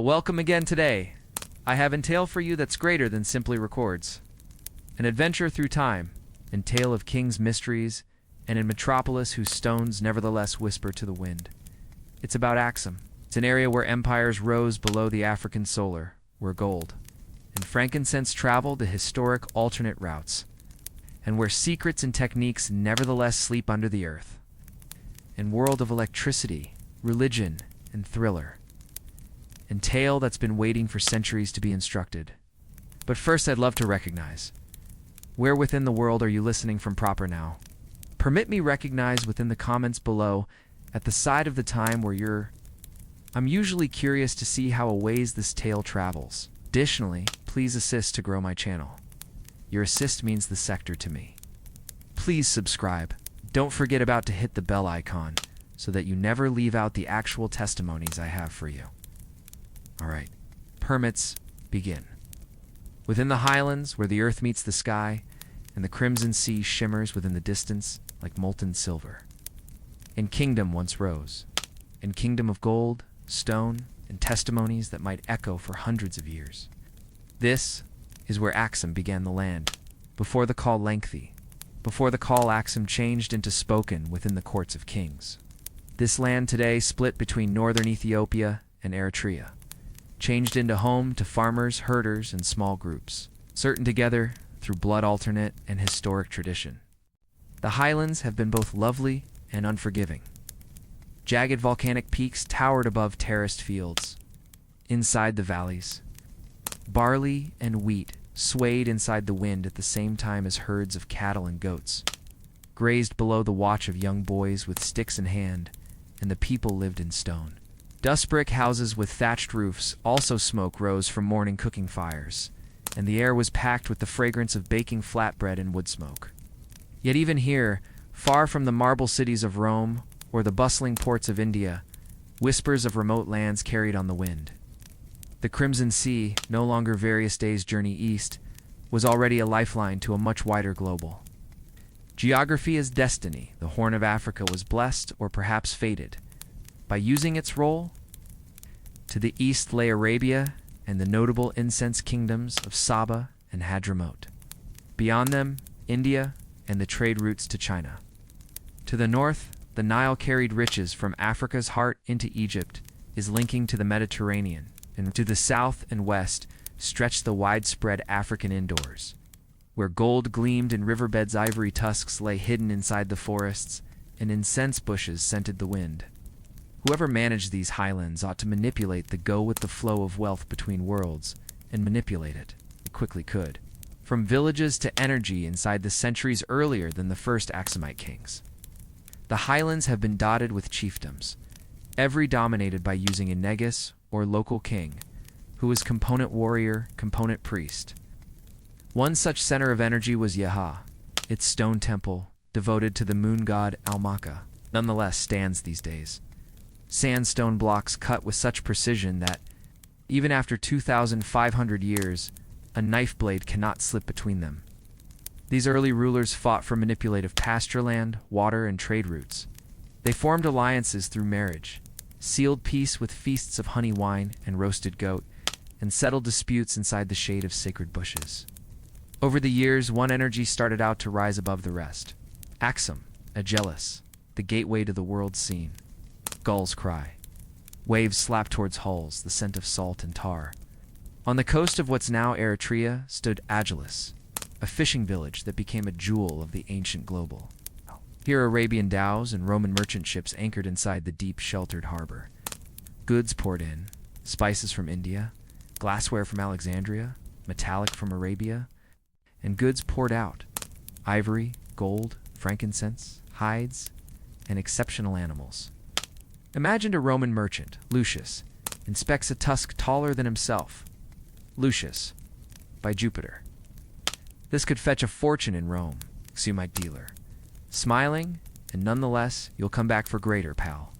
Welcome again today. I have a tale for you that's greater than simply records. An adventure through time, and tale of kings' mysteries, and a metropolis whose stones nevertheless whisper to the wind. It's about Aksum. It's an area where empires rose below the African solar, where gold and frankincense traveled the historic alternate routes, and where secrets and techniques nevertheless sleep under the earth. In world of electricity, religion, and thriller. And tale that's been waiting for centuries to be instructed. But first I'd love to recognize, where within the world are you listening from proper now? Permit me recognize within the comments below at the side of the time where I'm usually curious to see how a ways this tale travels. Additionally, please assist to grow my channel. Your assist means the sector to me. Please subscribe. Don't forget about to hit the bell icon so that you never leave out the actual testimonies I have for you. Alright, permits begin. Within the highlands, where the earth meets the sky, and the crimson sea shimmers within the distance like molten silver. And kingdom once rose, and kingdom of gold, stone, and testimonies that might echo for hundreds of years. This is where Aksum began the land, before the call lengthy, before the call Aksum changed into spoken within the courts of kings. This land today split between northern Ethiopia and Eritrea, changed into home to farmers, herders, and small groups, certain together through blood alternate and historic tradition. The highlands have been both lovely and unforgiving. Jagged volcanic peaks towered above terraced fields. Inside the valleys, barley and wheat swayed inside the wind at the same time as herds of cattle and goats grazed below the watch of young boys with sticks in hand, and the people lived in stone. Dust brick houses with thatched roofs, also smoke rose from morning cooking fires, and the air was packed with the fragrance of baking flatbread and wood smoke. Yet even here, far from the marble cities of Rome or the bustling ports of India, whispers of remote lands carried on the wind. The Crimson Sea, no longer various days' journey east, was already a lifeline to a much wider global. Geography is destiny. The Horn of Africa was blessed, or perhaps fated. By using its role, to the east lay Arabia and the notable incense kingdoms of Saba and Hadramaut. Beyond them, India and the trade routes to China. To the north, the Nile carried riches from Africa's heart into Egypt, is linking to the Mediterranean, and to the south and west stretched the widespread African indoors, where gold gleamed and riverbeds' ivory tusks lay hidden inside the forests, and incense bushes scented the wind. Whoever managed these highlands ought to manipulate the go-with-the-flow of wealth between worlds, and manipulate it. It quickly could. From villages to energy inside the centuries earlier than the first Aksumite kings. The highlands have been dotted with chiefdoms, every dominated by using a negus or local king, who was component warrior, component priest. One such center of energy was Yaha, its stone temple, devoted to the moon god Almaka, nonetheless stands these days. Sandstone blocks cut with such precision that, even after 2,500 years, a knife blade cannot slip between them. These early rulers fought for manipulative pasture land, water, and trade routes. They formed alliances through marriage, sealed peace with feasts of honey wine and roasted goat, and settled disputes inside the shade of sacred bushes. Over the years, one energy started out to rise above the rest. Aksum, a jealous, the gateway to the world scene. Gulls cry. Waves slap towards hulls, the scent of salt and tar. On the coast of what's now Eritrea stood Agilis, a fishing village that became a jewel of the ancient global. Here Arabian dhows and Roman merchant ships anchored inside the deep sheltered harbor. Goods poured in, spices from India, glassware from Alexandria, metallic from Arabia, and goods poured out, ivory, gold, frankincense, hides, and exceptional animals. Imagine a Roman merchant, Lucius, inspects a tusk taller than himself. Lucius, by Jupiter. This could fetch a fortune in Rome, Aksumite dealer. Smiling, and nonetheless, you'll come back for greater, pal.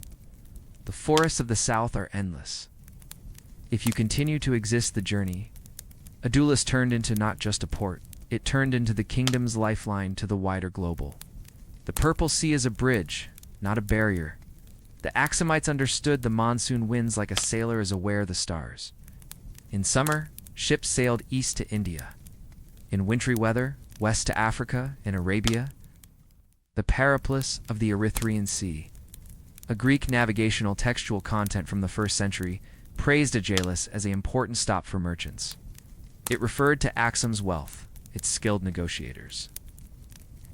The forests of the south are endless. If you continue to exist the journey, Adulis turned into not just a port, it turned into the kingdom's lifeline to the wider global. The Purple Sea is a bridge, not a barrier. The Aksumites understood the monsoon winds like a sailor is aware of the stars. In summer, ships sailed east to India. In wintry weather, west to Africa and Arabia. The Periplus of the Erythraean Sea. A Greek navigational textual content from the 1st century praised Obelisks as an important stop for merchants. It referred to Aksum's wealth, its skilled negotiators,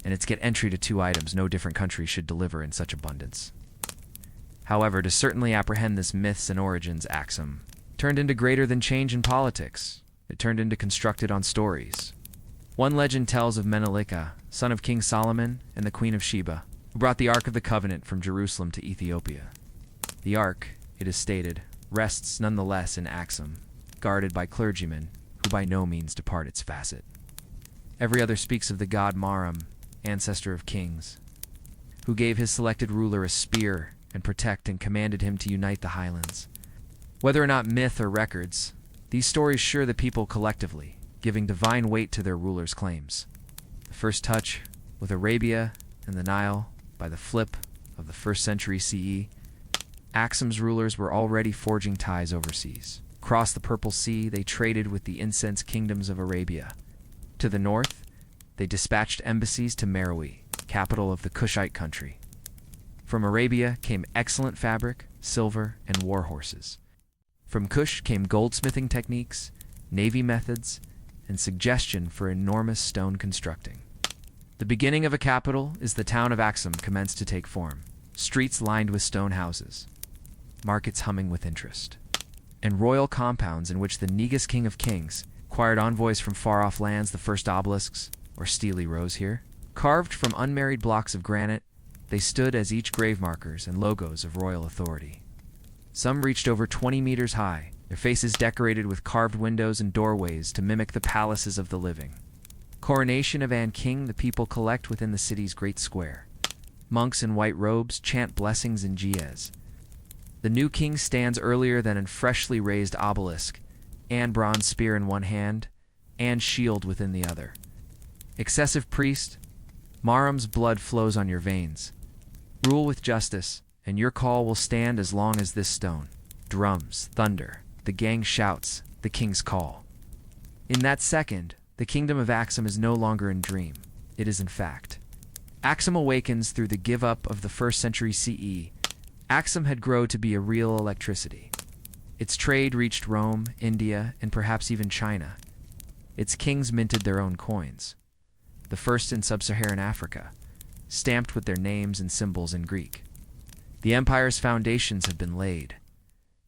and its get entry to 2 items no different country should deliver in such abundance. However, to certainly apprehend this myths and origins, Aksum turned into greater than change in politics. It turned into constructed on stories. One legend tells of Menelik, son of King Solomon and the Queen of Sheba, who brought the Ark of the Covenant from Jerusalem to Ethiopia. The Ark, it is stated, rests nonetheless in Aksum, guarded by clergymen who by no means depart its facet. Every other speaks of the god Maram, ancestor of kings, who gave his selected ruler a spear and protect and commanded him to unite the highlands. Whether or not myth or records, these stories assure the people collectively, giving divine weight to their ruler's claims. The first touch with Arabia and the Nile by the flip of the 1st century CE, Aksum's rulers were already forging ties overseas. Across the Purple Sea, they traded with the incense kingdoms of Arabia. To the north, they dispatched embassies to Meroe, capital of the Kushite country. From Arabia came excellent fabric, silver, and war horses. From Kush came goldsmithing techniques, navy methods, and suggestion for enormous stone constructing. The beginning of a capital is the town of Aksum commenced to take form, streets lined with stone houses, markets humming with interest, and royal compounds in which the Negus king of kings acquired envoys from far-off lands. The first obelisks, or stelae, rose here. Carved from unmarried blocks of granite, they stood as each grave markers and logos of royal authority. Some reached over 20 meters high, their faces decorated with carved windows and doorways to mimic the palaces of the living. Coronation of an king, the people collect within the city's great square. Monks in white robes chant blessings in Ge'ez. The new king stands earlier than a freshly raised obelisk, and bronze spear in one hand, and shield within the other. Excessive priest, Maram's blood flows on your veins. Rule with justice, and your call will stand as long as this stone. Drums, thunder, the gang shouts, the king's call. In that second, the kingdom of Aksum is no longer in dream. It is in fact. Aksum awakens through the give-up of the 1st century CE. Aksum had grown to be a real electricity. Its trade reached Rome, India, and perhaps even China. Its kings minted their own coins, the first in sub-Saharan Africa, stamped with their names and symbols in Greek. The empire's foundations had been laid.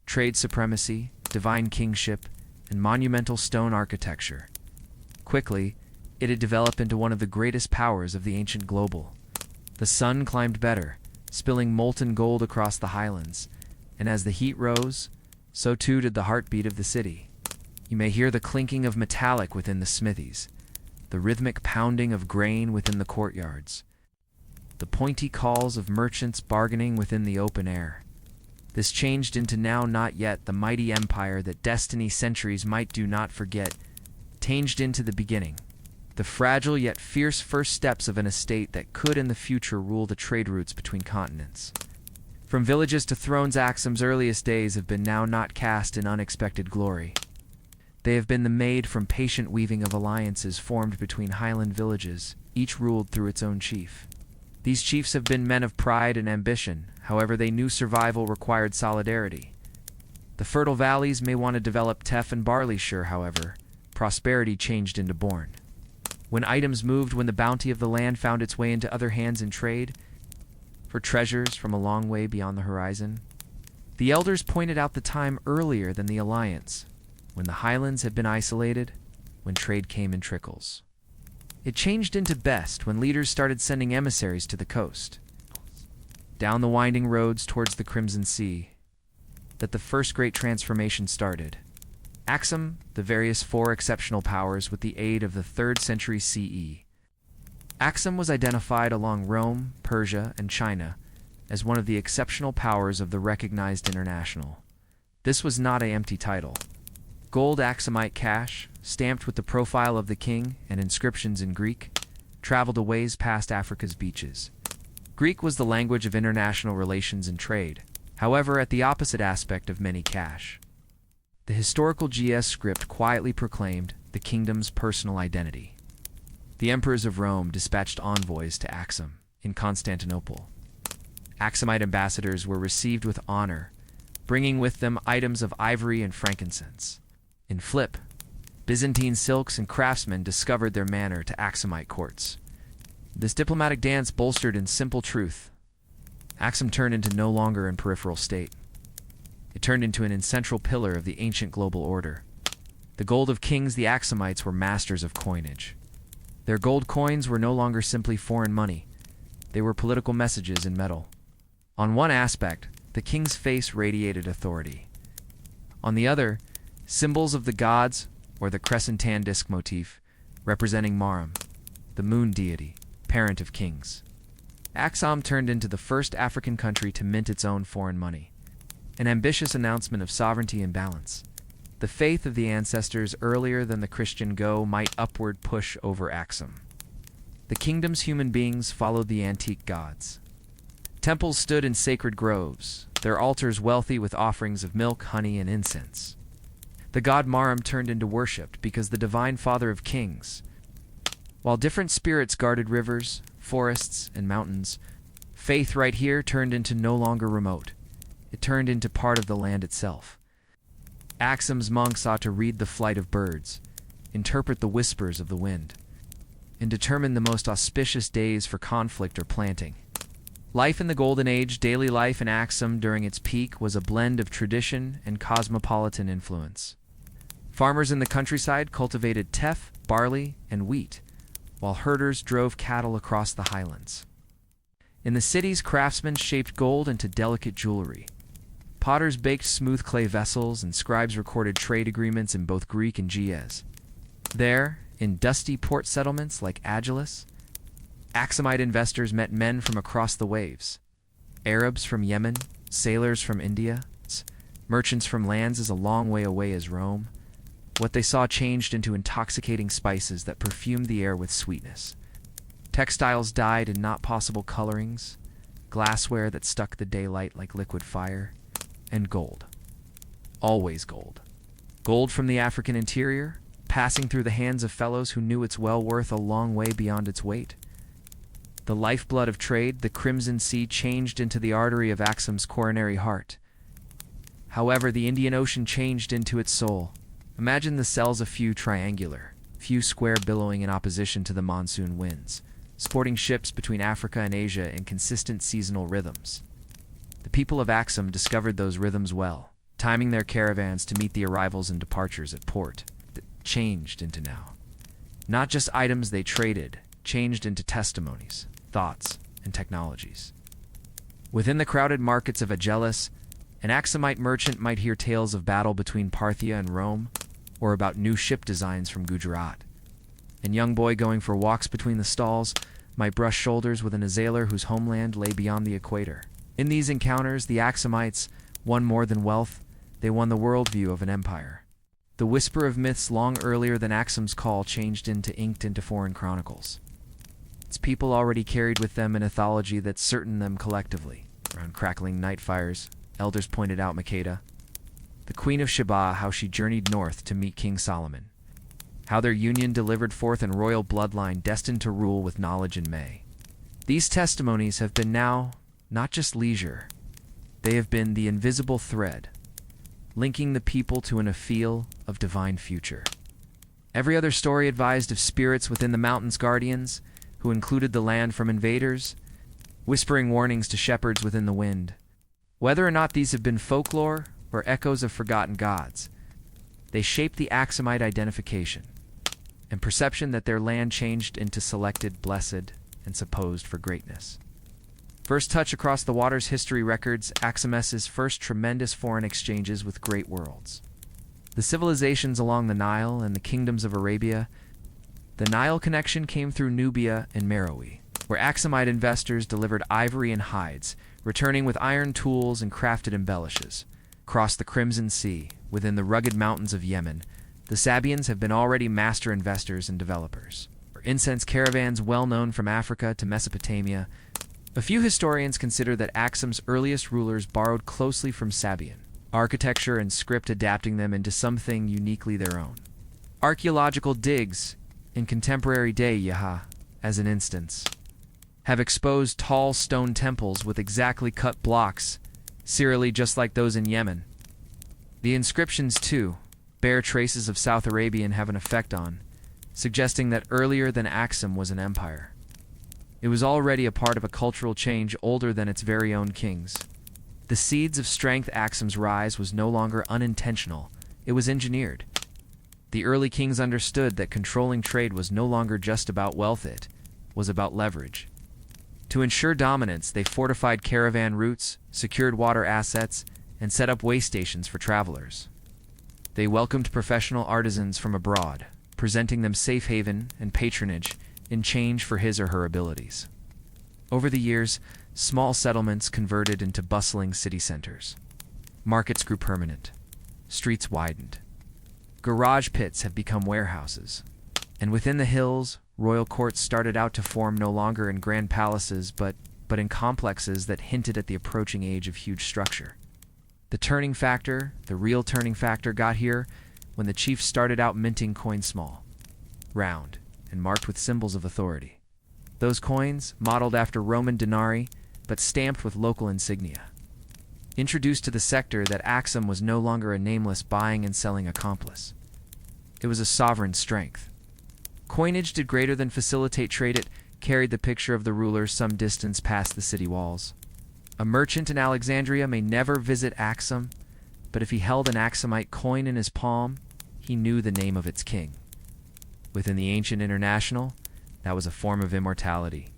Trade supremacy, divine kingship, and monumental stone architecture. Quickly, it had developed into one of the greatest powers of the ancient global. The sun climbed better, spilling molten gold across the highlands, and as the heat rose, so too did the heartbeat of the city. You may hear the clinking of metallic within the smithies, the rhythmic pounding of grain within the courtyards, the pointy calls of merchants bargaining within the open air. This changed into now not yet the mighty empire that destiny centuries might do not forget, changed into the beginning, the fragile yet fierce first steps of an estate that could in the future rule the trade routes between continents. From villages to thrones, Aksum's earliest days have been now not cast in unexpected glory. They have been the made from patient weaving of alliances formed between highland villages, each ruled through its own chief. These chiefs have been men of pride and ambition, however they knew survival required solidarity. The fertile valleys may want to develop teff and barley, sure, however, prosperity changed into born. When items moved, when the bounty of the land found its way into other hands in trade, for treasures from a long way beyond the horizon. The elders pointed out the time earlier than the alliance, when the highlands had been isolated, when trade came in trickles. It changed into best when leaders started sending emissaries to the coast, down the winding roads towards the Crimson Sea, that the first great transformation started. Aksum, the various 4 exceptional powers with the aid of the 3rd century CE. Aksum was identified along Rome, Persia, and China as one of the exceptional powers of the recognized international. This was not an empty title. Gold Aksumite cash, stamped with the profile of the king and inscriptions in Greek, traveled a ways past Africa's beaches. Greek was the language of international relations and trade. However, at the opposite aspect of many cash. The historical GS script quietly proclaimed the kingdom's personal identity. The emperors of Rome dispatched envoys to Aksum in Constantinople. Aksumite ambassadors were received with honor, bringing with them items of ivory and frankincense. In flip, Byzantine silks and craftsmen discovered their manner to Aksumite courts. This diplomatic dance bolstered in simple truth. Aksum turned into no longer in peripheral state. It turned into an essential pillar of the ancient global order. The gold of kings, the Aksumites were masters of coinage. Their gold coins were no longer simply foreign money. They were political messages in metal. On one aspect, the king's face radiated authority. On the other, symbols of the gods, or the crescent disc motif, representing Marum, the moon deity, parent of kings. Aksum turned into the first African country to mint its own foreign money. An ambitious announcement of sovereignty and balance. The faith of the ancestors earlier than the Christian go might upward push over Aksum. The kingdom's human beings followed the antique gods. Temples stood in sacred groves, their altars wealthy with offerings of milk, honey, and incense. The god Marum turned into worship because the divine father of kings. While different spirits guarded rivers, forests, and mountains, faith right here turned into no longer remote. It turned into part of the land itself. Aksum's monks sought to read the flight of birds, interpret the whispers of the wind, and determine the most auspicious days for conflict or planting. Life in the Golden Age, daily life in Aksum during its peak, was a blend of tradition and cosmopolitan influence. Farmers in the countryside cultivated teff, barley, and wheat, while herders drove cattle across the highlands. In the cities, craftsmen shaped gold into delicate jewelry. Potters baked smooth clay vessels, and scribes recorded trade agreements in both Greek and Ge'ez. There, in dusty port settlements like Agilis, Aksumite investors met men from across the waves. Arabs from Yemen, sailors from India, merchants from lands as a long way away as Rome. What they saw changed into intoxicating spices that perfumed the air with sweetness. Textiles dyed in not possible colorings, glassware that stuck the daylight like liquid fire, and gold. Always gold. Gold from the African interior, passing through the hands of fellows who knew its well worth a long way beyond its weight. The lifeblood of trade, the Crimson Sea, changed into the artery of Aksum's coronary heart. However, the Indian Ocean changed into its soul. Imagine the cells, a few triangular, few square, billowing in opposition to the monsoon winds, sporting ships between Africa and Asia in consistent seasonal rhythms. The people of Aksum discovered those rhythms well, timing their caravans to meet the arrivals and departures at port. That changed into now. Not just items they traded, changed into testimonies, thoughts, and technologies. Within the crowded markets of Agilis, an Aksumite merchant might hear tales of battle between Parthia and Rome, or about new ship designs from Gujarat. A young boy going for walks between the stalls might brush shoulders with an Azaler whose homeland lay beyond the equator. In these encounters, the Aksumites won more than wealth, they won the worldview of an empire. The whisper of myths long earlier than Aksum's call changed into foreign chronicles. Its people already carried with them an mythology that certain them collectively. Around crackling night fires, elders pointed out Makeda, the queen of Sheba, how she journeyed north to meet King Solomon, how their union delivered forth a royal bloodline destined to rule with knowledge and may. These testimonies have been now not just leisure, they have been the invisible thread, linking the people to an appeal of divine future. Every other story advised of spirits within the mountains, guardians, who included the land from invaders, whispering warnings to shepherds within the wind. Whether or not these have been folklore or echoes of forgotten gods, they shaped the Aksumite identification and perception that their land changed into selected, blessed, and supposed for greatness. First touch across the water's history records Aksum's first tremendous foreign exchanges with great worlds. The civilizations along the Nile and the kingdoms of Arabia. The Nile connection came through Nubia and Meroe, where Aksumite investors delivered ivory and hides, returning with iron tools and crafted embellishes. Across the Crimson Sea, within the rugged mountains of Yemen, the Sabians have been already master investors and developers. Incense caravans well known from Africa to Mesopotamia, A few historians consider that Aksum's earliest rulers borrowed closely from Sabaean architecture and script, adapting them into something uniquely their own. Archaeological digs in contemporary day Yaha, as an instance, have exposed tall stone temples with exactly cut blocks, serially just like those in Yemen. The inscriptions, too, bear traces of South Arabian have an effect on, suggesting that earlier than Aksum was an empire. It was already a part of a cultural change older than its very own kings. The seeds of strength Aksum's rise was no longer unintentional, it was engineered. The early kings understood that controlling trade was no longer just about wealth, it was about leverage. To ensure dominance, they fortified caravan routes, secured water assets, and set up way stations for travelers. They welcomed professional artisans from abroad, presenting them safe haven and patronage in change for his or her abilities. Over the years, small settlements converted into bustling city centers. Markets grew permanent. Streets widened. Garage pits have become warehouses. And within the hills, royal courts started out to form no longer in grand palaces, but in complexes that hinted at the approaching age of huge structure. The real turning factor, got here when the chiefs started out minting coins small, round, and marked with symbols of authority. Those coins, modeled after Roman denarii, but stamped with local insignia. Introduced to the sector that Aksum was no longer a nameless buying and selling accomplice. It was a sovereign strength. Coinage did greater than facilitate trade, it carried the picture of the ruler some distance past the city walls. A merchant in Alexandria may never visit Aksum, but if he held an Aksumite coin in his palm, he knew the name of its king. Within the ancient international, that was a form of immortality.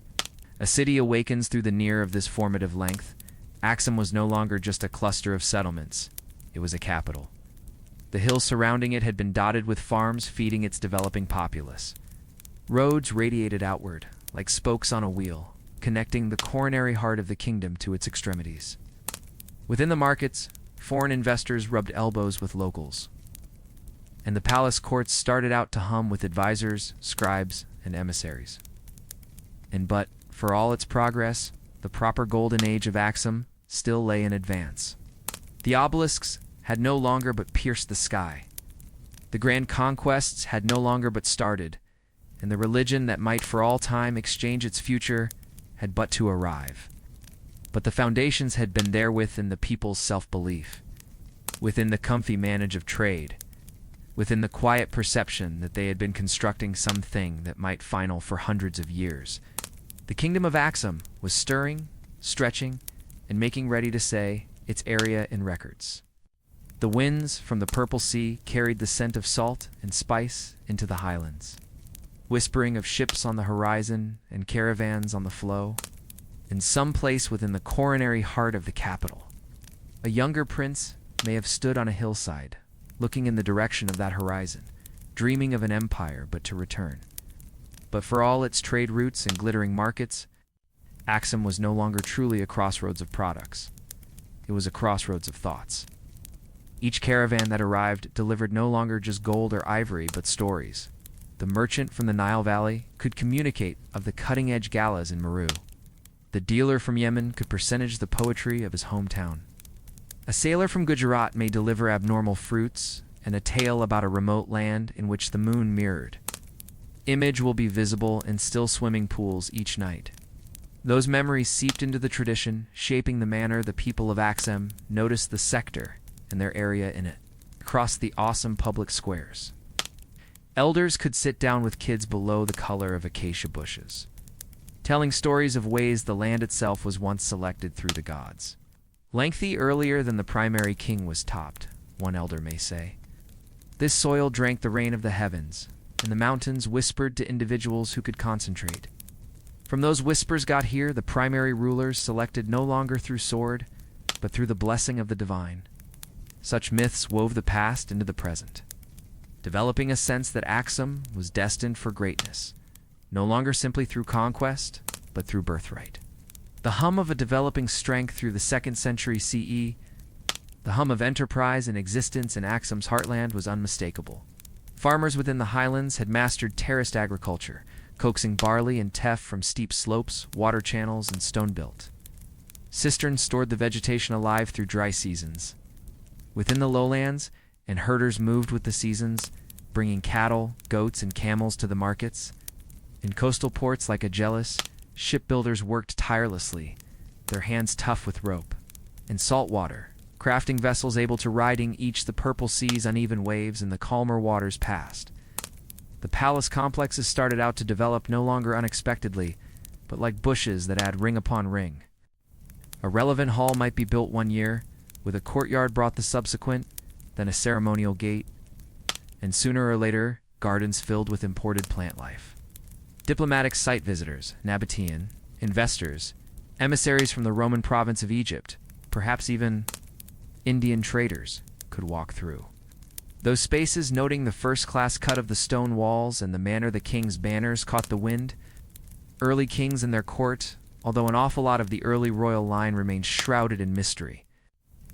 A city awakens through the near of this formative length. Aksum was no longer just a cluster of settlements. It was a capital. The hills surrounding it had been dotted with farms feeding its developing populace. Roads radiated outward, like spokes on a wheel, connecting the coronary heart of the kingdom to its extremities. Within the markets, foreign investors rubbed elbows with locals. And the palace courts started out to hum with advisors, scribes, and emissaries. But, for all its progress, the proper golden age of Aksum still lay in advance. The obelisks had no longer but pierced the sky. The grand conquests had no longer but started, and the religion that might for all time exchange its future had but to arrive. But the foundations had been there within the people's self-belief, within the comfy manage of trade, within the quiet perception that they had been constructing something that might final for hundreds of years. The Kingdom of Aksum was stirring, stretching, and making ready to say its area in records. The winds from the purple sea carried the scent of salt and spice into the highlands, whispering of ships on the horizon and caravans on the flow. In some place within the coronary heart of the capital, a younger prince may have stood on a hillside, looking in the direction of that horizon, dreaming of an empire but to return. But for all its trade routes and glittering markets, Aksum was no longer truly a crossroads of products. It was a crossroads of thoughts. Each caravan that arrived delivered no longer just gold or ivory, but stories. The merchant from the Nile Valley could communicate of the cutting-edge galas in Meru. The dealer from Yemen could percentage the poetry of his hometown. A sailor from Gujarat may deliver abnormal fruits and a tale about a remote land in which the moon mirrored. Image will be visible in still swimming pools each night. Those memories seeped into the tradition, shaping the manner the people of Aksum noticed the sector and their area in it, across the awesome public squares. Elders could sit down with kids below the color of acacia bushes, telling stories of ways the land itself was once selected through the gods. Lengthy earlier than the primary king was topped, one elder may say. This soil drank the rain of the heavens, and the mountains whispered to individuals who could concentrate. From those whispers got here, the primary rulers selected no longer through sword, but through the blessing of the divine. Such myths wove the past into the present, developing a sense that Aksum was destined for greatness, no longer simply through conquest, but through birthright. The hum of a developing strength through the 2nd century CE, the hum of enterprise and existence in Aksum's heartland was unmistakable. Farmers within the highlands had mastered terraced agriculture, coaxing barley and teff from steep slopes, water channels, and stone-built. Cisterns stored the vegetation alive through dry seasons. Within the lowlands, and herders moved with the seasons, bringing cattle, goats, and camels to the markets. In coastal ports like Obelisks, shipbuilders worked tirelessly, their hands tough with rope. In saltwater, crafting vessels able to riding each the purple sea's uneven waves and the calmer waters past. The palace complexes started out to develop no longer unexpectedly, but like bushes that add ring upon ring. A relevant hall might be built one year, with a courtyard brought the subsequent, then a ceremonial gate, and sooner or later, gardens filled with imported plant life. Diplomatic site visitors, Nabatean, investors, emissaries from the Roman province of Egypt, perhaps even Indian traders, could walk through. Those spaces, noting the first-class cut of the stone walls and the manner the king's banners caught the wind, early kings and their court, although an awful lot of the early royal line remains shrouded in mystery.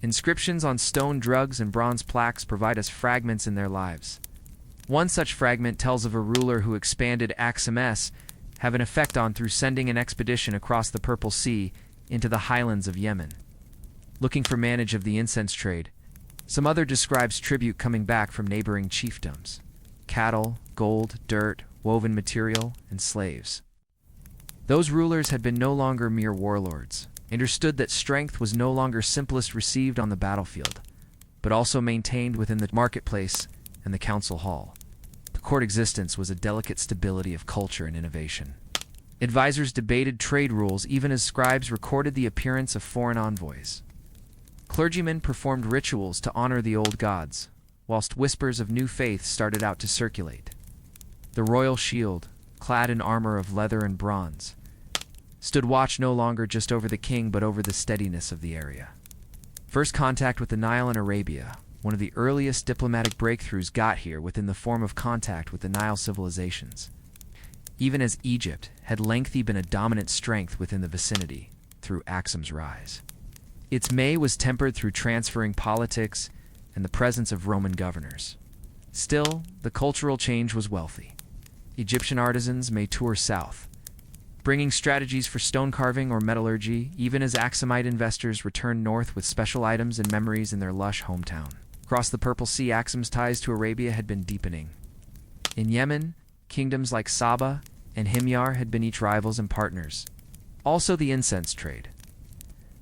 Inscriptions on stone drugs and bronze plaques provide us fragments in their lives. One such fragment tells of a ruler who expanded Aksumites have an effect on through sending an expedition across the Purple Sea into the highlands of Yemen, looking for manage of the incense trade. Some other describes tribute coming back from neighboring chiefdoms: cattle, gold, dirt, woven material, and slaves. Those rulers had been no longer mere warlords, understood that strength was no longer simplest received on the battlefield, but also maintained within the marketplace and the council hall. The court existence was a delicate stability of culture and innovation. Advisors debated trade rules even as scribes recorded the appearance of foreign envoys. Clergymen performed rituals to honor the old gods, whilst whispers of new faith started out to circulate. The royal shield, clad in armor of leather and bronze, stood watch no longer just over the king but over the steadiness of the area. First contact with the Nile in Arabia, one of the earliest diplomatic breakthroughs, got here within the form of contact with the Nile civilizations. Even as Egypt had lengthy been a dominant strength within the vicinity through Aksum's rise. Its may was tempered through transferring politics and the presence of Roman governors. Still, the cultural change was wealthy. Egyptian artisans may tour south, bringing strategies for stone carving or metallurgy, even as Aksumite investors returned north with special items and memories in their lush hometown. Across the Purple Sea, Aksum's ties to Arabia had been deepening. In Yemen, kingdoms like Saba and Himyar had been each rivals and partners. Also the incense trade.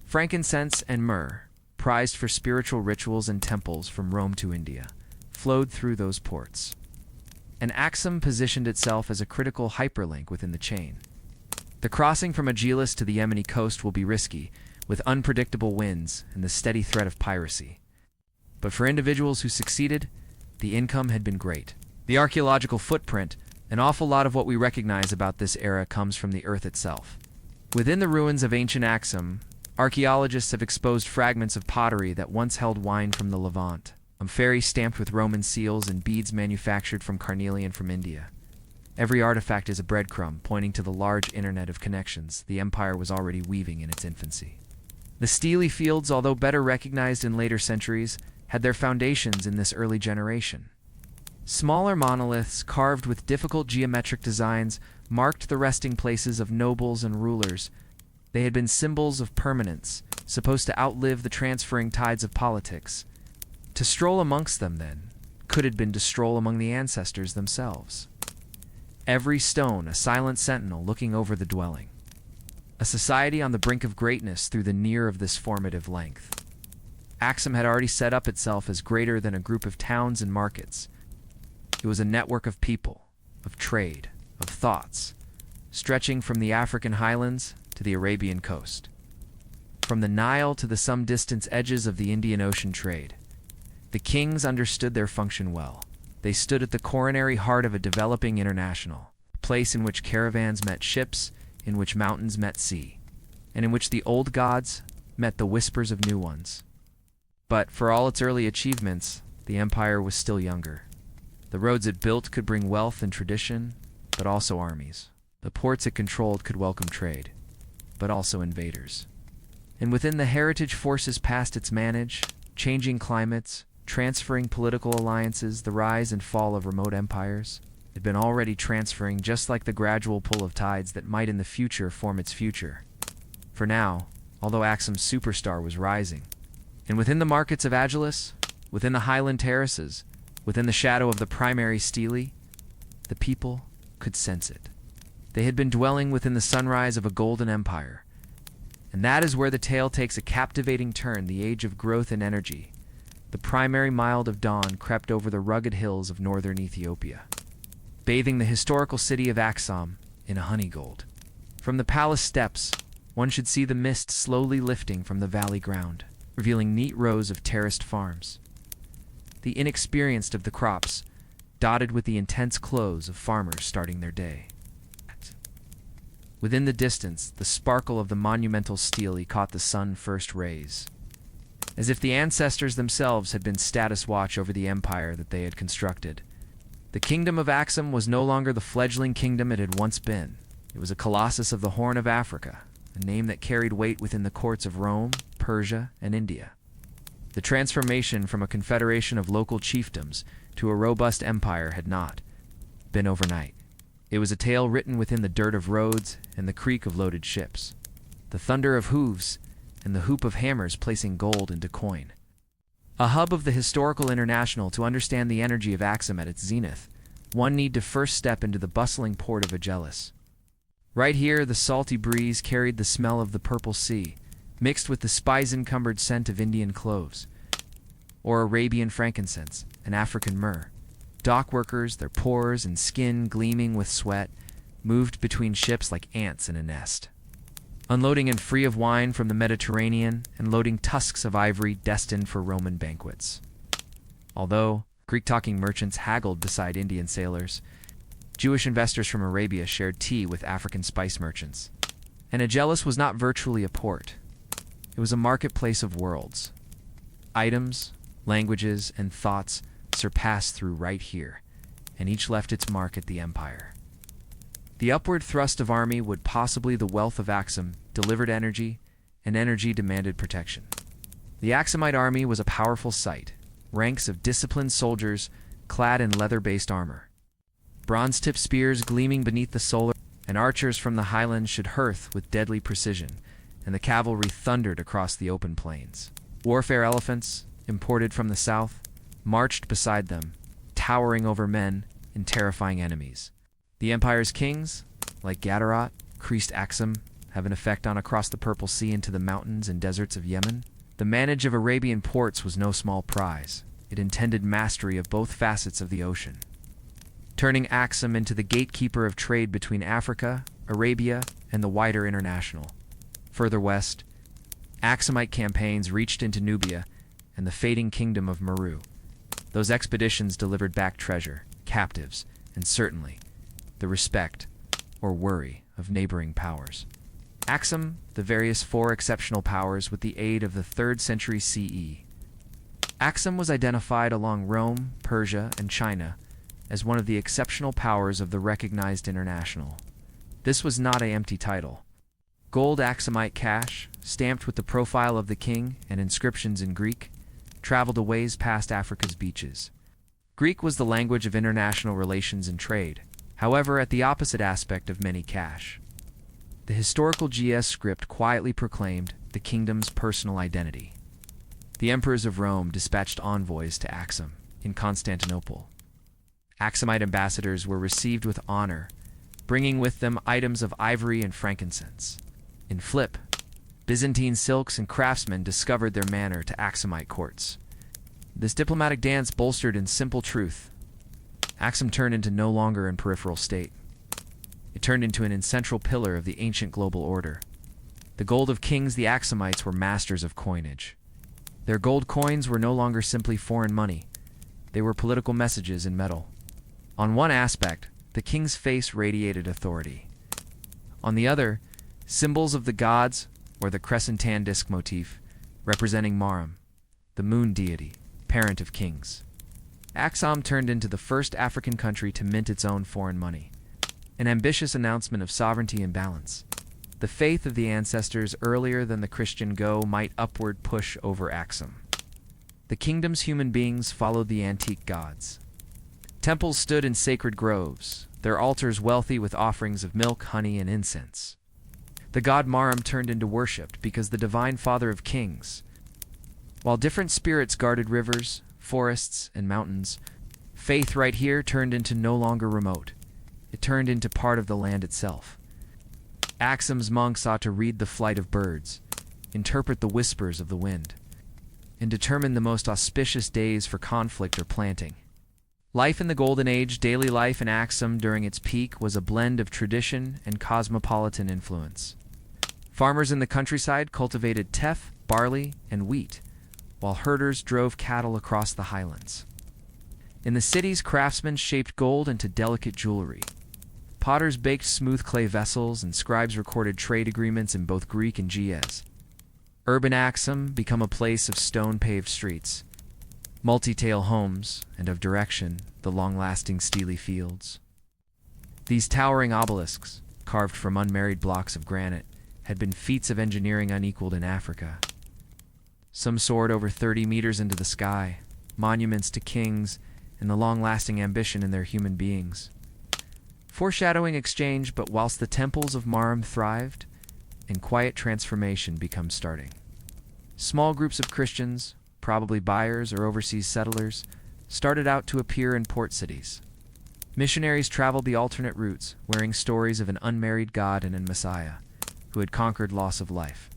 Frankincense and myrrh, prized for spiritual rituals and temples from Rome to India, flowed through those ports. And Aksum positioned itself as a critical hyperlink within the chain. The crossing from Obelisks to the Yemeni coast will be risky, with unpredictable winds and the steady threat of piracy. But for individuals who succeeded, the income had been great. The archaeological footprint, an awful lot of what we recognize about this era comes from the earth itself. Within the ruins of ancient Aksum, archaeologists have exposed fragments of pottery that once held wine from the Levant, amphorae stamped with Roman seals and beads manufactured from carnelian from India. Every artifact is a breadcrumb pointing to the large internet of connections the empire was already weaving in its infancy. The steely fields, although better recognized in later centuries, had their foundations in this early generation. Smaller monoliths carved with difficult geometric designs marked the resting places of nobles and rulers. They had been symbols of permanence, supposed to outlive the transferring tides of politics. To stroll amongst them, then, could have been to stroll among the ancestors themselves. Every stone a silent sentinel looking over the dwelling. A society on the brink of greatness through the near of this formative length. Aksum had already set up itself as greater than a group of towns and markets. It was a network of people, of trade, of thoughts, stretching from the African highlands to the Arabian coast, from the Nile to the some distance edges of the Indian Ocean trade. The kings understood their function well. They stood at the coronary heart of a developing international, a place in which caravans met ships, in which mountains met sea, and in which the old gods met the whispers of new ones. But for all its early achievements, the empire was still younger. The roads it built could bring wealth and tradition, but also armies. The ports it controlled could welcome trade, but also invaders. And within the heritage forces past its manage, changing climates, transferring political alliances, the rise and fall of remote empires, had been already transferring, just like the gradual pull of tides that might in the future form its future. For now, although Aksum's superstar was rising, and within the markets of Agilis, within the highland terraces, within the shadow of the primary stele, the people could sense it. They had been dwelling within the sunrise of a golden empire. And that is where the tale takes a captivating turn, the age of growth and energy. The primary mild of dawn crept over the rugged hills of northern Ethiopia, bathing the historical city of Aksum in a honey gold. From the palace steps, one should see the mist slowly lifting from the valley ground, revealing neat rows of terraced farms. The inexperienced of the crops, dotted with the intense clothes of farmers starting their day. Within the distance, the sparkle of the monumental stele caught the sun's first rays, as if the ancestors themselves had been status watch over the empire that they had constructed. The Kingdom of Aksum was no longer the fledgling kingdom it had once been. It was a colossus of the Horn of Africa, a name that carried weight within the courts of Rome, Persia, and India. The transformation from a confederation of local chiefdoms to a robust empire had not been overnight. It was a tale written within the dirt of roads and the creak of loaded ships, the thunder of hooves and the hoop of hammers placing gold into coin. A hub of the historical international. To understand the energy of Aksum at its zenith, one need to first step into the bustling port of Obelisks. Right here, the salty breeze carried the smell of the purple sea, mixed with the spice-encumbered scent of Indian cloves, or Arabian frankincense, and African myrrh. Dock workers, their pores and skin gleaming with sweat, moved between ships like ants in a nest, unloading and free of wine from the Mediterranean and loading tusks of ivory destined for Roman banquets. Although Greek-talking merchants haggled beside Indian sailors, Jewish investors from Arabia shared tea with African spice merchants. And Obelisks was not virtually a port. It was a marketplace of worlds. Items, languages, and thoughts surpassed through right here, and each left its mark at the empire. The upward thrust of army would possibly the wealth of Aksum delivered energy, and energy demanded protection. The Aksumite army was a powerful sight, ranks of disciplined soldiers clad in leather-based armor, bronze-tipped spears gleaming beneath the solar, and archers from the highlands should hearth with deadly precision, and the cavalry thundered across the open plains. Warfare elephants, imported from the south, marched beside them, towering over men and terrifying enemies. The empire's kings, like Gadarot, Christ Aksum, have an effect on across the Purple Sea into the mountains and deserts of Yemen. The manage of Arabian ports was no small prize. It intended mastery of both facets of the ocean, turning Aksum into the gatekeeper of trade between Africa, Arabia, and the wider international. Further west, Aksumite campaigns reached into Nubia and the fading kingdom of Meru. Those expeditions delivered back treasure, captives, and certainly the respect or worry of neighboring powers. Aksum, the various four exceptional powers with the aid of the 3rd century CE. Aksum was identified along Rome, Persia, and China as one of the exceptional powers of the recognized international. This was not an empty title. Gold Aksumite cash, stamped with the profile of the king and inscriptions in Greek, traveled a ways past Africa's beaches. Greek was the language of international relations and trade, however at the opposite aspect of many cash. The historical GS script quietly proclaimed the kingdom's personal identity. The emperors of Rome dispatched envoys to Aksum in Constantinople. Aksumite ambassadors were received with honor, bringing with them items of ivory and frankincense. In Flip, Byzantine silks and craftsmen discovered their manner to Aksumite courts. This diplomatic dance bolstered in simple truth. Aksum turned into no longer in peripheral state. It turned into an essential pillar of the ancient global order. The gold of kings, the Aksumites were masters of coinage. Their gold coins were no longer simply foreign money. They were political messages in metal. On one aspect, the king's face radiated authority. On the other, symbols of the gods, or the crescentan disc motif, representing Marum, the moon deity, parent of kings. Aksum turned into the first African country to mint its own foreign money, an ambitious announcement of sovereignty and balance. The faith of the ancestors earlier than the Christian go might upward push over Aksum. The kingdom's human beings followed the antique gods. Temples stood in sacred groves, their altars wealthy with offerings of milk, honey, and incense. The god Marum turned into worship because the divine father of kings. While different spirits guarded rivers, forests, and mountains, faith right here turned into no longer remote. It turned into part of the land itself. Aksum's monks sought to read the flight of birds, interpret the whispers of the wind, and determine the most auspicious days for conflict or planting. Life in the Golden Age, daily life in Aksum during its peak, was a blend of tradition and cosmopolitan influence. Farmers in the countryside cultivated teff, barley, and wheat, while herders drove cattle across the highlands. In the cities, craftsmen shaped gold into delicate jewelry. Potters baked smooth clay vessels, and scribes recorded trade agreements in both Greek and Ge'ez. Urban Aksum became a place of stone-paved streets, multi-tale homes, and of direction, the long-lasting steely fields. These towering obelisks, carved from unmarried blocks of granite, had been feats of engineering unequaled in Africa. Some soared over 30 meters into the sky, monuments to kings and the long-lasting ambition in their human beings. Foreshadowing exchange, but whilst the temples of Marum thrived, and quiet transformation became starting. Small groups of Christians, probably buyers or overseas settlers, started out to appear in port cities. Missionaries traveled the alternate routes, wearing stories of an unmarried God and a Messiah, who had conquered loss of life.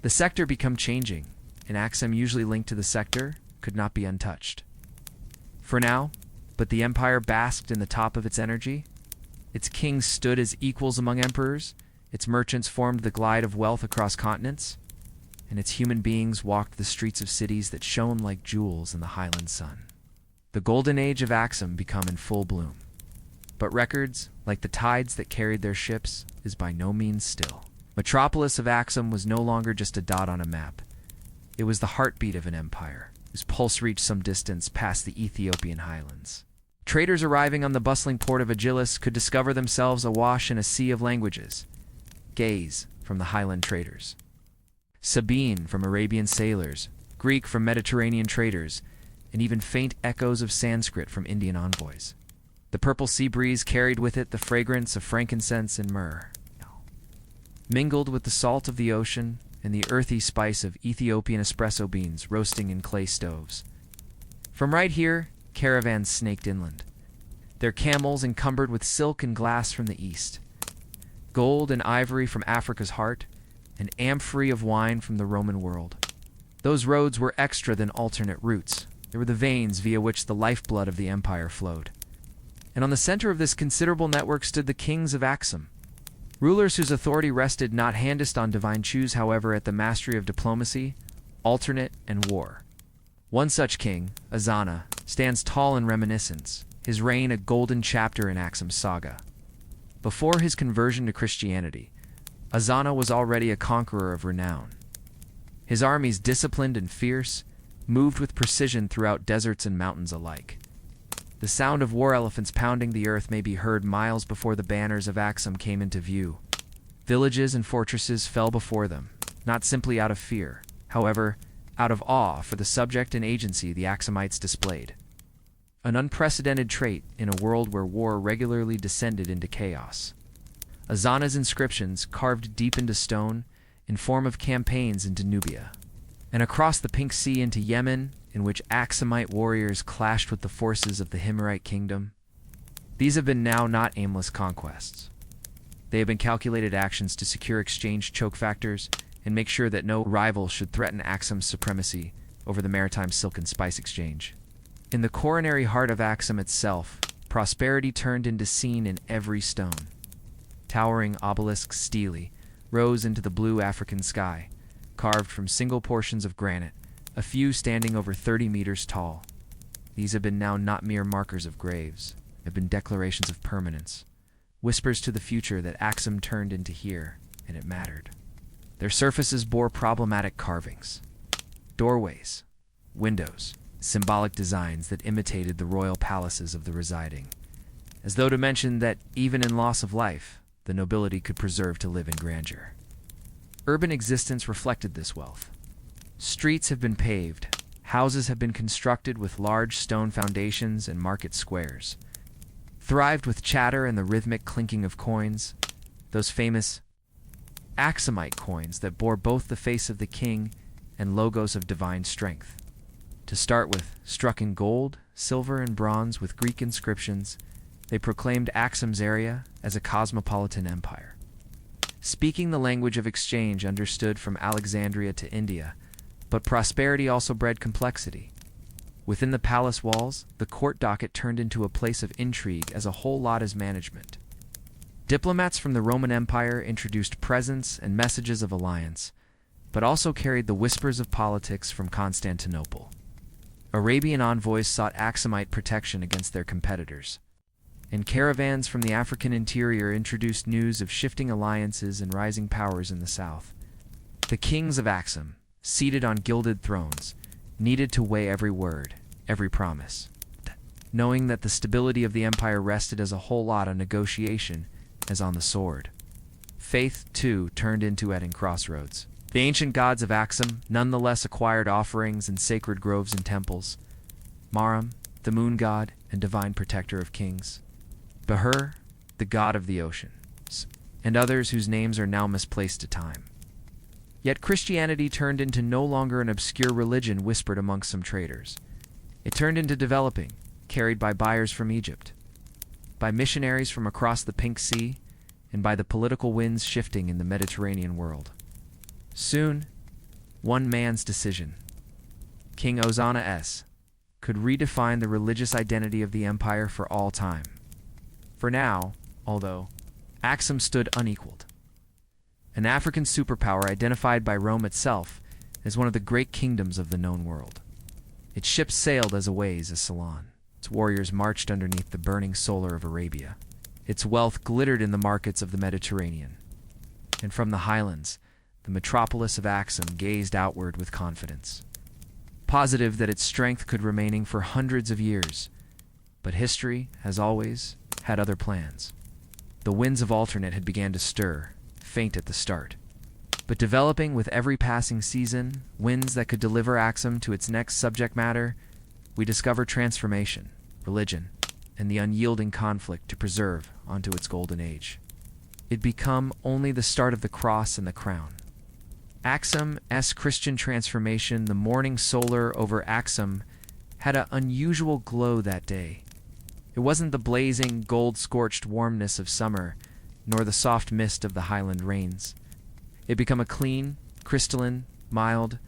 The sector became changing, and Aksum, usually linked to the sector, could not be untouched. For now, but the empire basked in the top of its energy. Its kings stood as equals among emperors, its merchants formed the glide of wealth across continents, and its human beings walked the streets of cities that shone like jewels in the highland sun. The golden age of Aksum became in full bloom. But records, like the tides that carried their ships, is by no means still. Metropolis of Aksum was no longer just a dot on a map. It was the heartbeat of an empire, whose pulse reached some distance past the Ethiopian highlands. Traders arriving on the bustling port of Obelisks could discover themselves awash in a sea of languages. Gaze from the highland traders, Sabine from Arabian sailors, Greek from Mediterranean traders, and even faint echoes of Sanskrit from Indian envoys. The purple sea breeze carried with it the fragrance of frankincense and myrrh, mingled with the salt of the ocean and the earthy spice of Ethiopian espresso beans roasting in clay stoves. From right here, caravans snaked inland, their camels encumbered with silk and glass from the east, gold and ivory from Africa's heart, and amphorae of wine from the Roman world. Those roads were extra than alternate routes. They were the veins via which the lifeblood of the empire flowed. And on the center of this considerable network stood the kings of Aksum, rulers whose authority rested not handest on divine choose, however, at the mastery of diplomacy, alternate, and war. One such king, Azana, stands tall in reminiscence, his reign a golden chapter in Aksum's saga. Before his conversion to Christianity, Azana was already a conqueror of renown. His armies, disciplined and fierce, moved with precision throughout deserts and mountains alike. The sound of war elephants pounding the earth may be heard miles before the banners of Aksum came into view. Villages and fortresses fell before them, not simply out of fear, however, out of awe for the subject and agency the Aksumites displayed. An unprecedented trait in a world where war regularly descended into chaos. Azana's inscriptions, carved deep into stone, inform of campaigns into Nubia, and across the Pink Sea into Yemen, in which Aksumite warriors clashed with the forces of the Himmerite kingdom. These have been now not aimless conquests. They have been calculated actions to secure exchange choke factors and make sure that no rival should threaten Aksum's supremacy over the maritime silk and spice exchange. In the coronary heart of Aksum itself, prosperity turned into scene in every stone. Towering obelisks steely rose into the blue African sky, carved from single portions of granite, a few standing over 30 meters tall. These have been now not mere markers of graves, have been declarations of permanence, whispers to the future that Aksum turned into here, and it mattered. Their surfaces bore problematic carvings, doorways, windows, symbolic designs that imitated the royal palaces of the residing, as though to mention that even in loss of life, the nobility could preserve to live in grandeur. Urban existence reflected this wealth. Streets have been paved, Houses have been constructed with large stone foundations and market squares. Thrived with chatter and the rhythmic clinking of coins, those famous Aksumite coins that bore both the face of the king and logos of divine strength. To start with, struck in gold, silver, and bronze with Greek inscriptions, they proclaimed Aksum's area as a cosmopolitan empire. Speaking the language of exchange understood from Alexandria to India, but prosperity also bred complexity. Within the palace walls, the court docket turned into a place of intrigue as a whole lot as management. Diplomats from the Roman Empire introduced presents and messages of alliance, but also carried the whispers of politics from Constantinople. Arabian envoys sought Aksumite protection against their competitors, and caravans from the African interior introduced news of shifting alliances and rising powers in the south. The kings of Aksum, seated on gilded thrones, needed to weigh every word, every promise, knowing that the stability of the empire rested as a whole lot on negotiation as on the sword. Faith, too, turned into at crossroads. The ancient gods of Aksum nonetheless acquired offerings in sacred groves and temples. Maram, the moon god and divine protector of kings. Bahur, the god of the oceans, and others whose names are now misplaced to time. Yet Christianity turned into no longer an obscure religion whispered amongst some traders. It turned into developing, carried by buyers from Egypt, by missionaries from across the Pink Sea, and by the political winds shifting in the Mediterranean world. Soon, one man's decision, King Ozana S, could redefine the religious identity of the empire for all time. For now, although Aksum stood unequaled, an African superpower identified by Rome itself as one of the great kingdoms of the known world. Its ships sailed as aways as Ceylon. Its warriors marched underneath the burning solar of Arabia. Its wealth glittered in the markets of the Mediterranean. And from the highlands, the metropolis of Aksum gazed outward with confidence, positive that its strength could remain for hundreds of years. But history, as always, had other plans. The winds of alternate had begun to stir, faint at the start, but developing with every passing season, winds that could deliver Aksum to its next subject matter. We discover transformation, religion, and the unyielding conflict to preserve onto its golden age. It become only the start of the cross and the crown. Aksum's Christian transformation, the morning solar over Aksum, had an unusual glow that day. It wasn't the blazing, gold-scorched warmness of summer, nor the soft mist of the highland rains. It became a clean, crystalline, mild,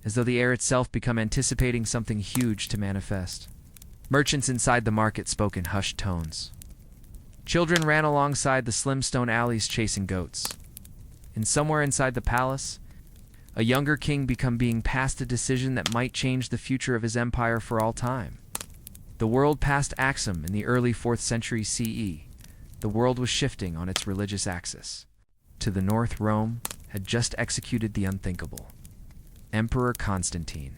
as though the air itself become anticipating something huge to manifest. Merchants inside the market spoke in hushed tones. Children ran alongside the slim stone alleys chasing goats. And somewhere inside the palace, a younger king being passed a decision that might change the future of his empire for all time. The world passed Aksum in the early 4th century CE. The world was shifting on its religious axis. To the north, Rome had just executed the unthinkable. Emperor Constantine,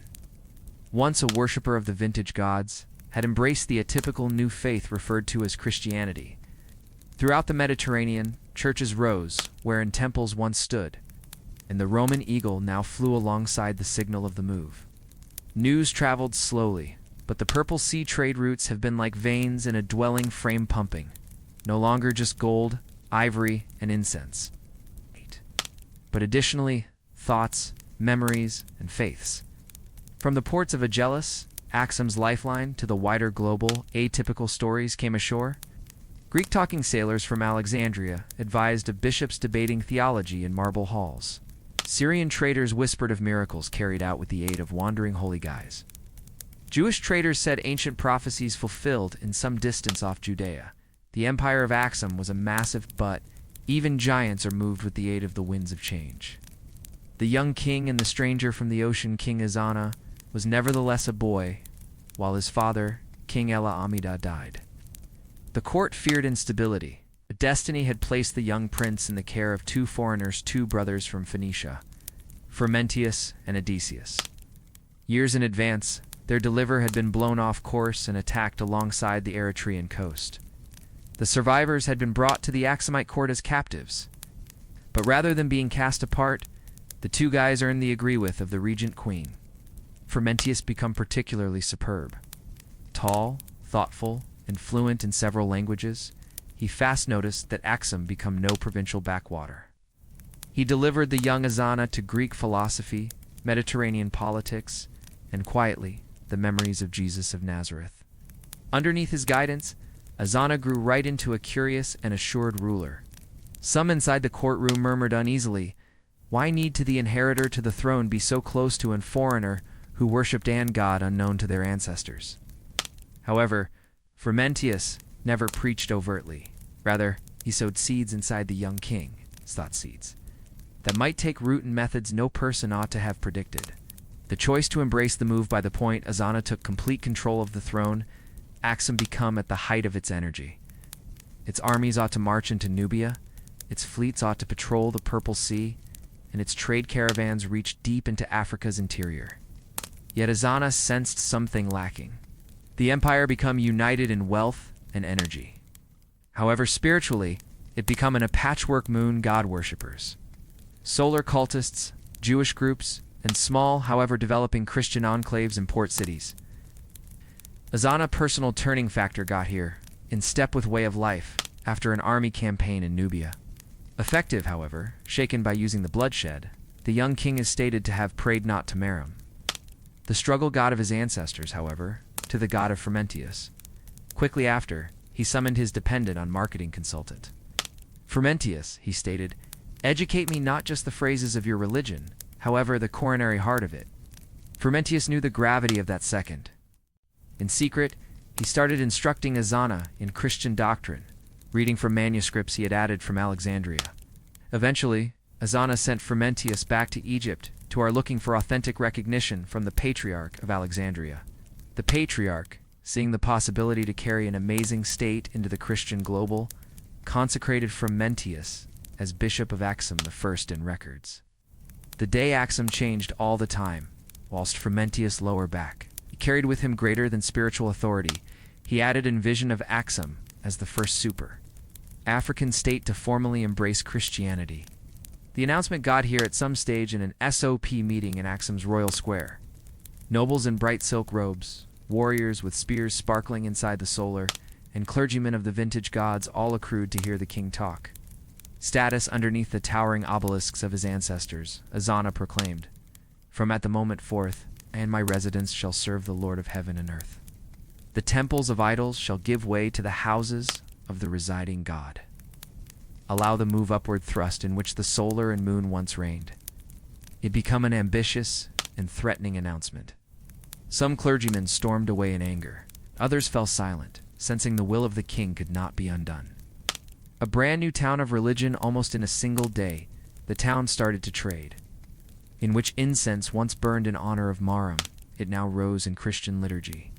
once a worshipper of the vintage gods, had embraced the atypical new faith referred to as Christianity. Throughout the Mediterranean, churches rose wherein temples once stood, and the Roman eagle now flew alongside the signal of the move. News traveled slowly, but the Purple Sea trade routes have been like veins in a dwelling frame pumping, no longer just gold, ivory, and incense, but additionally, thoughts, memories, and faiths. From the ports of Obelisks, Aksum's lifeline, to the wider global, atypical stories came ashore. Greek-talking sailors from Alexandria advised of bishops debating theology in marble halls. Syrian traders whispered of miracles carried out with the aid of wandering holy guys. Jewish traders said ancient prophecies fulfilled in some distance off Judea. The empire of Aksum was a massive, but even giants are moved with the aid of the winds of change. The young king and the stranger from the ocean, King Ozana, was nevertheless a boy, while his father, King Ella Amida, died. The court feared instability. But destiny had placed the young prince in the care of two foreigners, two brothers from Phoenicia, Frumentius and Odysseus. Years in advance, their deliverer had been blown off course and attacked alongside the Eritrean coast. The survivors had been brought to the Aksumite court as captives. But rather than being cast apart, the two guys earned the agree with of the regent queen. Frumentius become particularly superb. Tall, thoughtful, and fluent in several languages, he fast noticed that Aksum become no provincial backwater. He delivered the young Azana to Greek philosophy, Mediterranean politics, and quietly, the memories of Jesus of Nazareth. Underneath his guidance, Azana grew right into a curious and assured ruler. Some inside the courtroom murmured uneasily, "Why need to the inheritor to the throne be so close to a foreigner who worshipped an god unknown to their ancestors?" However, Frumentius never preached overtly. Rather, he sowed seeds inside the young king, thought seeds, that might take root in methods no person ought to have predicted. The choice to embrace the move by the point Azana took complete control of the throne, Aksum become at the height of its energy. Its armies ought to march into Nubia, its fleets ought to patrol the Purple Sea, and its trade caravans reach deep into Africa's interior. Yet Azana sensed something lacking. The empire become united in wealth and energy. However, spiritually, it become a patchwork moon god worshippers. Solar cultists, Jewish groups, and small, however developing Christian enclaves in port cities. Azana personal turning factor got here, in step with way of life, after an army campaign in Nubia. Effective, however, shaken by using the bloodshed, the young king is stated to have prayed not to Merom, the struggle god of his ancestors, however, to the god of Frumentius. Quickly after, he summoned his dependent on marketing consultant. "Frumentius," he stated, "educate me not just the phrases of your religion, however the coronary heart of it." Frumentius knew the gravity of that second. In secret, he started instructing Azana in Christian doctrine, reading from manuscripts he had added from Alexandria. Eventually, Azana sent Frumentius back to Egypt to our looking for authentic recognition from the Patriarch of Alexandria. The Patriarch, seeing the possibility to carry an amazing state into the Christian global, consecrated Frumentius as Bishop of Aksum the first in records. The day Aksum changed all the time, whilst Frumentius lower back. He carried with him greater than spiritual authority. He added in vision of Aksum as the first super African state to formally embrace Christianity. The announcement got here at some stage in an SOP meeting in Aksum's royal square. Nobles in bright silk robes, warriors with spears sparkling inside the solar, and clergymen of the vintage gods all accrued to hear the king talk. Status underneath the towering obelisks of his ancestors, Azana proclaimed, "From at the moment forth, and my residence shall serve the Lord of heaven and earth. The temples of idols shall give way to the houses of the residing God. Allow the move upward thrust in which the solar and moon once reigned." It became an ambitious and threatening announcement. Some clergymen stormed away in anger. Others fell silent, sensing the will of the king could not be undone. A brand new town of religion almost in a single day, the town started to trade. In which incense once burned in honor of Merom, it now rose in Christian liturgy.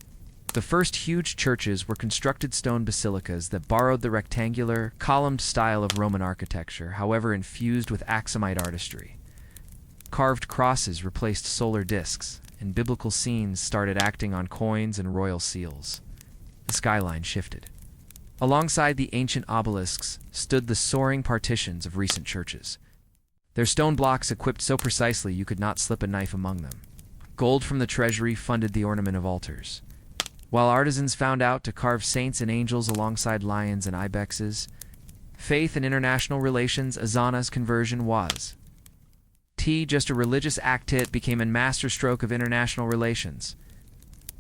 The first huge churches were constructed stone basilicas that borrowed the rectangular, columned style of Roman architecture, however infused with Aksumite artistry. Carved crosses replaced solar discs, and biblical scenes started acting on coins and royal seals. The skyline shifted. Alongside the ancient obelisks stood the soaring partitions of recent churches. Their stone blocks equipped so precisely you could not slip a knife among them. Gold from the treasury funded the ornament of altars. While artisans found out to carve saints and angels alongside lions and ibexes, faith and international relations, Azana's conversion was just a religious act. It became a masterstroke of international relations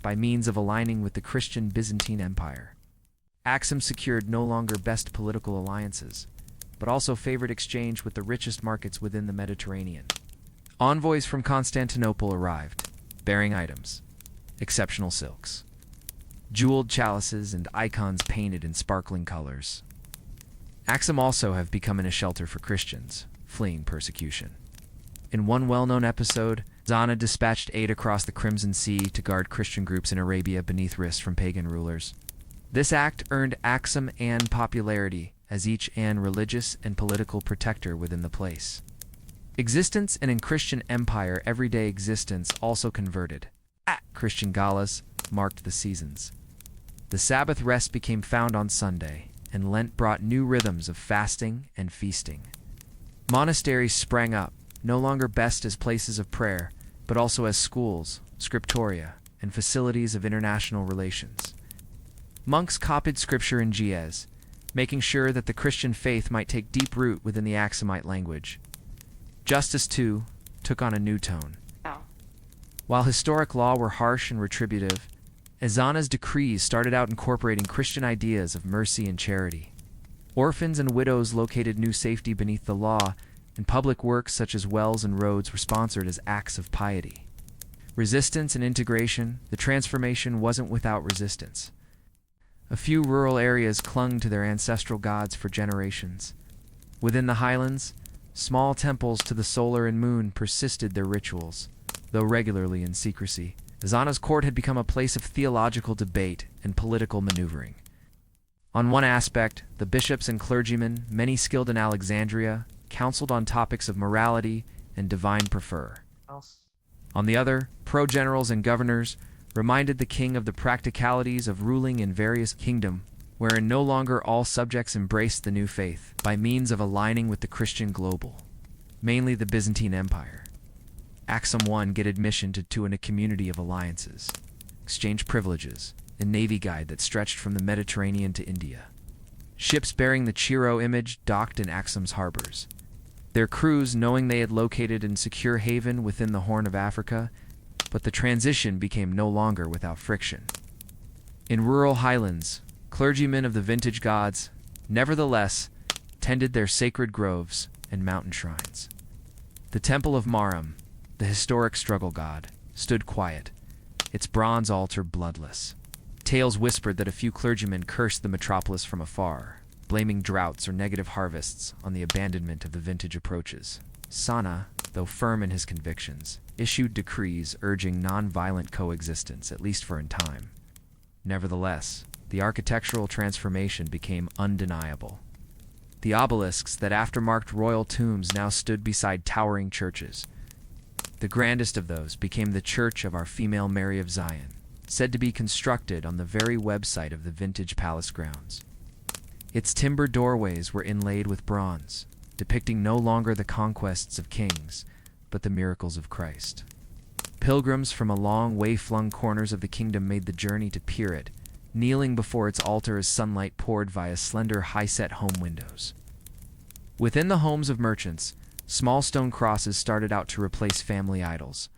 by means of aligning with the Christian Byzantine Empire. Aksum secured no longer best political alliances, but also favored exchange with the richest markets within the Mediterranean. Envoys from Constantinople arrived, bearing items, exceptional silks, jeweled chalices, and icons painted in sparkling colors. Aksum also have become a shelter for Christians, fleeing persecution. In one well-known episode, Azana dispatched aid across the Crimson Sea to guard Christian groups in Arabia beneath risks from pagan rulers. This act earned Aksum an popularity as each an religious and political protector within the place. Existence and in Christian empire, everyday existence also converted. Christian galas marked the seasons. The Sabbath rest became found on Sunday, and Lent brought new rhythms of fasting and feasting. Monasteries sprang up, no longer best as places of prayer, but also as schools, scriptoria, and facilities of international relations. Monks copied scripture in Ge'ez, making sure that the Christian faith might take deep root within the Aksumite language. Justice, too, took on a new tone. While historic law were harsh and retributive, Ezana's decrees started out incorporating Christian ideas of mercy and charity. Orphans and widows located new safety beneath the law, and public works such as wells and roads were sponsored as acts of piety. Resistance and integration, the transformation wasn't without resistance. A few rural areas clung to their ancestral gods for generations. Within the highlands, small temples to the solar and moon persisted their rituals, though regularly in secrecy. Ezana's court had become a place of theological debate and political maneuvering. On one aspect, the bishops and clergymen, many skilled in Alexandria, counseled on topics of morality and divine prefer. On the other, pro-generals and governors reminded the king of the practicalities of ruling in various kingdoms, wherein no longer all subjects embraced the new faith by means of aligning with the Christian global, mainly the Byzantine Empire. Aksum I get admission to a community of alliances, exchange privileges, and navy guide that stretched from the Mediterranean to India. Ships bearing the Chiro image docked in Aksum's harbors. Their crews knowing they had located in secure haven within the Horn of Africa, but the transition became no longer without friction. In rural highlands, clergymen of the vintage gods, nevertheless, tended their sacred groves and mountain shrines. The Temple of Maram, the historic struggle god, stood quiet, its bronze altar bloodless. Tales whispered that a few clergymen cursed the metropolis from afar, blaming droughts or negative harvests on the abandonment of the vintage approaches. Sana, though firm in his convictions, issued decrees urging non-violent coexistence, at least for a time. Nevertheless, the architectural transformation became undeniable. The obelisks that aftermarked royal tombs now stood beside towering churches. The grandest of those became the Church of Our Female Mary of Zion, said to be constructed on the very website of the vintage palace grounds. Its timber doorways were inlaid with bronze, depicting no longer the conquests of kings, but the miracles of Christ. Pilgrims from along way-flung corners of the kingdom made the journey to peer it, kneeling before its altar as sunlight poured via slender, high-set home windows. Within the homes of merchants, small stone crosses started out to replace family idols.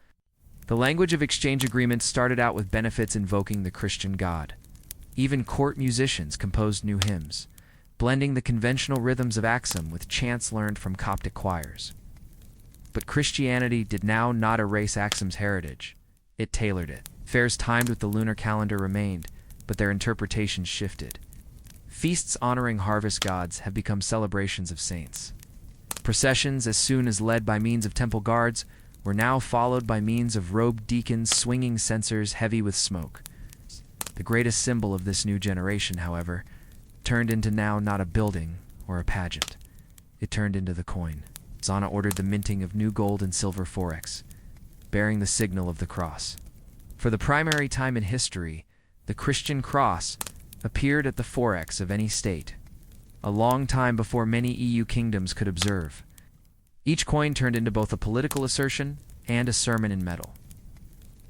The language of exchange agreements started out with benefits invoking the Christian God. Even court musicians composed new hymns, blending the conventional rhythms of Aksum with chants learned from Coptic choirs. But Christianity did now not erase Aksum's heritage. It tailored it. Fairs timed with the lunar calendar remained, but their interpretations shifted. Feasts honoring harvest gods have become celebrations of saints. Processions, as soon as led by means of temple guards, were now followed by means of robed deacons swinging censers heavy with smoke. The greatest symbol of this new generation, however, turned into now not a building or a pageant. It turned into the coin. Zana ordered the minting of new gold and silver forex, bearing the signal of the cross. For the primary time in history, the Christian cross appeared at the forex of any state, a long time before many EU kingdoms could observe. Each coin turned into both a political assertion and a sermon in metal.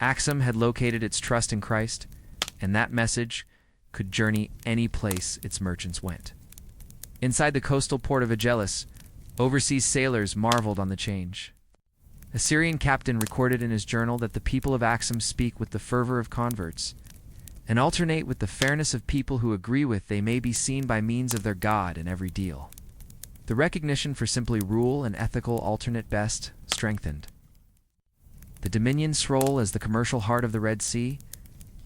Aksum had located its trust in Christ, and that message could journey any place its merchants went. Inside the coastal port of Obelisks, overseas sailors marveled on the change. A Syrian captain recorded in his journal that the people of Aksum speak with the fervor of converts, and alternate with the fairness of people who agree with they may be seen by means of their God in every deal. The recognition for simply rule and ethical alternate best strengthened. The Dominion's role as the commercial heart of the Red Sea,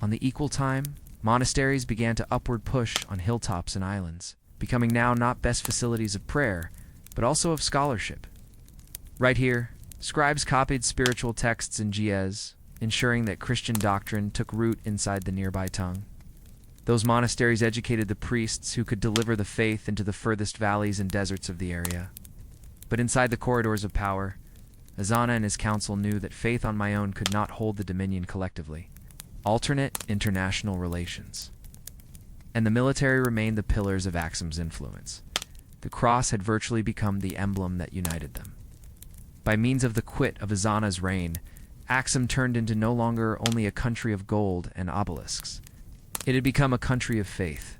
on the equal time, monasteries began to upward push on hilltops and islands, becoming now not best facilities of prayer, but also of scholarship. Right here, scribes copied spiritual texts in Ge'ez, ensuring that Christian doctrine took root inside the nearby tongue. Those monasteries educated the priests who could deliver the faith into the furthest valleys and deserts of the area. But inside the corridors of power, Ezana and his council knew that faith on my own could not hold the Dominion collectively. Alternate international relations. And the military remained the pillars of Aksum's influence. The cross had virtually become the emblem that united them. By means of the quit of Ezana's reign, Aksum turned into no longer only a country of gold and obelisks. It had become a country of faith,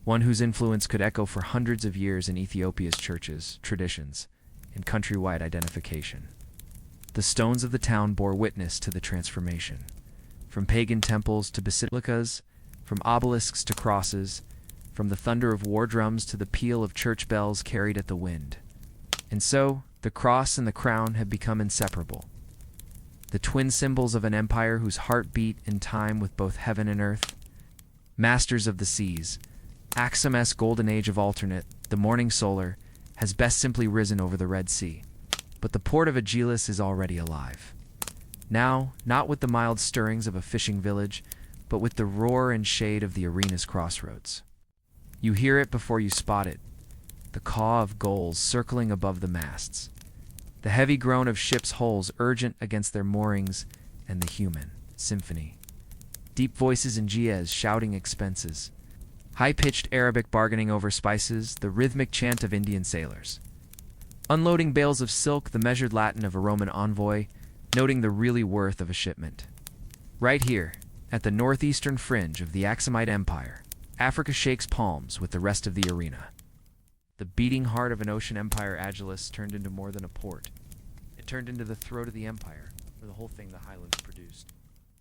one whose influence could echo for hundreds of years in Ethiopia's churches, traditions, and countrywide identification. The stones of the town bore witness to the transformation. From pagan temples to basilicas, from obelisks to crosses, from the thunder of war drums to the peal of church bells carried at the wind. And so, the cross and the crown have become inseparable. The twin symbols of an empire whose heart beat in time with both heaven and earth. Masters of the seas, Aksum's golden age of alternate, the morning solar, has best simply risen over the Red Sea. But the port of Obelisks is already alive. Now, not with the mild stirrings of a fishing village, but with the roar and shade of the arena's crossroads. You hear it before you spot it, the caw of gulls circling above the masts, the heavy groan of ships' hulls urgent against their moorings, and the human symphony. Deep voices in Giaz shouting expenses, high-pitched Arabic bargaining over spices, the rhythmic chant of Indian sailors. Unloading bales of silk, the measured Latin of a Roman envoy, noting the really worth of a shipment. Right here, at the northeastern fringe of the Aksumite Empire, Africa shakes palms with the rest of the arena. The beating heart of an ocean empire, Agilis, turned into more than a port. It turned into the throat of the empire, or the whole thing the highlands produced.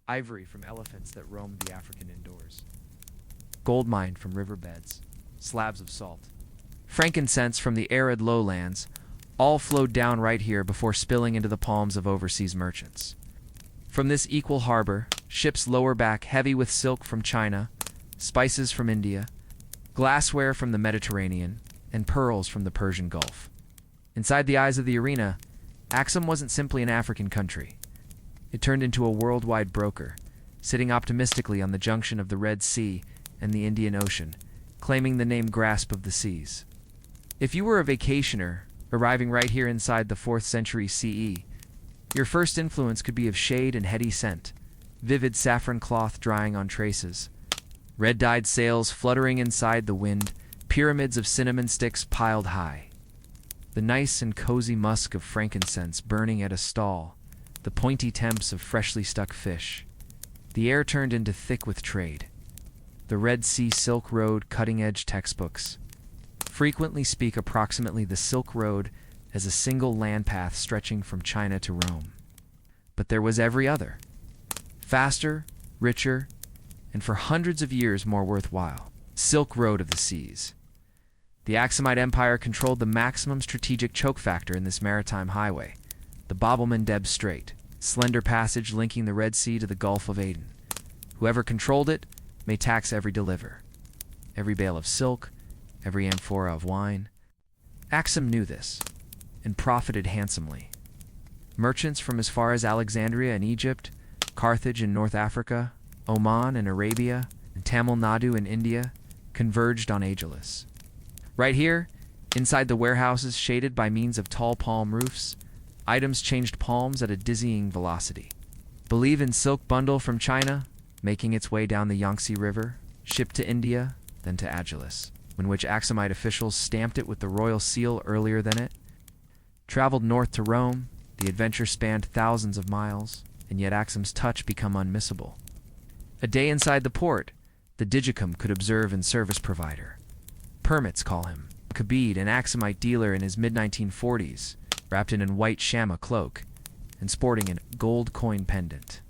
Ivory from elephants that roamed the African indoors. Gold mined from riverbeds, slabs of salt. Frankincense from the arid lowlands, all flowed down right here before spilling into the palms of overseas merchants. From this equal harbor, ships lower back heavy with silk from China, spices from India, glassware from the Mediterranean, and pearls from the Persian Gulf. Inside the eyes of the arena, Aksum wasn't simply an African country. It turned into a worldwide broker, sitting optimistically on the junction of the Red Sea and the Indian Ocean, claiming the name Grasp of the Seas. If you were a vacationer, arriving right here inside the 4th century CE, your first influence could be of shade and heady scent, vivid saffron cloth drying on traces, red-dyed sails fluttering inside the wind, pyramids of cinnamon sticks piled high, the nice and cozy musk of frankincense burning at a stall, the pointy temps of freshly stuck fish. The air turned into thick with trade. The Red Sea Silk Road cutting-edge textbooks frequently speak approximately the Silk Road as a single land path stretching from China to Rome. But there was every other, faster, richer, and for hundreds of years more worthwhile, Silk Road of the Seas. The Aksumite Empire controlled the maximum strategic choke factor in this maritime highway, the Bab el-Mandeb Strait, slender passage linking the Red Sea to the Gulf of Aden. Whoever controlled it may tax every deliver, every bale of silk, every amphora of wine. Aksum knew this, and profited handsomely. Merchants from as far as Alexandria in Egypt, Carthage in North Africa, Oman in Arabia, and Tamil Nadu in India converged on Obelisks. Right here, inside the warehouses shaded by means of tall palm roofs, items changed palms at a dizzying velocity. Believe in silk bundle from China, making its way down the Yangtze River, shipped to India, then to Obelisks, in which Aksumite officials stamped it with the royal seal earlier than it. Traveled north to Rome, the adventure spanned thousands of miles, and yet Aksum's touch became unmissable. A day inside the port, the Digicum could observe and service provider. Permits call him. Kabid, an Aksumite dealer in his mid-1940s, wrapped in a white shama cloak, and sporting a gold coin pendant.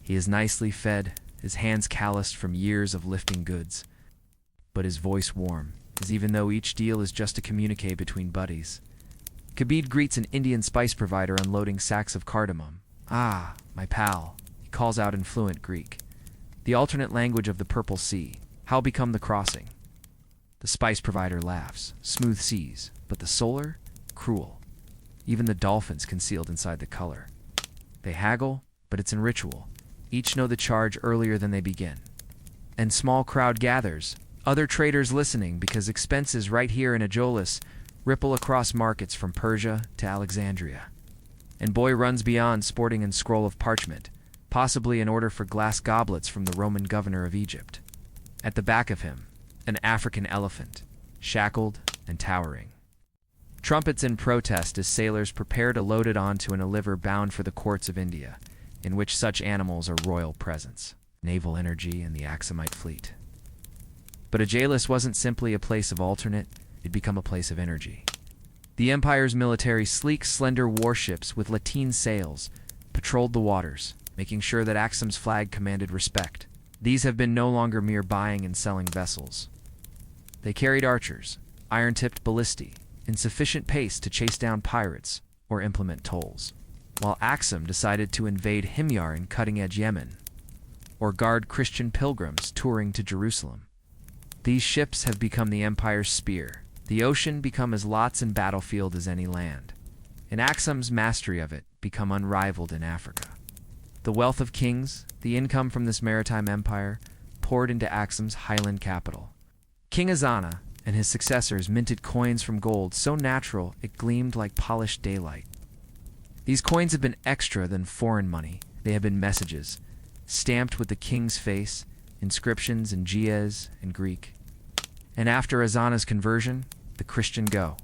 He is nicely fed, his hands calloused from years of lifting goods, but his voice warm, as even though each deal is just a communique between buddies. Kabid greets an Indian spice provider unloading sacks of cardamom. "Ah, my pal," he calls out in fluent Greek. The alternate language of the Purple Sea. How become the crossing? The spice provider laughs. Smooth seas, but the solar? Cruel. Even the dolphins concealed inside the color. They haggle, but it's in ritual. Each know the charge earlier than they begin. And small crowd gathers, other traders listening because expenses right here in Obelisks ripple across markets from Persia to Alexandria. And boy runs beyond sporting a scroll of parchment, possibly an order for glass goblets from the Roman governor of Egypt. At the back of him, an African elephant, shackled and towering. Trumpets in protest as sailors prepare to load it onto an aliver bound for the courts of India. in which such animals are royal presence, naval energy, and the Aksumite fleet. But Obelisks wasn't simply a place of alternate, it'd become a place of energy. The Empire's military, sleek, slender warships with lateen sails patrolled the waters, making sure that Aksum's flag commanded respect. These have been no longer mere buying and selling vessels. They carried archers, iron-tipped ballistae, in sufficient pace to chase down pirates or implement tolls, while Aksum decided to invade Himyar in cutting-edge Yemen, or guard Christian pilgrims touring to Jerusalem. These ships have become the Empire's spear, the ocean become as lots and battlefield as any land, and Aksum's mastery of it become unrivaled in Africa. The wealth of kings, the income from this maritime empire, poured into Aksum's highland capital. King Azana and his successors minted coins from gold so natural it gleamed like polished daylight. These coins have been extra than foreign money. They have been messages, stamped with the king's face, inscriptions in Ge'ez and Greek. And after Azana's conversion, the Christian go.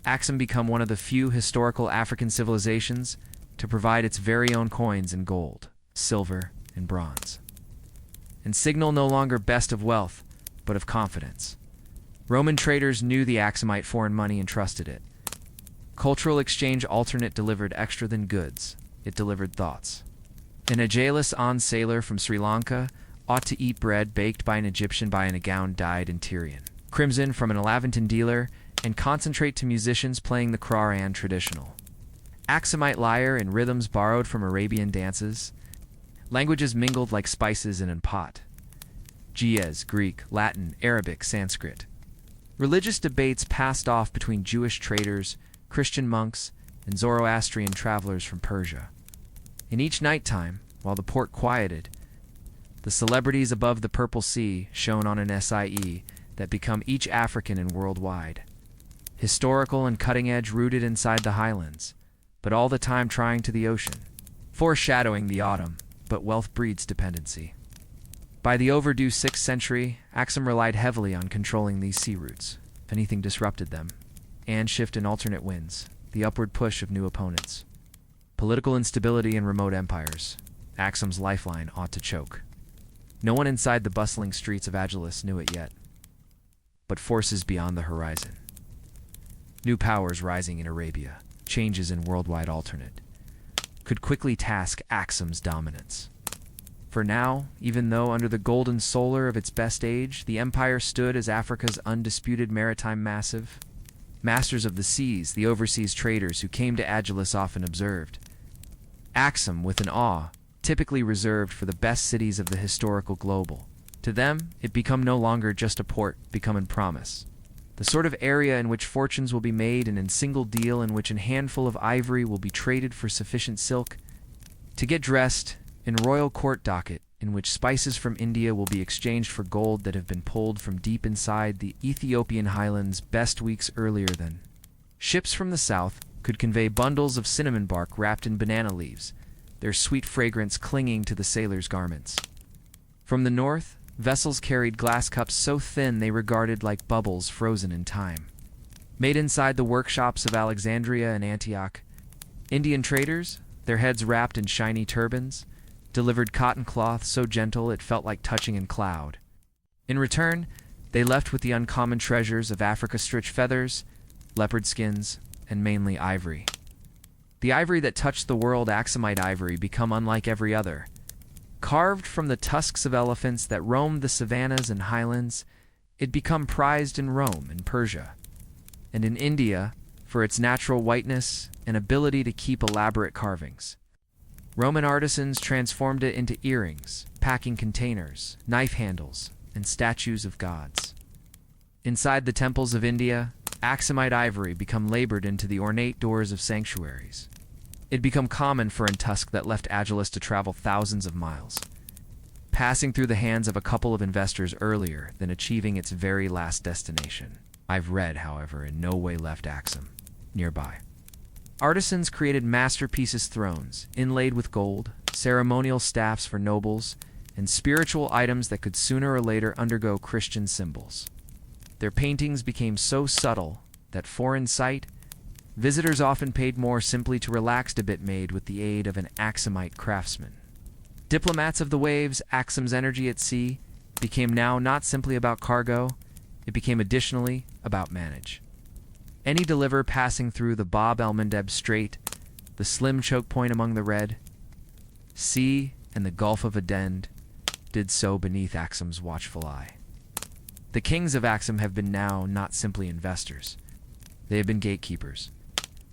Aksum become one of the few historical African civilizations to provide its very own coins in gold, silver, and bronze. And signal no longer best of wealth, but of confidence. Roman traders knew the Aksumite foreign money and trusted it. Cultural exchange alternate delivered extra than goods. It delivered thoughts. An Obelisks sailor from Sri Lanka ought to eat bread baked by an Egyptian by a gown dyed in Tyrian crimson from an Elevantan dealer, and concentrate to musicians playing the Qur'an traditional. Aksumite lyre and rhythms borrowed from Arabian dances. Languages mingled like spices in a pot. Ge'ez, Greek, Latin, Arabic, Sanskrit. Religious debates passed off between Jewish traders, Christian monks, and Zoroastrian travelers from Persia. In each nighttime, while the port quieted, the celebrities above the Purple Sea shone on an SIE that become each African and worldwide. Historical and cutting-edge rooted inside the highlands, but all the time trying to the ocean, foreshadowing the autumn, but wealth breeds dependency. By the overdue 6th century, Aksum relied heavily on controlling these sea routes. If anything disrupted them, and shift in alternate winds, the upward push of new opponents. Political instability in remote empires. Aksum's lifeline ought to choke. No one inside the bustling streets of Obelisks knew it yet, but forces beyond the horizon. New powers rising in Arabia, changes in worldwide alternate, could quickly task Aksum's dominance. For now, even though under the golden solar of its best age, the empire stood as Africa's undisputed maritime massive, masters of the seas, the overseas traders who came to Obelisks often observed. Aksum with an awe, typically reserved for the best cities of the historical global. To them, it become no longer just a port, becoming promise. The sort of area in which fortunes will be made and in single deal in which a handful of ivory will be traded for sufficient silk to get dressed, in royal court docket in which spices from India will be exchanged for gold that have been pulled from deep inside the Ethiopian highlands best weeks earlier than. Ships from the south could convey bundles of cinnamon bark wrapped in banana leaves, their sweet fragrance clinging to the sailors' garments. From the north, vessels carried glass cups so thin they regarded like bubbles frozen in time. Made inside the workshops of Alexandria and Antioch, Indian traders, their heads wrapped in shiny turbans, delivered cotton cloth so gentle it felt like touching a cloud. In return, they left with the uncommon treasures of Africa-stitch feathers, leopard skins, and mainly ivory. The ivory that touched the world, Aksumite ivory, become unlike every other. Carved from the tusks of elephants that roamed the savannas and highlands, it become prized in Rome and Persia, and in India for its natural whiteness and ability to keep elaborate carvings. Roman artisans transformed it into earrings, packing containers, knife handles, and statues of gods. Inside the temples of India, Aksumite ivory become labored into the ornate doors of sanctuaries. It become common for a tusk that left Obelisks to travel thousands of miles, passing through the hands of a couple of investors earlier than achieving its very last destination. I've read, however, in no way left Aksum nearby. Artisans created masterpieces, thrones, inlaid with gold, ceremonial staffs for nobles, and spiritual items that could sooner or later undergo Christian symbols. Their paintings became so subtle that foreign sight, Visitors often paid more simply to relax a bit made with the aid of an Aksumite craftsman. Diplomats of the waves, Aksum's energy at sea became now not simply about cargo, it became additionally about manage. Any deliver passing through the Bab el-Mandeb Strait, the slim choke point among the Red Sea and the Gulf of Aden, did so beneath Aksum's watchful eye. The kings of Aksum have been now not simply investors. They have been gatekeepers.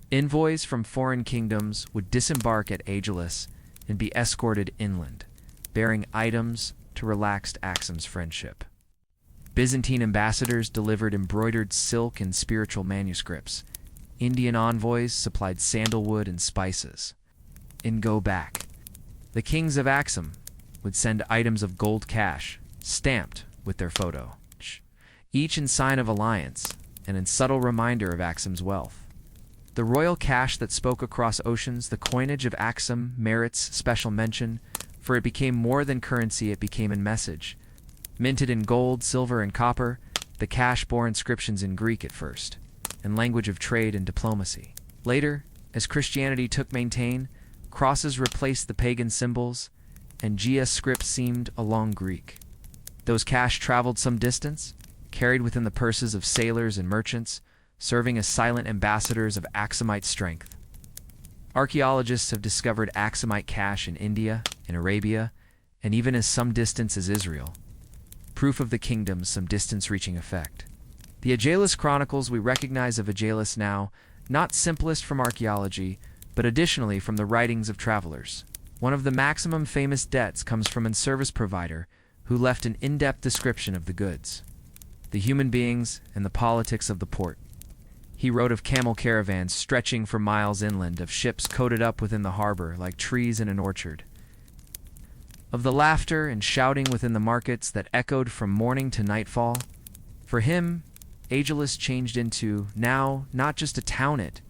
Envoys from foreign kingdoms would disembark at Obelisks and be escorted inland, bearing items to relax Aksum's friendship. Byzantine ambassadors delivered embroidered silk and spiritual manuscripts. Indian envoys supplied sandalwood and spices. In go back, the kings of Aksum would send items of gold cash, stamped with their photo, each in sign of alliance and in subtle reminder of Aksum's wealth. The royal cash that spoke across oceans, the coinage of Aksum, merits special mention, for it became more than currency, it became a message. Minted in gold, silver, and copper, the cash bore inscriptions in Greek at first, and language of trade and diplomacy. Later, as Christianity took maintain, crosses replaced the pagan symbols, and GS script seemed along Greek. Those cash traveled some distance, carried within the purses of sailors and merchants, serving as silent ambassadors of Aksumite strength. Archaeologists have discovered Aksumite cash in India, in Arabia, and even as some distance as Israel. Proof of the kingdom's some distance-reaching effect. The Obelisks chronicles we recognize of Obelisks now, not simplest from archaeology, but additionally from the writings of travelers. One of the maximum famous debts comes from a service provider who left an in-depth description of the goods, the human beings, and the politics of the port. He wrote of camel caravans stretching for miles inland, of ships coated up within the harbor like trees in an orchard, of the laughter and shouting within the markets that echoed from morning to nightfall. For him, Obelisks changed into, now, not just a town, it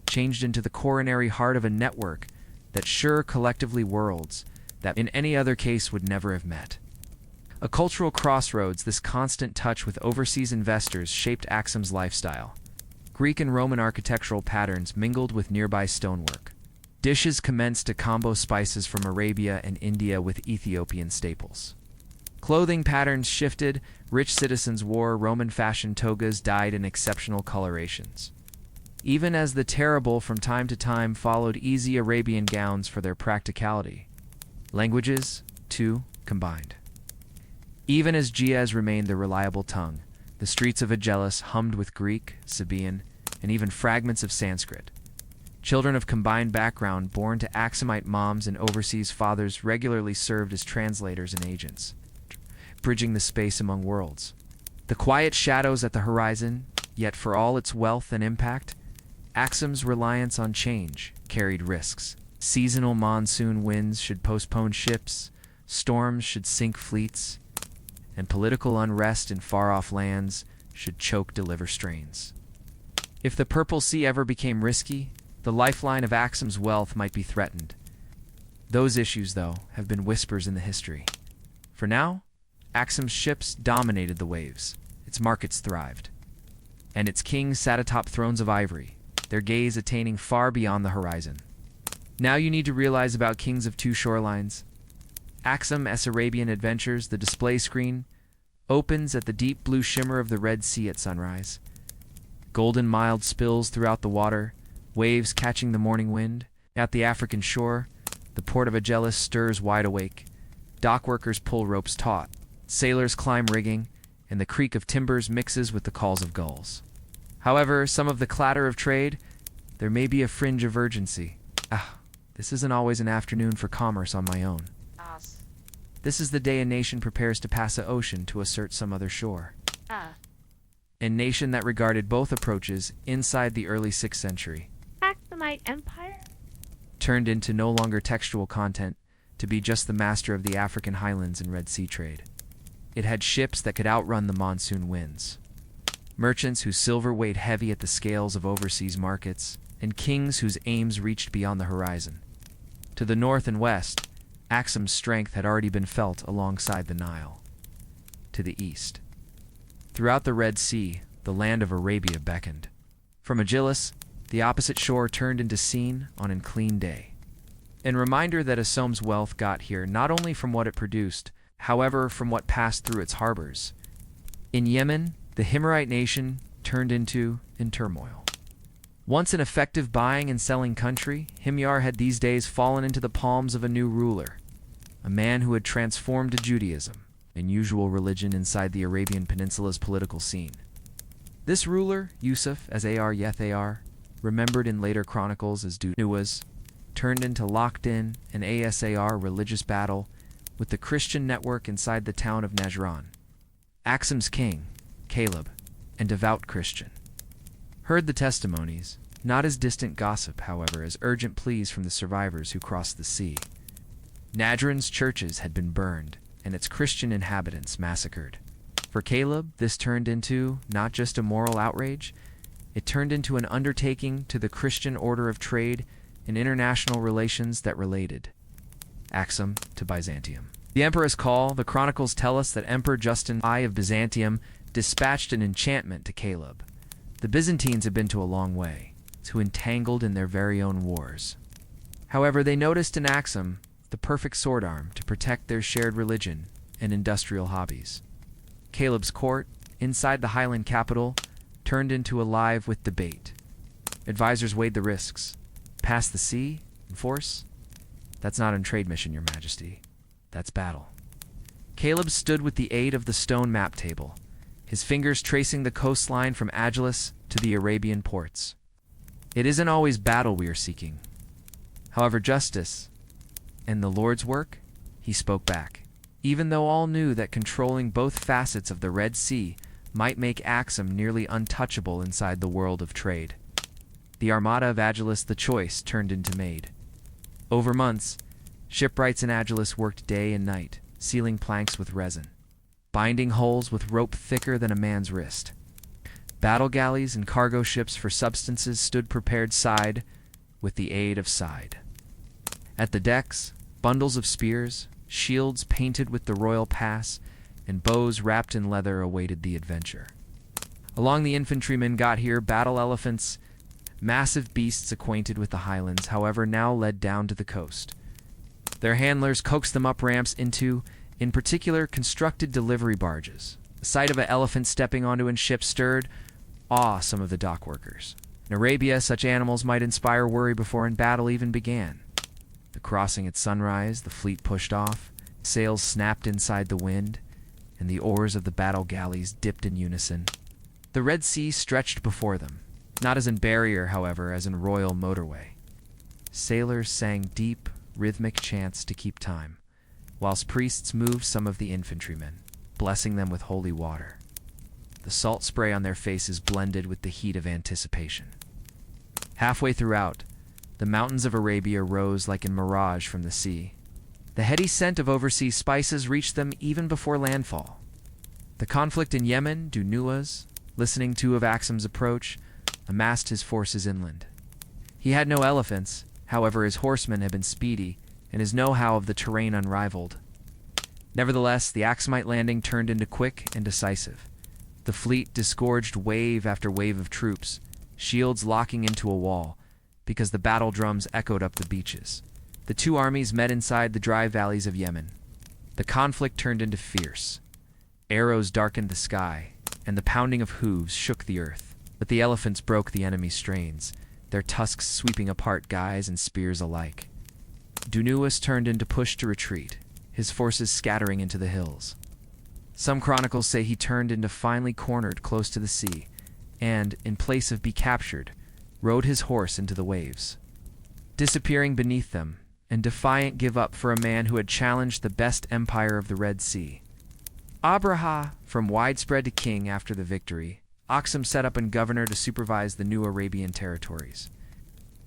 changed into the coronary heart of a network that sure collectively worlds that in any other case would never have met. A cultural crossroads, this constant touch with overseas investors shaped Aksum's lifestyle. Greek and Roman architectural patterns mingled with nearby stonework. Dishes commenced to combo spices from Arabia and India with Ethiopian staples. Clothing patterns shifted, rich citizens wore Roman-fashioned togas dyed in exceptional colorations. Even as the terrible from time to time followed easy Arabian gowns for their practicality. Languages, too, combined. Even as Ge'ez remained the reliable tongue, the streets of Obelisks hummed with Greek, Sabaean, and even fragments of Sanskrit. Children of combined background born to Aksumite moms and overseas fathers regularly served as translators and agents, bridging the space among worlds. The quiet shadows at the horizon, yet for all its wealth and impact, Aksum's reliance on change carried risks. Seasonal monsoon winds should postpone ships, storms should sink fleets, and political unrest in far-off lands should deliver strains. If the Purple Sea ever became risky, the lifeline of Aksum's wealth might be threatened. Those issues, though, have been whispers in the history. For now, Aksum's ships dominated the waves, its markets thrived, and its kings sat atop thrones of ivory, their gaze attaining far beyond the horizon. Now you need to realize about kings of two shorelines. Aksum's Arabian adventures, the display screen, opens at the deep blue shimmer of the Red Sea at sunrise. Golden mild spills throughout the water, waves catching the morning wind. At the African shore, the port of Obelisks stirs wide awake. Dockworkers pull ropes taut, sailors climb rigging, and the creak of timbers mixes with the calls of gulls. However, some of the clatter of trade, there may be a fringe of urgency. This isn't always an afternoon for commerce on my own. This is the day a nation prepares to pass an ocean to assert some other shore. A nation that regarded both approaches inside the early 6th century. Aksumite Empire? Turned into no longer textual content to be just the master of the African highlands and Red Sea trade. It had ships that could outrun the monsoon winds, merchants whose silver weighed heavy at the scales of overseas markets, and kings whose aims reached beyond the horizon. To the north and west, Aksum's strength had already been felt alongside the Nile. To the east, throughout the Red Sea, the land of Arabia beckoned. From Obelisks, the opposite shore turned into seen on an clean day. A reminder that Aksum's wealth got here not only from what it produced, however from what passed through its harbors. In Yemen, the Himyarite nation turned into in turmoil. Once an effective buying and selling country, Himyar had these days fallen into the palms of a new ruler, a man who had transformed Judaism, an unusual religion inside the Arabian Peninsula's political scene. This ruler, Yusuf as Ar Yethar, remembered in later chronicles as Dunuwas, turned into locked-in an Asar religious battle with the Christian network inside the town of Najran. Aksum's king, Caleb, and devout Christian, heard the testimonies, not as distant gossip, however, as urgent pleas from the survivors who crossed the sea. Najran's churches had been burned, and its Christian inhabitants massacred. For Caleb, this turned into not just a moral outrage, it turned into an undertaking to the Christian order of trade and international relations that related Aksum to Byzantium. The emperor's call, the chronicles tell us that Emperor Justin I of Byzantium dispatched an enchantment to Caleb. The Byzantines had been to a long way, too entangled in their very own wars. However, they noticed in Aksum the perfect sword arm to protect their shared religion and industrial hobbies. Caleb's court, inside the Highland capital, turned into alive with debate. Advisors weighed the risks. Pass the sea? In force? That's not a trade mission, Your Majesty. That's battle. Caleb stood with the aid of the stone map table, his fingers tracing the coastline from Agilis to the Arabian ports. It isn't always battle we are seeking. However, justice and the Lord's work, he spoke back. Even though all knew that controlling both facets of the Red Sea might make Aksum nearly untouchable inside the world of trade. The Armada of Agilis the choice turned into made. Over months, shipwrights in Agilis worked day and night, sealing planks with resin, binding hulls with rope thicker than a man's wrist. Battle galleys and cargo ships for substances stood prepared side with the aid of side. At the decks, bundles of spears, shields painted with the royal pass, and bows wrapped in leather awaited the adventure. Along the infantrymen got here battle elephants, massive beasts acquainted with the highlands, however, now led down to the coast. Their handlers coaxed them up ramps into, in particular, constructed delivery barges. The sight of an elephant stepping onto a ship stirred awe some of the dock workers. In Arabia, such animals might inspire worry before a battle even began. The crossing at sunrise, the fleet pushed off, sails snapped inside the wind, and the oars of the battle galleys dipped in unison. The Red Sea stretched before them, not as in barrier, however, as in royal motorway. Sailors sang deep, rhythmic chants to keep time, whilst priests moved some of the infantrymen, blessing them with holy water. The salt spray on their faces blended with the heat of anticipation. Halfway throughout, the mountains of Arabia rose like a mirage from the sea. The heady scent of overseas spices reached them even before landfall. The conflict in Yemen, Dunuwas, listening to of Aksum's approach, amassed his forces inland. He had no elephants, however his horsemen had been speedy, and his know-how of the terrain unrivaled. Nevertheless, the Aksumite landing turned into quick and decisive. The fleet disgorged wave after wave of troops, shields locking into a wall, because the battle drums echoed up the beaches. The two armies met inside the dry valleys of Yemen. The conflict turned into fierce. Arrows darkened the sky, and the pounding of hooves shook the earth. But the elephants broke the enemy's strains, their tusks sweeping apart guys and spears alike. Dunuwas turned into push to retreat, his forces scattering into the hills. Some chronicles say he turned into finally cornered close to the sea, and, in place of be captured, rode his horse into the waves, disappearing beneath them, and defiant give up for a man who had challenged the best empire of the Red Sea. Abraha, from widespread to king after the victory, Aksum set up a governor to supervise the new Arabian territories.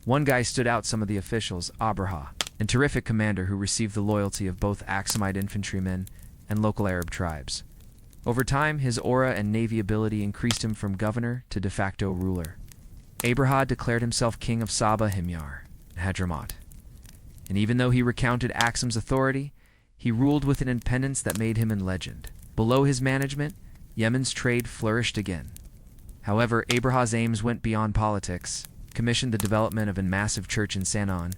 One guy stood out some of the officials, Abraha, a terrific commander who received the loyalty of both Aksumite infantrymen and local Arab tribes. Over time, his aura and navy ability increased him from governor to de facto ruler. Abraha declared himself king of Saba, Himyar, and Hadramaut. And even though he recounted Aksum's authority, he ruled with an independence that made him in legend. Below his management, Yemen's trade flourished again. However, Abraha's aims went beyond politics. commissioned the development of a massive church in Sanon,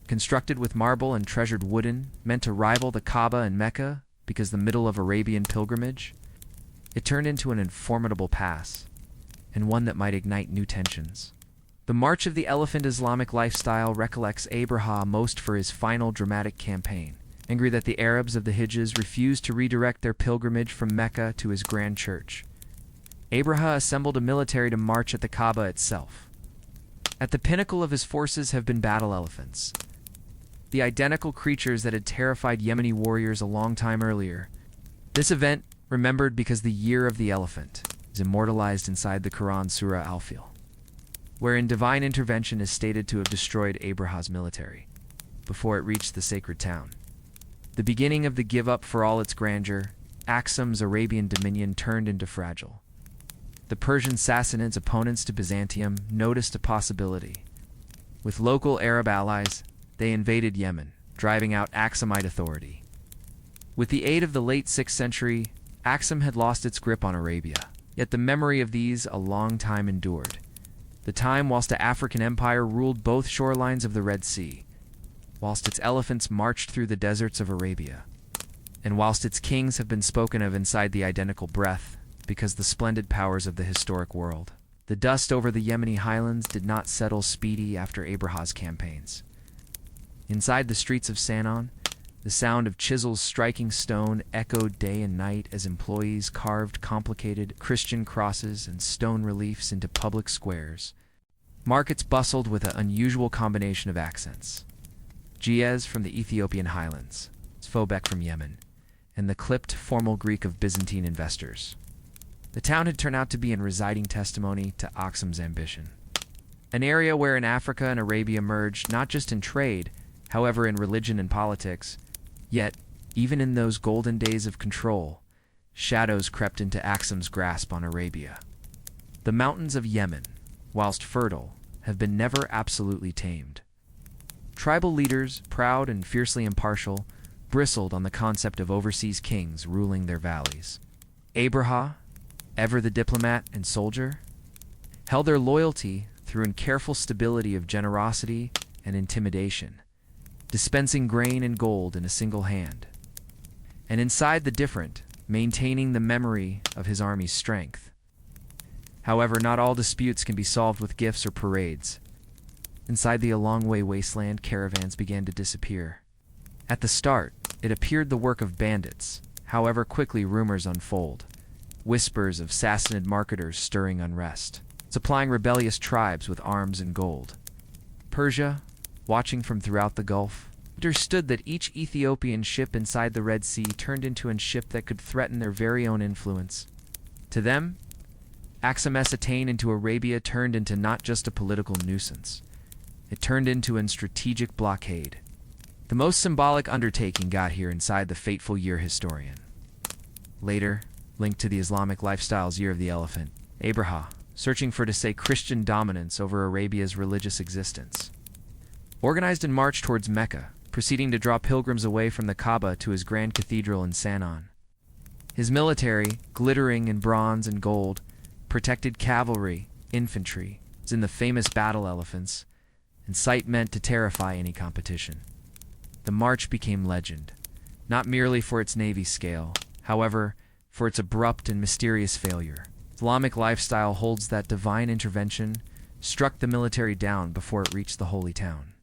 constructed with marble and treasured wooden, meant to rival the Kaaba in Mecca because the middle of Arabian pilgrimage. It turned into an formidable pass, and one that might ignite new tensions. The March of the Elephant Islamic lifestyle recollects Abraham most for his final dramatic campaign, angry that the Arabs of the Hijaz refused to redirect their pilgrimage from Mecca to his grand church. Abraham assembled a military to march at the Kaaba itself. At the pinnacle of his forces have been battle elephants, the identical creatures that had terrified Yemeni warriors a long time earlier. This event, remembered because the Year of the Elephant, is immortalized inside the Quran Surah Al-Fil, wherein divine intervention is stated to have destroyed Abraham's military before it reached the sacred town. The beginning of the give-up for all its grandeur, Aksum's Arabian dominion turned into fragile. The Persian Sassanids, opponents to Byzantium, noticed a possibility. With local Arab allies, they invaded Yemen, driving out Aksumite authority. With the aid of the late 6th century, Aksum had lost its grip on Arabia, yet the memory of these a long time endured. The time whilst the African empire ruled both shorelines of the Red Sea, whilst its elephants marched through the deserts of Arabia, and whilst its kings have been spoken of inside the identical breath, because the splendid powers of the historic world. The dust over the Yemeni highlands did not settle speedy after Abraham's campaigns. Inside the streets of Sanon, the sound of chisels striking stone echoed day and night as employees carved complicated Christian crosses and stone reliefs into public squares. Markets bustled with an unusual combination of accents. Giez from the Ethiopian highlands, Sfobek from Yemen, and the clipped formal Greek of Byzantine investors. The town had turned out to be in residing testimony to Aksum's ambition. An area where in Africa and Arabia merged not just in trade, however in religion and politics, yet, even in those golden days of control, shadows crept into Aksum's grasp on Arabia. The mountains of Yemen, whilst fertile, have been never absolutely tamed. Tribal leaders, proud and fiercely impartial, bristled on the concept of overseas kings ruling their valleys. Abraham, ever the diplomat and soldier, held their loyalty through a careful stability of generosity and intimidation, dispensing grain and gold in a single hand, and inside the different, maintaining the memory of his army's strength. However, not all disputes can be solved with gifts or parades. Inside the Alongway wasteland, caravans began to disappear. At the start, it appeared the work of bandits. However, quickly rumors unfold. Whispers of Sassanid marketers stirring unrest, supplying rebellious tribes with arms and gold. Persia, watching from throughout the Gulf, understood that each Ethiopian ship inside the Red Sea turned into a ship that could threaten their very own influence. To them, Aksum's attain into Arabia turned into not just a political nuisance. It turned into a strategic blockade. The most symbolic undertaking got here inside the fateful year historian. Later, linked to the Islamic lifestyle's Year of the Elephant, Abraham, searching for to say Christian dominance over Arabia's religious existence, organized a march towards Mecca, proceeding to draw pilgrims away from the Kaaba to his grand cathedral in Sanon. His military, glittering in bronze and gold, protected cavalry, infantry, in the famous battle elephants, and sight meant to terrify any competition. The march became legend, not merely for its navy scale, however, for its abrupt and mysterious failure. Islamic lifestyle holds that divine intervention struck the military down before it reached the holy town.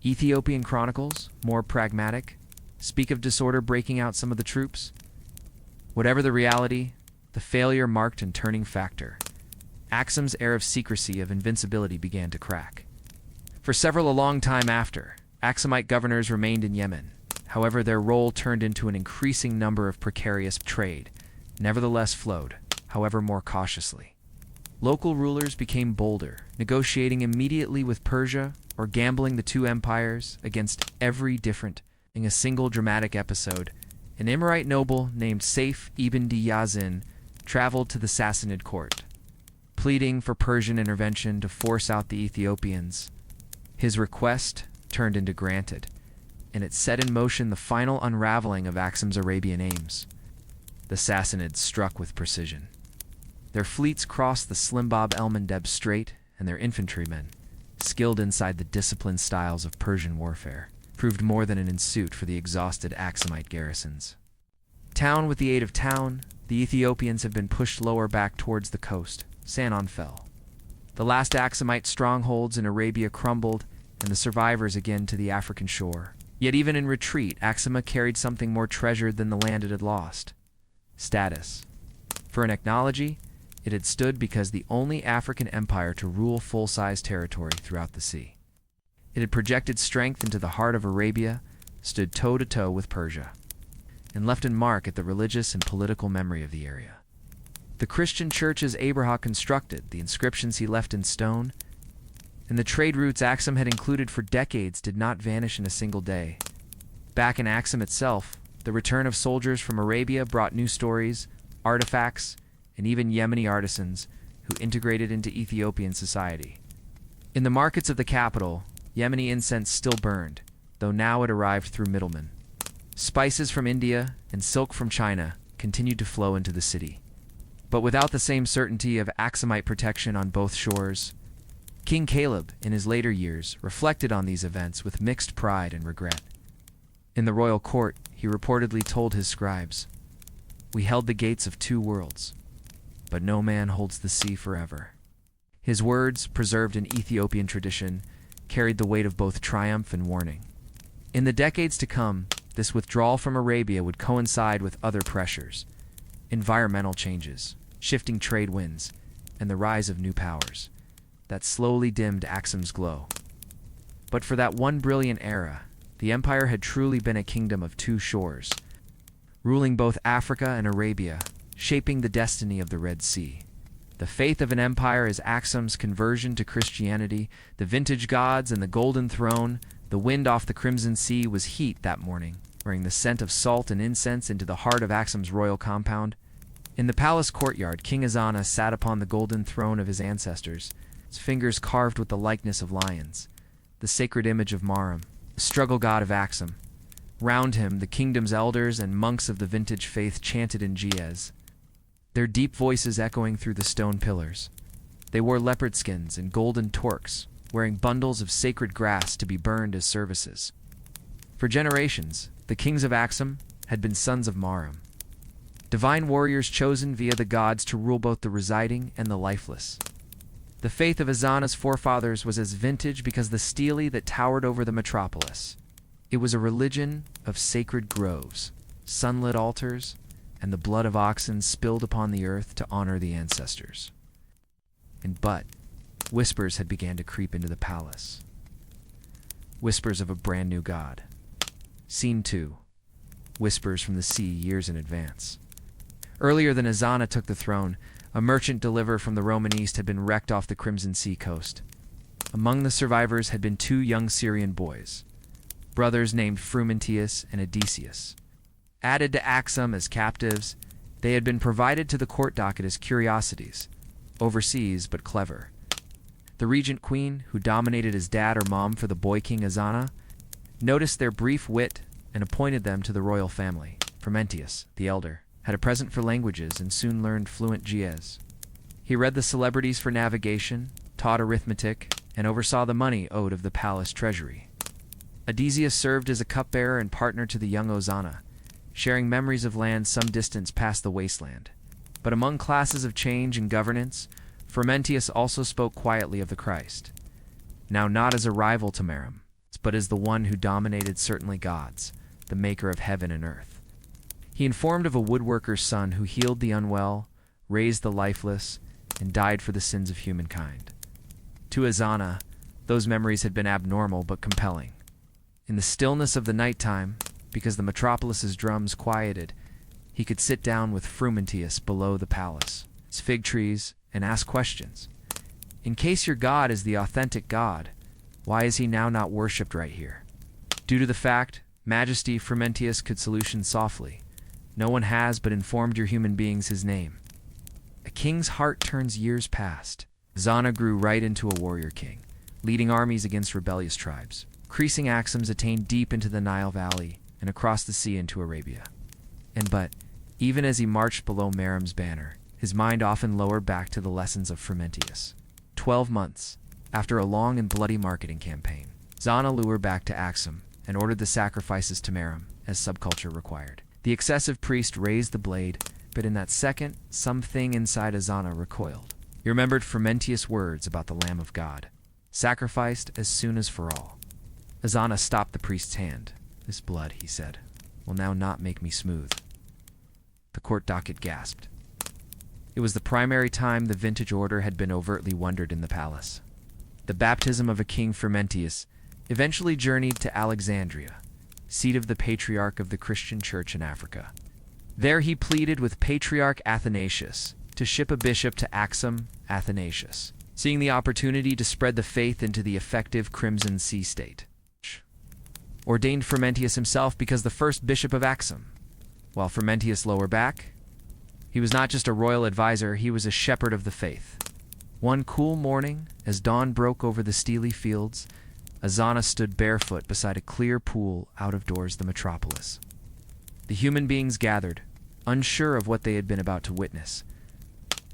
Ethiopian chronicles, more pragmatic, speak of disorder breaking out some of the troops. Whatever the reality, the failure marked a turning factor. Aksum's air of secrecy of invincibility began to crack. For several a long time after, Aksumite governors remained in Yemen. However, their role turned into an increasing number of precarious trade, nevertheless flowed, however more cautiously. Local rulers became bolder, negotiating immediately with Persia or gambling the two empires against every different. In a single dramatic episode, an Emirate noble named Saif ibn Yazin traveled to the Sassanid court, pleading for Persian intervention to force out the Ethiopians. His request turned into granted, and it set in motion the final unraveling of Aksum's Arabian aims. The Sassanids struck with precision. Their fleets crossed the Slimbab El Mandeb Strait, and their infantrymen, skilled inside the disciplined styles of Persian warfare, proved more than an ensuite for the exhausted Aksumite garrisons. Town with the aid of town, the Ethiopians have been pushed lower back towards the coast. Sanon fell. The last Aksumite strongholds in Arabia crumbled, and the survivors again to the African shore. Yet even in retreat, Aksuma carried something more treasured than the land it had lost: status. For an ethnology, it had stood because the only African empire to rule full-size territory throughout the sea. It had projected strength into the heart of Arabia, stood toe-to-toe with Persia, and left an mark at the religious and political memory of the area. The Christian churches Abraham constructed, the inscriptions he left in stone, and the trade routes Aksum had included for decades did not vanish in a single day. Back in Aksum itself, the return of soldiers from Arabia brought new stories, artifacts, and even Yemeni artisans who integrated into Ethiopian society. In the markets of the capital, Yemeni incense still burned, though now it arrived through middlemen. Spices from India and silk from China continued to flow into the city, but without the same certainty of Aksumite protection on both shores. King Caleb, in his later years, reflected on these events with mixed pride and regret. In the royal court, he reportedly told his scribes, "We held the gates of two worlds, but no man holds the sea forever." His words, preserved in Ethiopian tradition, carried the weight of both triumph and warning. In the decades to come, this withdrawal from Arabia would coincide with other pressures: environmental changes, shifting trade winds, and the rise of new powers that slowly dimmed Aksum's glow. But for that one brilliant era, the empire had truly been a kingdom of two shores, ruling both Africa and Arabia, shaping the destiny of the Red Sea. The faith of an empire is Aksum's conversion to Christianity, the vintage gods and the golden throne. The wind off the Crimson Sea was heat that morning, bringing the scent of salt and incense into the heart of Aksum's royal compound. In the palace courtyard, King Azana sat upon the golden throne of his ancestors, his fingers carved with the likeness of lions, the sacred image of Maram, the struggle god of Aksum. Round him, the kingdom's elders and monks of the vintage faith chanted in Ge'ez, their deep voices echoing through the stone pillars. They wore leopard skins and golden torques, wearing bundles of sacred grass to be burned as services. For generations, the kings of Aksum had been sons of Maram, divine warriors chosen via the gods to rule both the residing and the lifeless. The faith of Azana's forefathers was as vintage because the stele that towered over the metropolis. It was a religion of sacred groves, sunlit altars, and the blood of oxen spilled upon the earth to honor the ancestors. But whispers had begun to creep into the palace. Whispers of a brand new god. Scene 2. Whispers from the sea years in advance. Earlier than Azana took the throne, a merchant deliverer from the Roman East had been wrecked off the Crimson Sea coast. Among the survivors had been two young Syrian boys, brothers named Frumentius and Odysseus. Added to Aksum as captives, they had been provided to the court docket as curiosities, overseas but clever. The regent queen, who dominated as dad or mom for the boy king Azana, noticed their brief wit and appointed them to the royal family. Frumentius, the elder, had a present for languages and soon learned fluent Ge'ez. He read the celebrities for navigation, taught arithmetic, and oversaw the money owed of the palace treasury. Odysseus served as a cupbearer and partner to the young Ozana, sharing memories of lands some distance past the wasteland. But among classes of change and governance, Frumentius also spoke quietly of the Christ, now not as a rival to Maram, but as the one who dominated certainly gods, the maker of heaven and earth. He informed of a woodworker's son who healed the unwell, raised the lifeless, and died for the sins of humankind. To Azana, those memories had been abnormal but compelling. In the stillness of the nighttime, because the metropolis's drums quieted, he could sit down with Frumentius below the palace, its fig trees, and ask questions. In case your god is the authentic god, why is he now not worshipped right here? Due to the fact, Majesty, Frumentius could solution softly. No one has but informed your human beings his name. A king's heart turns years past. Zana grew right into a warrior king, leading armies against rebellious tribes. Increasing Aksums attained deep into the Nile Valley and across the sea into Arabia. But, even as he marched below Maram's banner, his mind often lowered back to the lessons of Frumentius. 12 months, After a long and bloody marketing campaign, Zana lured back to Aksum and ordered the sacrifices to Merim, as subculture required. The excessive priest raised the blade, but in that second, something inside Azana recoiled. He remembered Frumentius' words about the Lamb of God, sacrificed as soon as for all. Azana stopped the priest's hand. "This blood," he said, "will now not make me smooth." The court docket gasped. It was the primary time the vintage order had been overtly wondered in the palace. The baptism of a king Frumentius eventually journeyed to Alexandria, seat of the patriarch of the Christian church in Africa. There he pleaded with Patriarch Athanasius to ship a bishop to Aksum. Athanasius, seeing the opportunity to spread the faith into the effective Crimson Sea state, ordained Frumentius himself because the first bishop of Aksum. While Frumentius lower back, he was not just a royal advisor, he was a shepherd of the faith. One cool morning, as dawn broke over the steely fields, Azana stood barefoot beside a clear pool out of doors the metropolis. The human beings gathered, unsure of what they had been about to witness.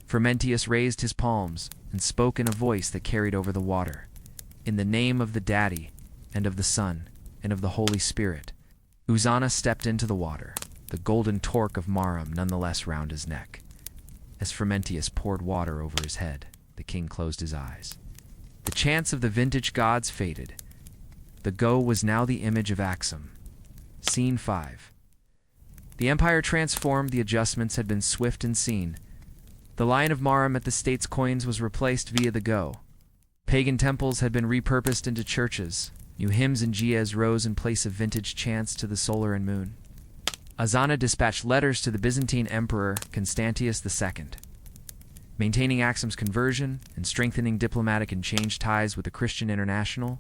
Frumentius raised his palms and spoke in a voice that carried over the water. "In the name of the Daddy, and of the Son, and of the Holy Spirit." Uzana stepped into the water, the golden torque of Marum nonetheless round his neck. As Frumentius poured water over his head, the king closed his eyes. The chants of the vintage gods faded. The go was now the image of Aksum. Scene 5. The empire transformed, the adjustments had been swift and seen. The Lion of Marum at the state's coins was replaced via the go. Pagan temples had been repurposed into churches. New hymns and jias rose in place of vintage chants to the solar and moon. Azana dispatched letters to the Byzantine Emperor Constantius II, maintaining Aksum's conversion and strengthening diplomatic and change ties with the Christian international.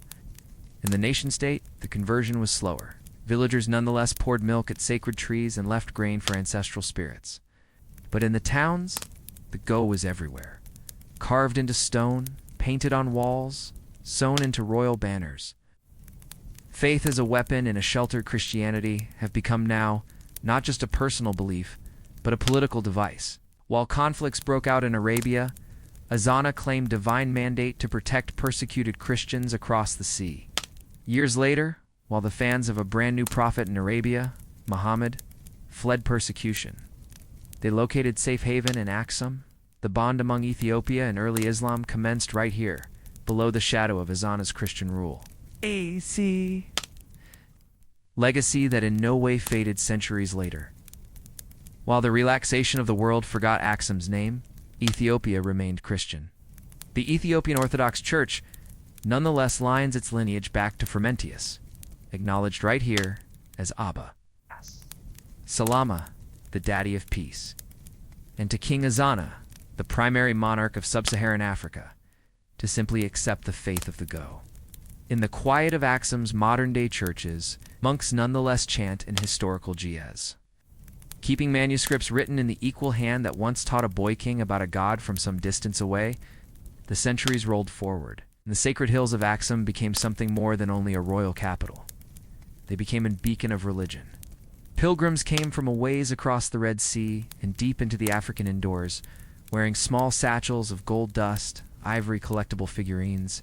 In the nation-state, the conversion was slower. Villagers nonetheless poured milk at sacred trees and left grain for ancestral spirits. But in the towns, the go was everywhere. Carved into stone, painted on walls, sewn into royal banners. Faith as a weapon and a sheltered Christianity have become now not just a personal belief, but a political device. While conflicts broke out in Arabia, Azana claimed divine mandate to protect persecuted Christians across the sea. Years later, while the fans of a brand new prophet in Arabia, Muhammad, fled persecution, they located safe haven in Aksum. The bond among Ethiopia and early Islam commenced right here, below the shadow of Azana's Christian rule. AC. Legacy that in no way faded centuries later. While the relaxation of the world forgot Aksum's name, Ethiopia remained Christian. The Ethiopian Orthodox Church nonetheless lines its lineage back to Frumentius, acknowledged right here as Abba. Salama, the daddy of peace. And to King Azana, the primary monarch of sub-Saharan Africa, to simply accept the faith of the go. In the quiet of Aksum's modern-day churches, monks nonetheless chant in historical jias, keeping manuscripts written in the equal hand that once taught a boy king about a god from some distance away. The centuries rolled forward, and the sacred hills of Aksum became something more than only a royal capital. They became a beacon of religion. Pilgrims came from a ways across the Red Sea and deep into the African indoors, wearing small satchels of gold dust, ivory collectible figurines,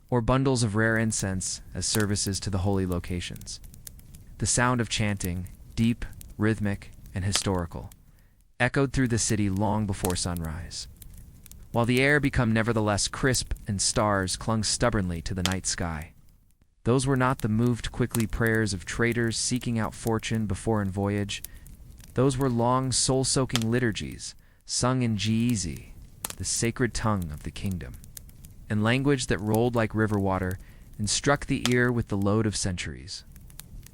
or bundles of rare incense as services to the holy locations. The sound of chanting, deep, rhythmic, and historical, echoed through the city long before sunrise, while the air became nevertheless crisp and stars clung stubbornly to the night sky. Those were not the moved quickly prayers of traders seeking out fortune before an voyage. Those were long, soul-soaking liturgies, sung in Giezi, the sacred tongue of the kingdom, and language that rolled like river water and struck the ear with the load of centuries.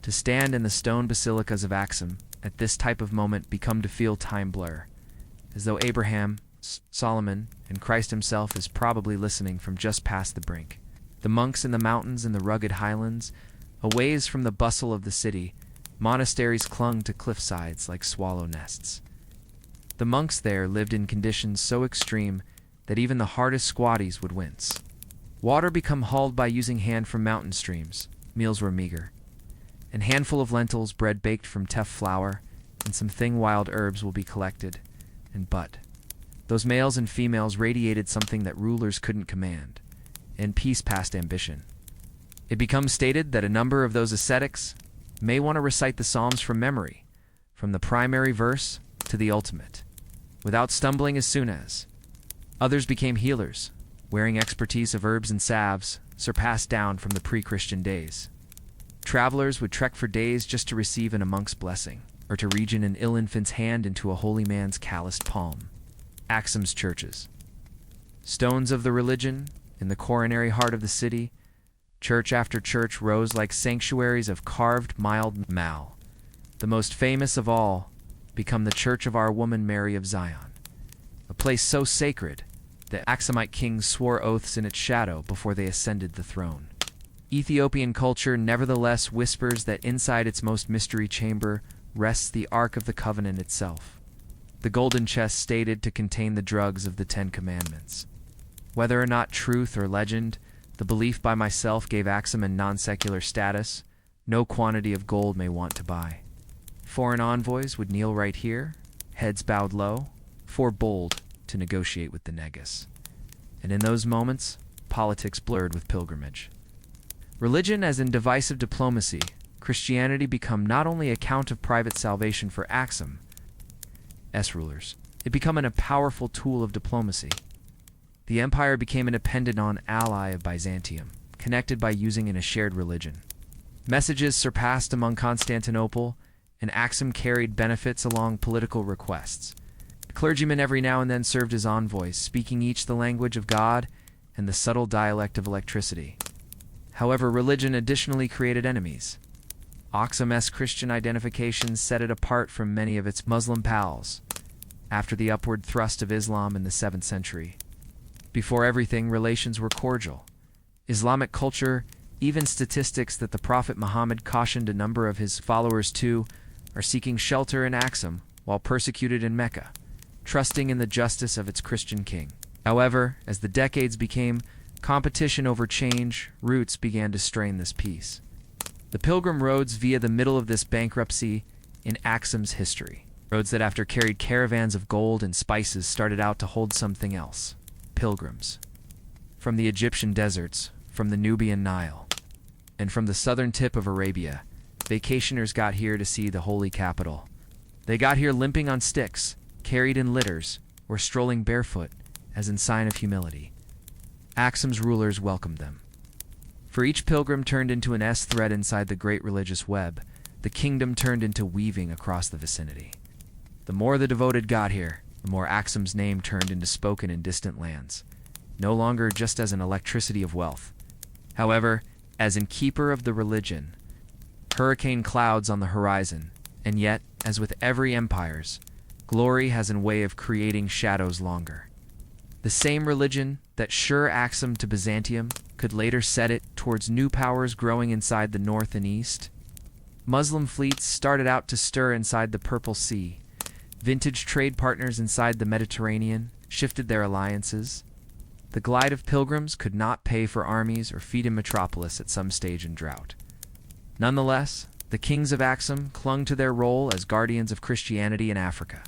To stand in the stone basilicas of Aksum at this type of moment become to feel time blur, as though Abraham, Solomon, and Christ himself is probably listening from just past the brink. The monks in the mountains and the rugged highlands, a ways from the bustle of the city, monasteries clung to cliff sides like swallow nests. The monks there lived in conditions so extreme that even the hardest squatties would wince. Water become hauled by using hand from mountain streams. Meals were meager. An handful of lentils, bread baked from teff flour, and some thin wild herbs will be collected, and but. Those males and females radiated something that rulers couldn't command. and peace past ambition. It becomes stated that a number of those ascetics may want to recite the Psalms from memory, from the primary verse to the ultimate, without stumbling as soon as. Others became healers, wearing expertise of herbs and salves surpassed down from the pre-Christian days. Travelers would trek for days just to receive a monk's blessing, or to reach in an ill infant's hand into a holy man's calloused palm. Aksum's churches. Stones of the religion, in the coronary heart of the city, church after church rose like sanctuaries of carved mild mal. The most famous of all become the Church of Our Woman Mary of Zion, a place so sacred that Aksumite kings swore oaths in its shadow before they ascended the throne. Ethiopian culture nevertheless whispers that inside its most mystery chamber rests the Ark of the Covenant itself, the golden chest stated to contain the drugs of the Ten Commandments. Whether or not truth or legend, the belief by myself gave Aksum a non-secular status no quantity of gold may want to buy. Foreign envoys would kneel right here, heads bowed low, for bold to negotiate with the Negus. And in those moments, politics blurred with pilgrimage. Religion as in divisive diplomacy, Christianity become not only a count of private salvation for Aksum's rulers, it became a powerful tool of diplomacy. The empire became an dependent-on ally of Byzantium, connected by using in a shared religion. Messages surpassed among Constantinople, and Aksum carried benefits along political requests. Clergymen every now and then served as envoys, speaking each the language of God and the subtle dialect of electricity. However, religion additionally created enemies. Aksum's Christian identification set it apart from many of its Muslim pals, after the upward thrust of Islam in the 7th century. Before everything, relations were cordial. Islamic culture, even statistics that the Prophet Muhammad cautioned a number of his followers to, are seeking shelter in Aksum while persecuted in Mecca, trusting in the justice of its Christian king. However, as the decades became, competition over change routes began to strain this peace. The pilgrim roads via the middle of this bankruptcy in Aksum's history. Roads that after carried caravans of gold and spices started out to hold something else. Pilgrims. From the Egyptian deserts, from the Nubian Nile, and from the southern tip of Arabia, vacationers got here to see the holy capital. They got here limping on sticks, carried in litters, or strolling barefoot, as in sign of humility. Aksum's rulers welcomed them. For each pilgrim turned into an S-thread inside the great religious web, the kingdom turned into weaving across the vicinity. The more the devoted got here, the more Aksum's name turned into spoken in distant lands, no longer just as an electricity of wealth. However, as in keeper of the religion, hurricane clouds on the horizon, and yet, as with every empire's, glory has a way of creating shadows longer. The same religion that sure Aksum to Byzantium could later set it towards new powers growing inside the north and east. Muslim fleets started out to stir inside the Purple Sea. Vintage trade partners inside the Mediterranean shifted their alliances. The glide of pilgrims could not pay for armies or feed a metropolis at some stage in drought. Nonetheless, the kings of Aksum clung to their role as guardians of Christianity in Africa.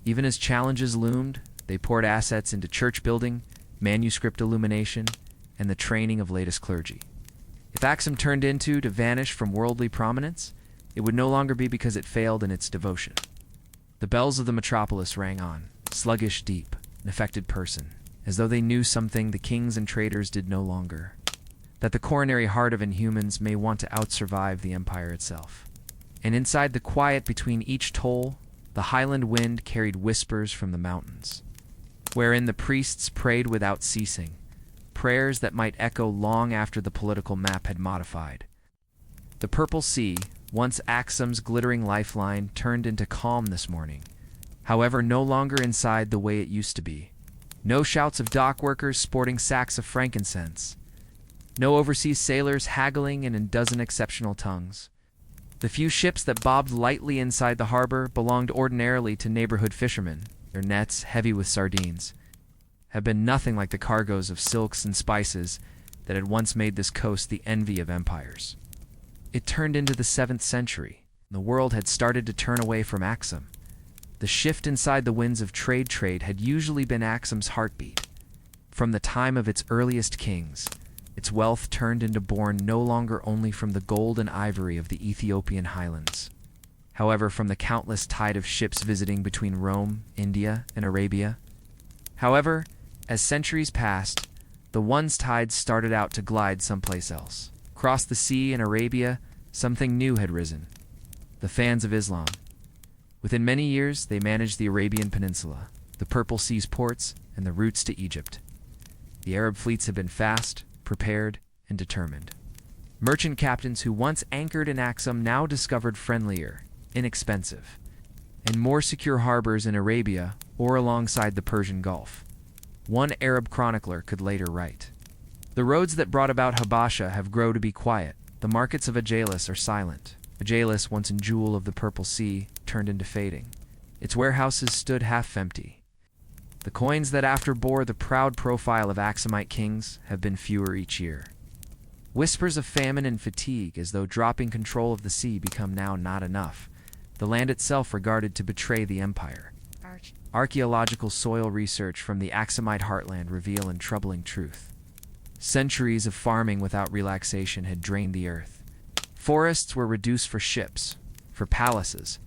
Even as challenges loomed, they poured assets into church building, manuscript illumination, and the training of latest clergy. If Aksum turned into to vanish from worldly prominence, it would no longer be because it failed in its devotion. The bells of the metropolis rang on, sluggish, deep, an affected person, as though they knew something the kings and traders did no longer, that the coronary heart of inhumans may want to outsurvive the empire itself. And inside the quiet between each toll, the highland wind carried whispers from the mountains, wherein the priests prayed without ceasing, prayers that might echo long after the political map had modified. The Purple Sea, once Aksum's glittering lifeline, turned into calm this morning, however no longer inside the way it used to be. No shouts of dock workers sporting sacks of frankincense. No overseas sailors haggling in a dozen exceptional tongues. The few ships that bobbed lightly inside the harbor belonged ordinarily to neighborhood fishermen, their nets heavy with sardines, have been nothing like the cargoes of silks and spices that had once made this coast the envy of empires. It turned into the 7th century. The world had started to turn away from Aksum. The shift inside the winds of trade had usually been Aksum's heartbeat. From the time of its earliest kings, its wealth turned into born no longer only from the gold and ivory of the Ethiopian highlands. However, from the countless tide of ships visiting between Rome, India, and Arabia. However, as centuries passed, the one's tides started out to glide someplace else. Across the sea in Arabia, something new had risen. The fans of Islam. Within many years, they managed the Arabian Peninsula, the Purple Sea's ports, and the routes to Egypt. The Arab fleets had been fast, prepared, and determined. Merchant captains who once anchored in Aksum now discovered friendlier, inexpensive, and more secure harbors in Arabia or alongside the Persian Gulf. One Arab chronicler could later write, "The roads that brought about Habasha have grown to be quiet. The markets of Obelisks are silent. Obelisks, once a jewel of the Purple Sea, turned into fading. Its warehouses stood half empty. The coins that after bore the proud profile of Aksumite kings have been fewer each year. Whispers of famine and fatigue, as though dropping control of the sea become now not enough. The land itself regarded to betray the empire. Archaeological soil research from the Aksumite heartland reveal a troubling truth. Centuries of farming without relaxation had drained the earth. Forests were reduced for ships, for palaces,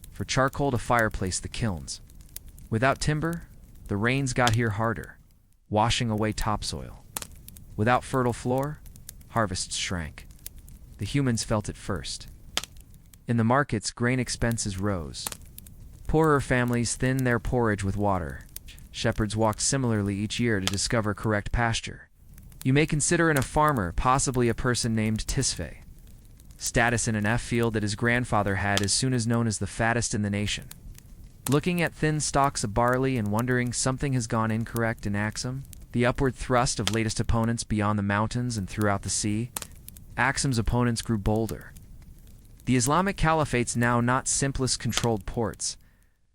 for charcoal to fireplace the kilns. Without timber, the rains got here harder, washing away topsoil. Without fertile floor, harvests shrank. The humans felt it first. In the markets, grain expenses rose. Poorer families thinned their porridge with water. Shepherds walked similarly each year to discover correct pasture. You may consider in a farmer possibly a person named Tisfe. Status in an F field that his grandfather had as soon as known as the fattest in the nation. Looking at thin stalks of barley and wondering something has gone incorrect in Aksum, the upward thrust of latest opponents beyond the mountains and throughout the sea, Aksum's opponents grew bolder. The Islamic Caliphate's now not simplest controlled ports,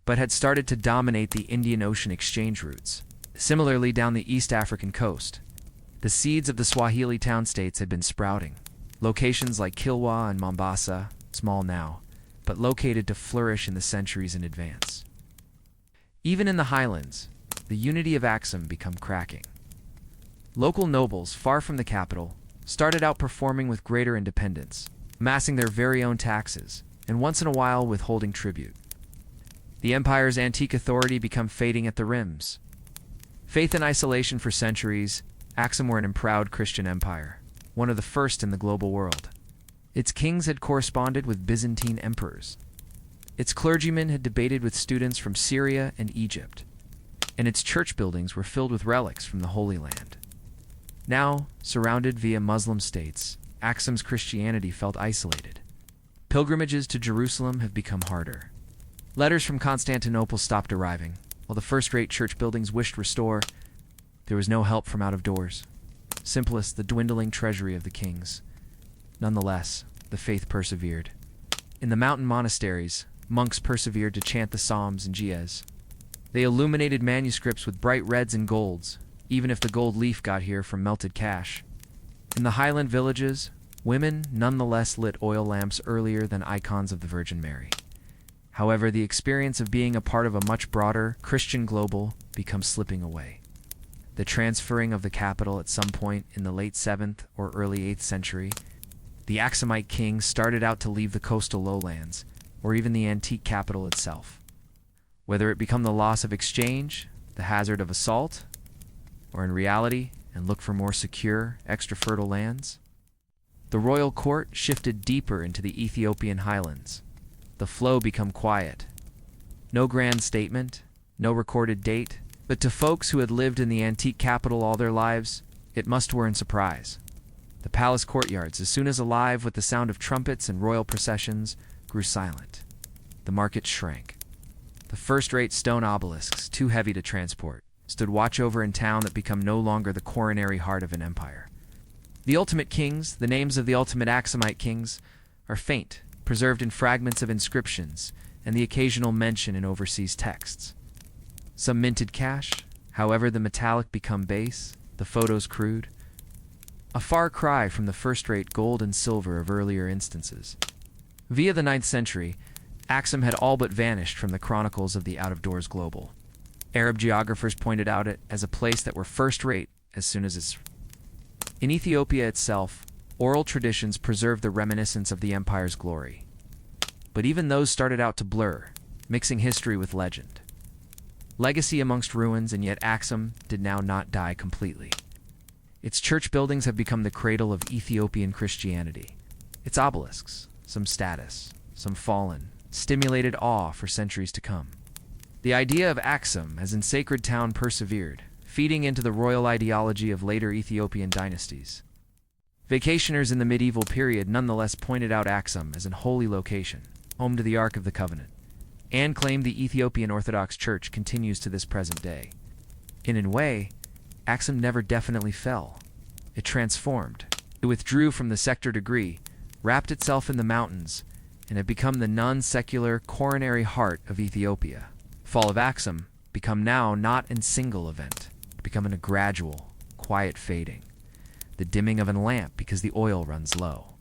but had started to dominate the Indian Ocean exchange routes. Similarly, down the East African coast, the seeds of the Swahili town-states had been sprouting. Locations like Kilwa and Mombasa, small now, but located to flourish in the centuries in advance. Even in the highlands, the unity of Aksum became cracking. Local nobles, far from the capital, started out performing with greater independence, amassing their very own taxes, and once in a while withholding tribute. The empire's antique authority became fading at the rims. Faith in isolation for centuries, Aksum were an proud Christian empire, one of the first in the global world. Its kings had corresponded with Byzantine emperors. Its clergymen had debated with students from Syria and Egypt, and its church buildings were filled with relics from the Holy Land. Now, surrounded via Muslim states, Aksum's Christianity felt isolated. Pilgrimages to Jerusalem have become harder. Letters from Constantinople stopped arriving. While the first-rate church buildings wished restore, there was no help from out of doors. Simplest, the dwindling treasury of the kings. Nonetheless, the faith persevered. In the mountain monasteries, monks persevered to chant the Psalms and Jiyas. They illuminated manuscripts with bright reds and golds, even if the gold leaf got here from melted cash. In the highland villages, women nonetheless lit oil lamps earlier than icons of the Virgin Mary. However, the experience of being a part of a much broader Christian global becomes slipping away. The transferring of the capital at some point in the late 7th or early 8th century, the Aksumite kings started out to leave the coastal lowlands, or even the antique capital itself. Whether it become the loss of exchange, the hazard of assault, or in reality, and look for more secure, extra-fertile lands, the royal court shifted deeper into the Ethiopian highlands. The flow become quiet. No grand statement, no recorded date, but to folks who had lived in the antique capital all their lives, it must were in surprise. The palace courtyards, as soon as alive with the sound of trumpets and royal processions, grew silent. The market shrank. The first-rate stone obelisks, too heavy to transport, stood watch over in town that become no longer the coronary heart of an empire. The ultimate kings, the names of the ultimate Aksumite kings, are faint, preserved in fragments of inscriptions and the occasional mention in overseas texts. Some minted cash, however the metallic become base, the photos crude. A far cry from the first-rate gold and silver of earlier instances. Via the 9th century, Aksum had all but vanished from the chronicles of the out-of-doors global. Arab geographers pointed out it as a place that were first-rate as soon as it's... In Ethiopia itself, oral traditions preserve the reminiscence of the empire's glory. But even those started out to blur, mixing history with legend. Legacy amongst ruins, and yet Aksum did now not die completely. Its church buildings have become the cradle of Ethiopian Christianity. Its obelisks, some status, some fallen, stimulated awe for centuries to come. The idea of Aksum as in sacred town persevered, feeding into the royal ideology of later Ethiopian dynasties. Vacationers in the medieval period nonetheless pointed out Aksum as an holy location, home to the Ark of the Covenant, and claimed the Ethiopian Orthodox Church continues to this present day. In a way, Aksum never definitely fell. It transformed. It withdrew from the sector degree, wrapped itself in the mountains, and had become the non-secular coronary heart of Ethiopia. Fall of Aksum become now not a single event, becoming a gradual, quiet fading, the dimming of a lamp because the oil runs low.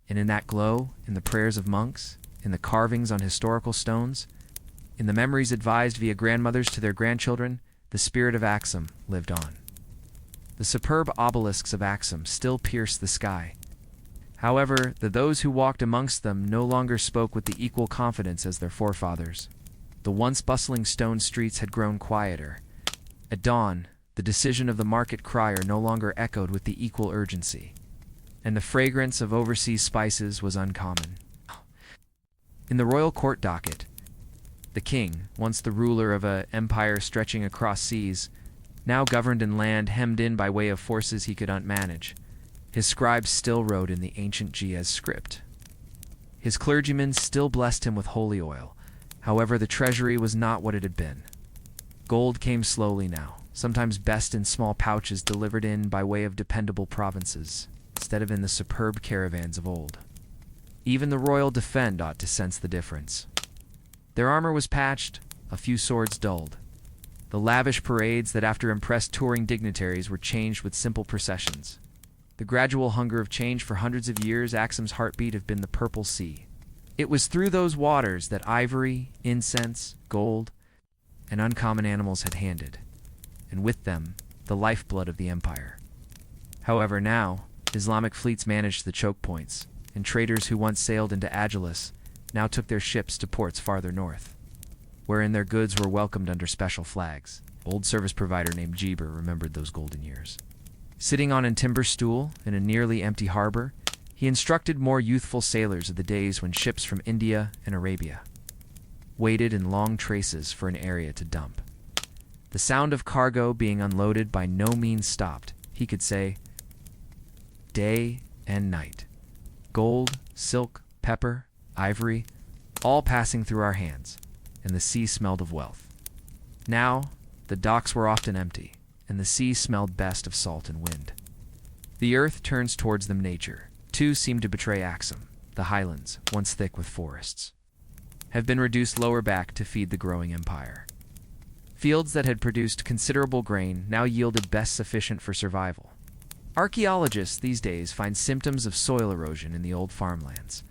And in that glow, in the prayers of monks, in the carvings on historical stones, in the memories advised via grandmothers to their grandchildren, the spirit of Aksum lived on. The superb obelisks of Aksum still pierce the sky. However, those who walked amongst them no longer spoke with the equal confidence as their forefathers. The once bustling stone streets had grown quieter. At dawn, the decision of the market crier no longer echoed with the equal urgency, and the fragrance of overseas spices was uncommon. In the royal court docket, the king, once the ruler of an empire stretching across seas, now governed in land hemmed in by way of forces he could not manage. His scribes still wrote in the ancient Ge'ez script. His clergymen still blessed him with holy oil. However, the treasury was not what it had been. Gold came slowly now, sometimes best in small pouches delivered in by way of dependable provinces, instead of in the superb caravans of old. Even the royal defend ought to sense the difference. Their armor was patched, a few swords dulled. The lavish parades that after impressed touring dignitaries were changed with simple processions. The gradual hunger of change for hundreds of years, Aksum's heartbeat have been the purple sea. It was through those waters that ivory, incense, gold, and uncommon animals had handed, and with them, the lifeblood of the empire. However, now, Islamic fleets managed the choke points, and traders who once sailed into Agilis now took their ships to ports farther north, wherein their goods were welcomed under special flags. Old service provider named Jeber remembered those golden years. Sitting on a timber stool in a nearly empty harbor, he instructed more youthful sailors of the days when ships from India and Arabia waited in long traces for an area to dump. The sound of cargo being unloaded by no means stopped. He could say, day and night. Gold, silk, pepper, ivory, all passing through our hands, and the sea smelled of wealth. Now, the docks were often empty, and the sea smelled best of salt and wind. The earth turns towards them nature. Too seemed to betray Aksum. The highlands, once thick with forests, have been reduced lower back to feed the growing empire. Fields that had produced considerable grain now yielded best sufficient for survival. Archaeologists these days find symptoms of soil erosion in the old farmlands,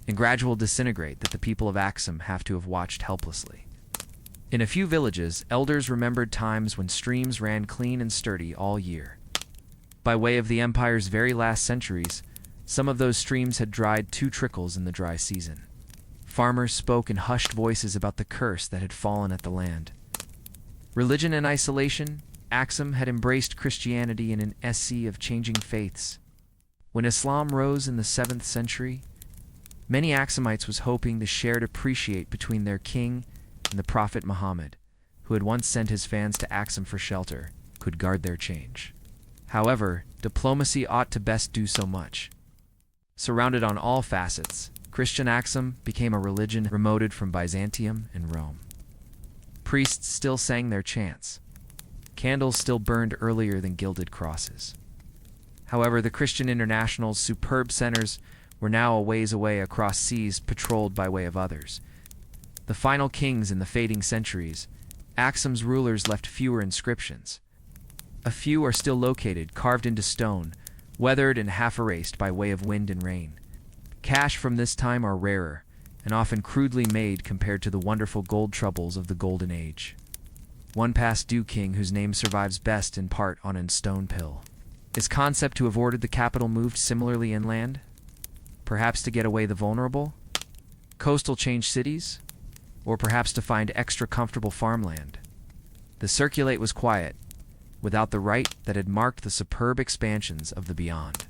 and gradual disintegrate that the people of Aksum have to have watched helplessly. In a few villages, elders remembered times when streams ran clean and sturdy all year. By way of the empire's very last centuries, some of those streams had dried 2 trickles in the dry season. Farmers spoke in hushed voices about the curse that had fallen at the land. Religion and isolation, Aksum had embraced Christianity in an sea of changing faiths. When Islam rose in the 7th century, many Aksumites was hoping the shared appreciate between their king and the Prophet Muhammad, who had once sent his fans to Aksum for shelter, could guard their change. However, diplomacy ought to best do so much. Surrounded on all facets, Christian Aksum became a religion remoted from Byzantium and Rome. Priests still sang their chants. Candles still burned earlier than gilded crosses. However, the Christian International's superb centers were now a ways away across seas patrolled by way of others. The final kings in the fading centuries, Aksum's rulers left fewer inscriptions. A few are still located, carved into stone, weathered and half-erased by way of wind and rain. Cash from this time are rarer, and often crudely made compared to the wonderful gold troubles of the Golden Age. one past due king whose name survives best in part on a stone pill. Is concept to have ordered the capital moved similarly inland? Perhaps to get away the vulnerable? Coastal change cities? Or perhaps to find extra comfortable farmland? The circulate was quiet, without the rite that had marked the superb expansions of the beyond.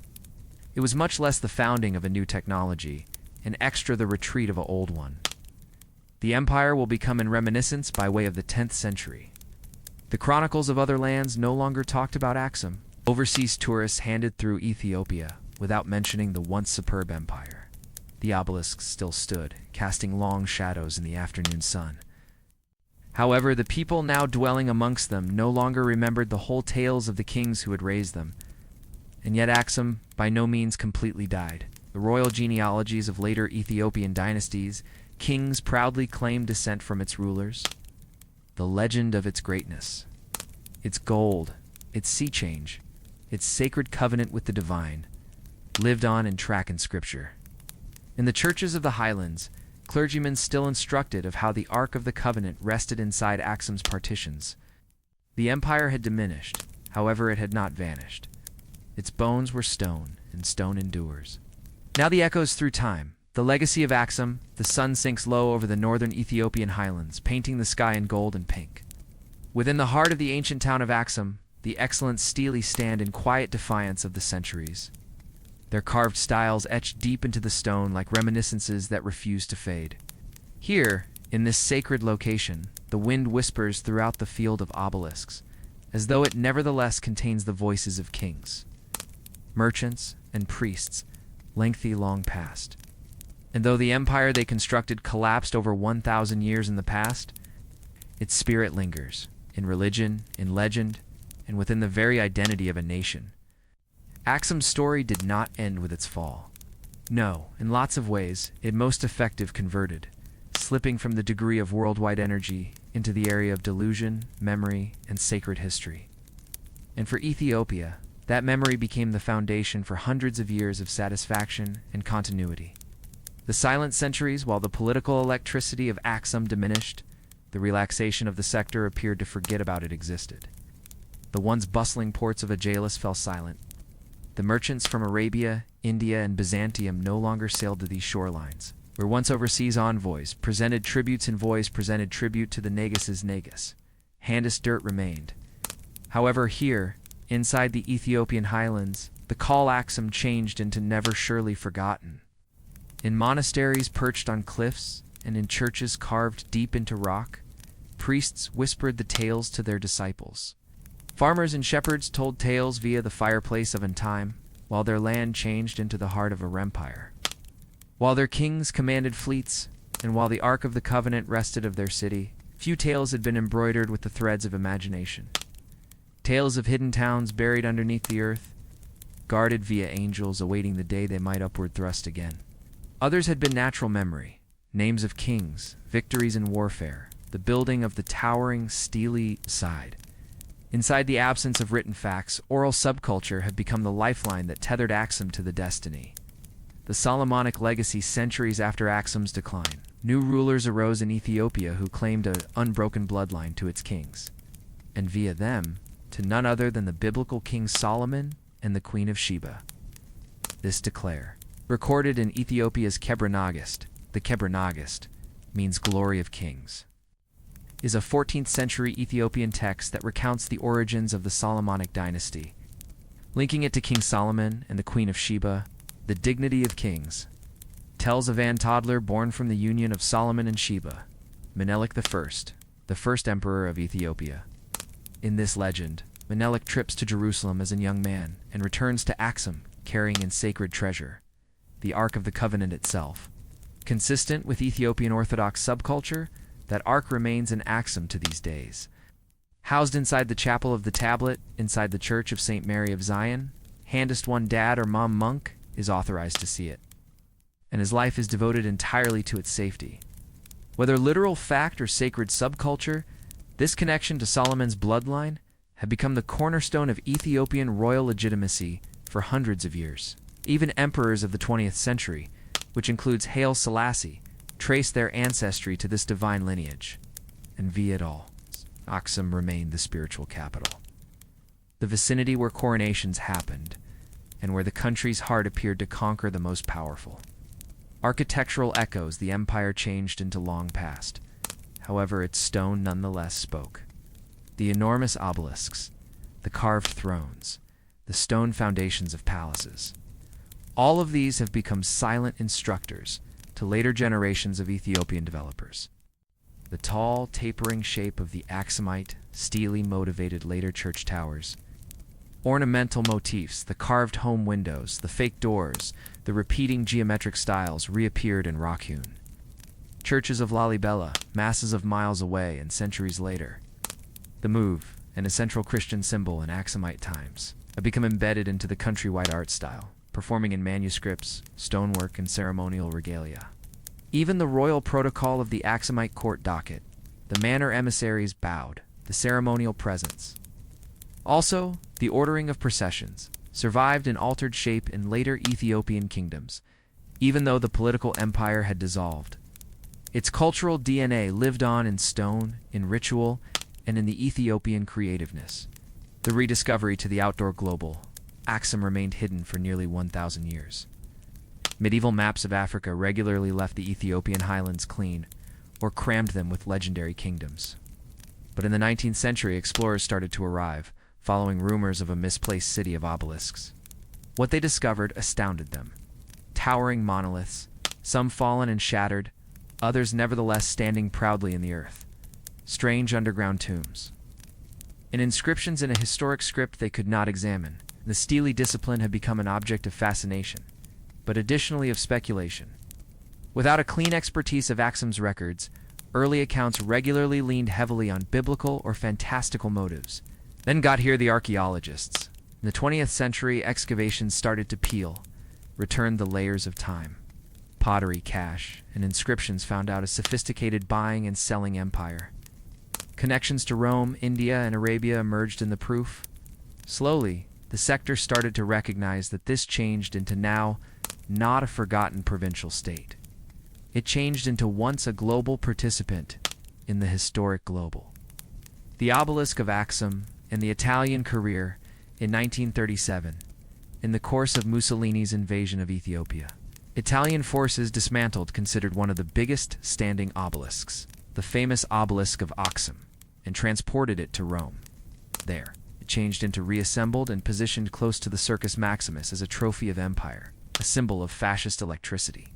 It was much less the founding of a new technology, and extra the retreat of an old one. The empire will become in reminiscence by way of the 10th century. The chronicles of other lands no longer talked about Aksum. Overseas tourists handed through Ethiopia without mentioning the once superb empire. The obelisks still stood, casting long shadows in the afternoon sun. However, the people now dwelling amongst them no longer remembered the whole tales of the kings who had raised them. And yet Aksum by no means completely died. The royal genealogies of later Ethiopian dynasties, kings proudly claimed descent from its rulers. The legend of its greatness, its gold, its sea change, its sacred covenant with the divine, lived on in track and scripture. In the churches of the highlands, clergymen still instructed of how the Ark of the Covenant rested inside Aksum's partitions. The empire had diminished, however it had not vanished. Its bones were stone, and stone endures. Now the echoes through time. The legacy of Aksum, the sun sinks low over the northern Ethiopian highlands, painting the sky in gold and pink. Within the heart of the ancient town of Aksum, the excellent stelae stand in quiet defiance of the centuries. Their carved styles etched deep into the stone like reminiscences that refuse to fade. Here, in this sacred location, the wind whispers throughout the field of obelisks, as though it nevertheless contains the voices of kings, merchants, and priests, lengthy long past. And though the empire they constructed collapsed over 1,000 years in the past, its spirit lingers, in religion, in legend, and within the very identity of a nation. Aksum's story did not end with its fall. No, in lots of ways, it most effective converted, slipping from the degree of worldwide energy into the area of delusion, memory, and sacred history. And for Ethiopia, that memory became the foundation for hundreds of years of satisfaction and continuity. The silent centuries, while the political electricity of Aksum diminished, the relaxation of the sector appeared to forget about it existed. The once bustling ports of Obelisks fell silent. The merchants from Arabia, India, and Byzantium no longer sailed to these shorelines, where once overseas envoys presented tributes and voice presented tribute to the Negus' Negus. Handist dirt remained. However, here, inside the Ethiopian highlands, the call Aksum changed into never surely forgotten. In monasteries perched on cliffs, and in churches carved deep into rock, priests whispered the tales to their disciples. Farmers and shepherds told tales via the fireplace of time, while their land changed into the heart of a empire. While their kings commanded fleets, and while the Ark of the Covenant rested of their city, few tales had been embroidered with the threads of imagination. Tales of hidden towns buried underneath the earth, guarded via angels awaiting the day they might upward thrust again. Others had been natural memory, names of kings, victories in warfare, the building of the towering steely side. Inside the absence of written facts, oral subculture had become the lifeline that tethered Aksum to the destiny. The Solomonic legacy centuries after Aksum's decline, new rulers arose in Ethiopia who claimed an unbroken bloodline to its kings, and via them, to none other than the biblical King Solomon and the Queen of Sheba. This declare, recorded in Ethiopia's Kebranagist, the Kebranagist means glory of kings, is a 14th century Ethiopian text that recounts the origins of the Solomonic dynasty, linking it to King Solomon and the Queen of Sheba. The dignity of kings tells of an toddler born from the union of Solomon and Sheba, Menelik I, the first emperor of Ethiopia. In this legend, Menelik trips to Jerusalem as a young man and returns to Aksum carrying in sacred treasure, the Ark of the Covenant itself. Consistent with Ethiopian Orthodox subculture, that Ark remains in Aksum to these days. Housed inside the chapel of the tablet, inside the Church of St. Mary of Zion, handest one dad or mom monk is authorized to see it, and his life is devoted entirely to its safety. Whether literal fact or sacred subculture, this connection to Solomon's bloodline had become the cornerstone of Ethiopian royal legitimacy for hundreds of years. Even emperors of the 20th century, which includes Haile Selassie, trace their ancestry to this divine lineage, and via it all, Aksum remained the spiritual capital, the vicinity where coronations happened, and where the country's heart appeared to conquer the most powerful. Architectural echoes the empire changed into long past. However, its stone nonetheless spoke. The enormous obelisks, the carved thrones, the stone foundations of palaces. All of these have become silent instructors to later generations of Ethiopian developers. The tall, tapering shape of the Aksumite, steely motivated later church towers. Ornamental motifs, the carved home windows, the fake doors, the repeating geometric styles reappeared in rock-hewn. Churches of Lalibela, masses of miles away and centuries later. The move, an essential Christian symbol in Aksumite times, have become embedded into the countrywide art style, performing in manuscripts, stonework, and ceremonial regalia. Even the royal protocol of the Aksumite court docket, the manor emissaries bowed, the ceremonial presence. Also, the ordering of processions survived in altered shape in later Ethiopian kingdoms, even though the political empire had dissolved. Its cultural DNA lived on in stone, in ritual, and in the Ethiopian creativeness. The rediscovery to the outdoor global, Aksum remained hidden for nearly 1,000 years. Medieval maps of Africa regularly left the Ethiopian highlands clean, or crammed them with legendary kingdoms. But in the 19th century, explorers started to arrive, following rumors of a misplaced city of obelisks. What they discovered astounded them. Towering monoliths, some fallen and shattered, others nevertheless standing proudly in the earth. Strange underground tombs. And inscriptions in a historic script they could not examine. The steely discipline had become an object of fascination, but additionally of speculation. Without a clean expertise of Aksum's records, early accounts regularly leaned heavily on biblical or fantastical motives. Then got here the archaeologists. In the 20th century, excavations started to peel, returned the layers of time. Pottery, cash, and inscriptions found out a sophisticated buying and selling empire. Connections to Rome, India, and Arabia emerged in the proof. Slowly, the sector started to recognize that this changed into now not a forgotten provincial state. It changed into once a global participant in the historic global. The obelisk of Aksum and the Italian career in 1937, in the course of Mussolini's invasion of Ethiopia. Italian forces dismantled considered one of the biggest standing obelisks, the famous obelisk of Aksum, and transported it to Rome. There, it changed into reassembled and positioned close to the Circus Maximus as a trophy of empire, a symbol of fascist electricity.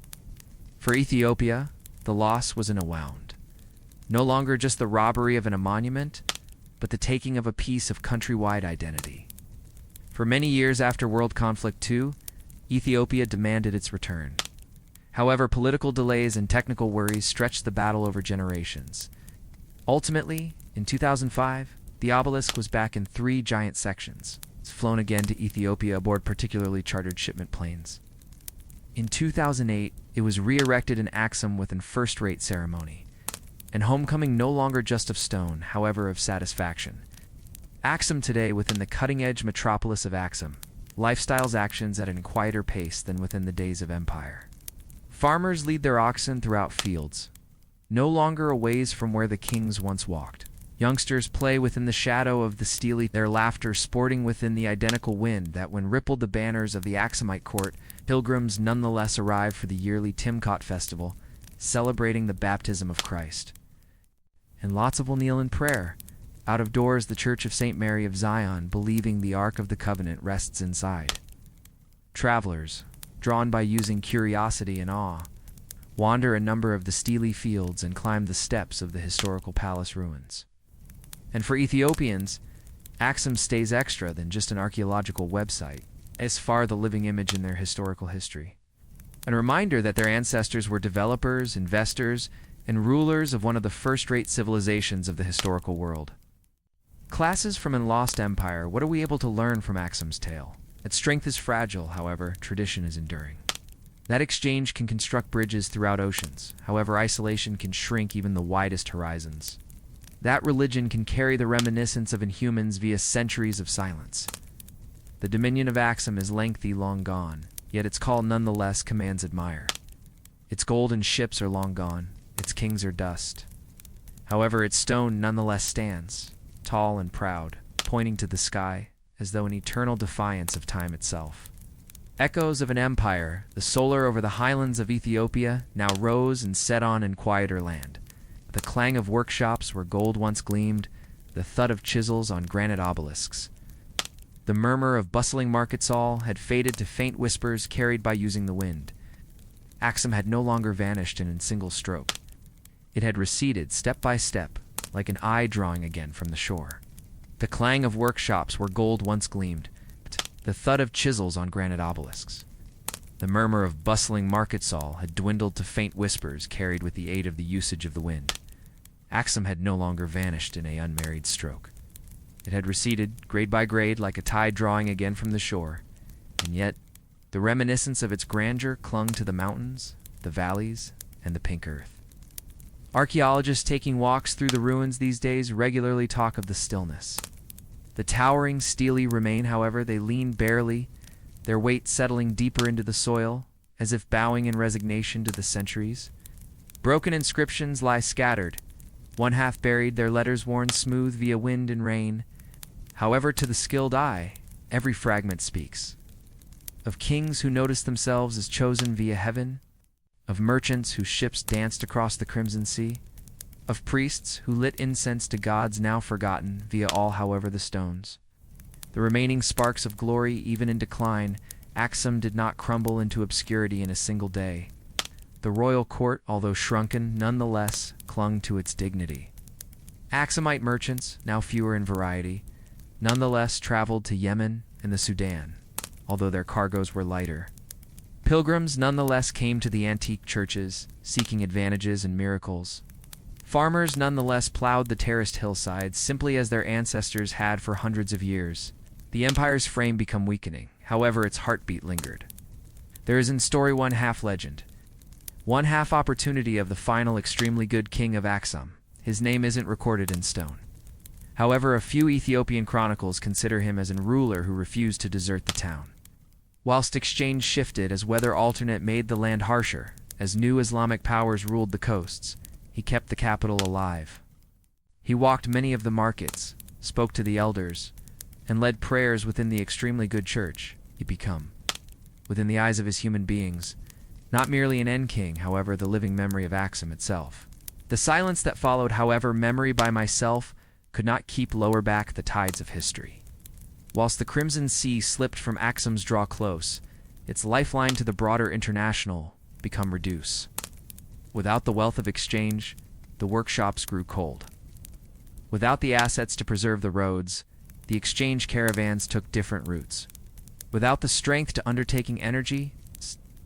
For Ethiopia, the loss was in a wound. No longer just the robbery of an monument, but the taking of a piece of countrywide identity. For many years after World Conflict II, Ethiopia demanded its return. However, political delays and technical worries stretched the battle over generations. Ultimately, in 2005, the obelisk was back in 3 giant sections. It's flown again to Ethiopia aboard particularly chartered shipment planes. In 2008, it was re-erected in Aksum with a first-rate ceremony. And homecoming no longer just of stone, however of satisfaction. Aksum today within the cutting-edge metropolis of Aksum, lifestyles actions at a quieter pace than within the days of empire. Farmers lead their oxen throughout fields, no longer a ways from where the kings once walked. Youngsters play within the shadow of the steely, their laughter sporting within the identical wind that when rippled the banners of the Aksumite court, pilgrims nonetheless arrive for the yearly Timcot festival, celebrating the baptism of Christ. And lots will kneel in prayer. Out of doors, the Church of St. Mary of Zion, believing the Ark of the Covenant rests inside. Travelers, drawn by using curiosity and awe, wander a number of the steely fields and climb the steps of the historical palace ruins. And for Ethiopians, Aksum stays extra than just an archaeological website, as far the living image in their historical history. A reminder that their ancestors were developers, investors, and rulers of one of the first-rate civilizations of the historical world. Classes from a lost empire, what are we able to learn from Aksum's tale? Its strength is fragile, however, tradition is enduring. That exchange can construct bridges throughout oceans, however isolation can shrink even the widest horizons. That religion can carry the reminiscence of inhumans via centuries of silence. The dominion of Aksum is lengthy, long gone, yet its call nonetheless commands admire. Its golden ships are long gone, its kings are dust. However, its stone nonetheless stands, tall and proud, pointing to the sky, as though in eternal defiance of time itself. Echoes of an empire, the solar over the highlands of Ethiopia, now rose and set on in quieter land. The clang of workshops where gold once gleamed, the thud of chisels on granite obelisks. The murmur of bustling market all had faded to faint whispers carried by using the wind. Aksum had no longer vanished in a single stroke. It had receded step by step, like an eye drawing again from the shore. The clang of workshops where gold once gleamed, the thud of chisels on granite obelisks. The murmur of bustling market all had dwindled to faint whispers carried with the aid of the usage of the wind. Aksum had no longer vanished in a unmarried stroke. It had receded, grade by grade, like a tide drawing again from the shore, and yet the reminiscence of its grandeur clung to the mountains, the valleys, and the pink earth. Archaeologists taking walks through the ruins these days regularly talk of the stillness. The towering, steely remain, however, they lean barely, their weight settling deeper into the soil, as if bowing in resignation to the centuries. Broken inscriptions lie scattered, one half buried, their letters worn smooth via wind and rain. However, to the skilled eye, every fragment speaks. Of kings who noticed themselves as chosen via heaven, of merchants whose ships danced across the crimson sea, of priests who lit incense to gods now forgotten via all however the stones. The remaining sparks of glory, even in decline, Aksum did not crumble into obscurity in a single day. The royal court, although shrunken, nonetheless clung to its dignity. Aksumite merchants, now fewer in variety, nonetheless traveled to Yemen and the Sudan, although their cargoes were lighter. Pilgrims nonetheless came to the antique churches, seeking advantages and miracles. Farmers nonetheless plowed the terraced hillsides, simply as their ancestors had for hundreds of years. The empire's frame became weakening, however its heartbeat lingered. There is in story one half legend, one half opportunity of the final extremely good king of Aksum. His name isn't recorded in stone. However, a few Ethiopian chronicles consider him as a ruler who refused to desert the town. Whilst exchange shifted as weather alternate made the land harsher, as new Islamic powers ruled the coasts, he kept the capital alive. He walked many of the markets, spoke to the elders, and led prayers within the extremely good church he become. Within the eyes of his human beings, not merely an end king, however, the living memory of Aksum itself. The silence that followed, however, memory by myself, could not keep lower back the tides of history. Whilst the crimson sea slipped from Aksum's draw close, its lifeline to the broader international become reduce. Without the wealth of exchange, the workshops grew cold. Without the assets to preserve the roads, the exchange caravans took different routes. Without the strength to undertaking energy,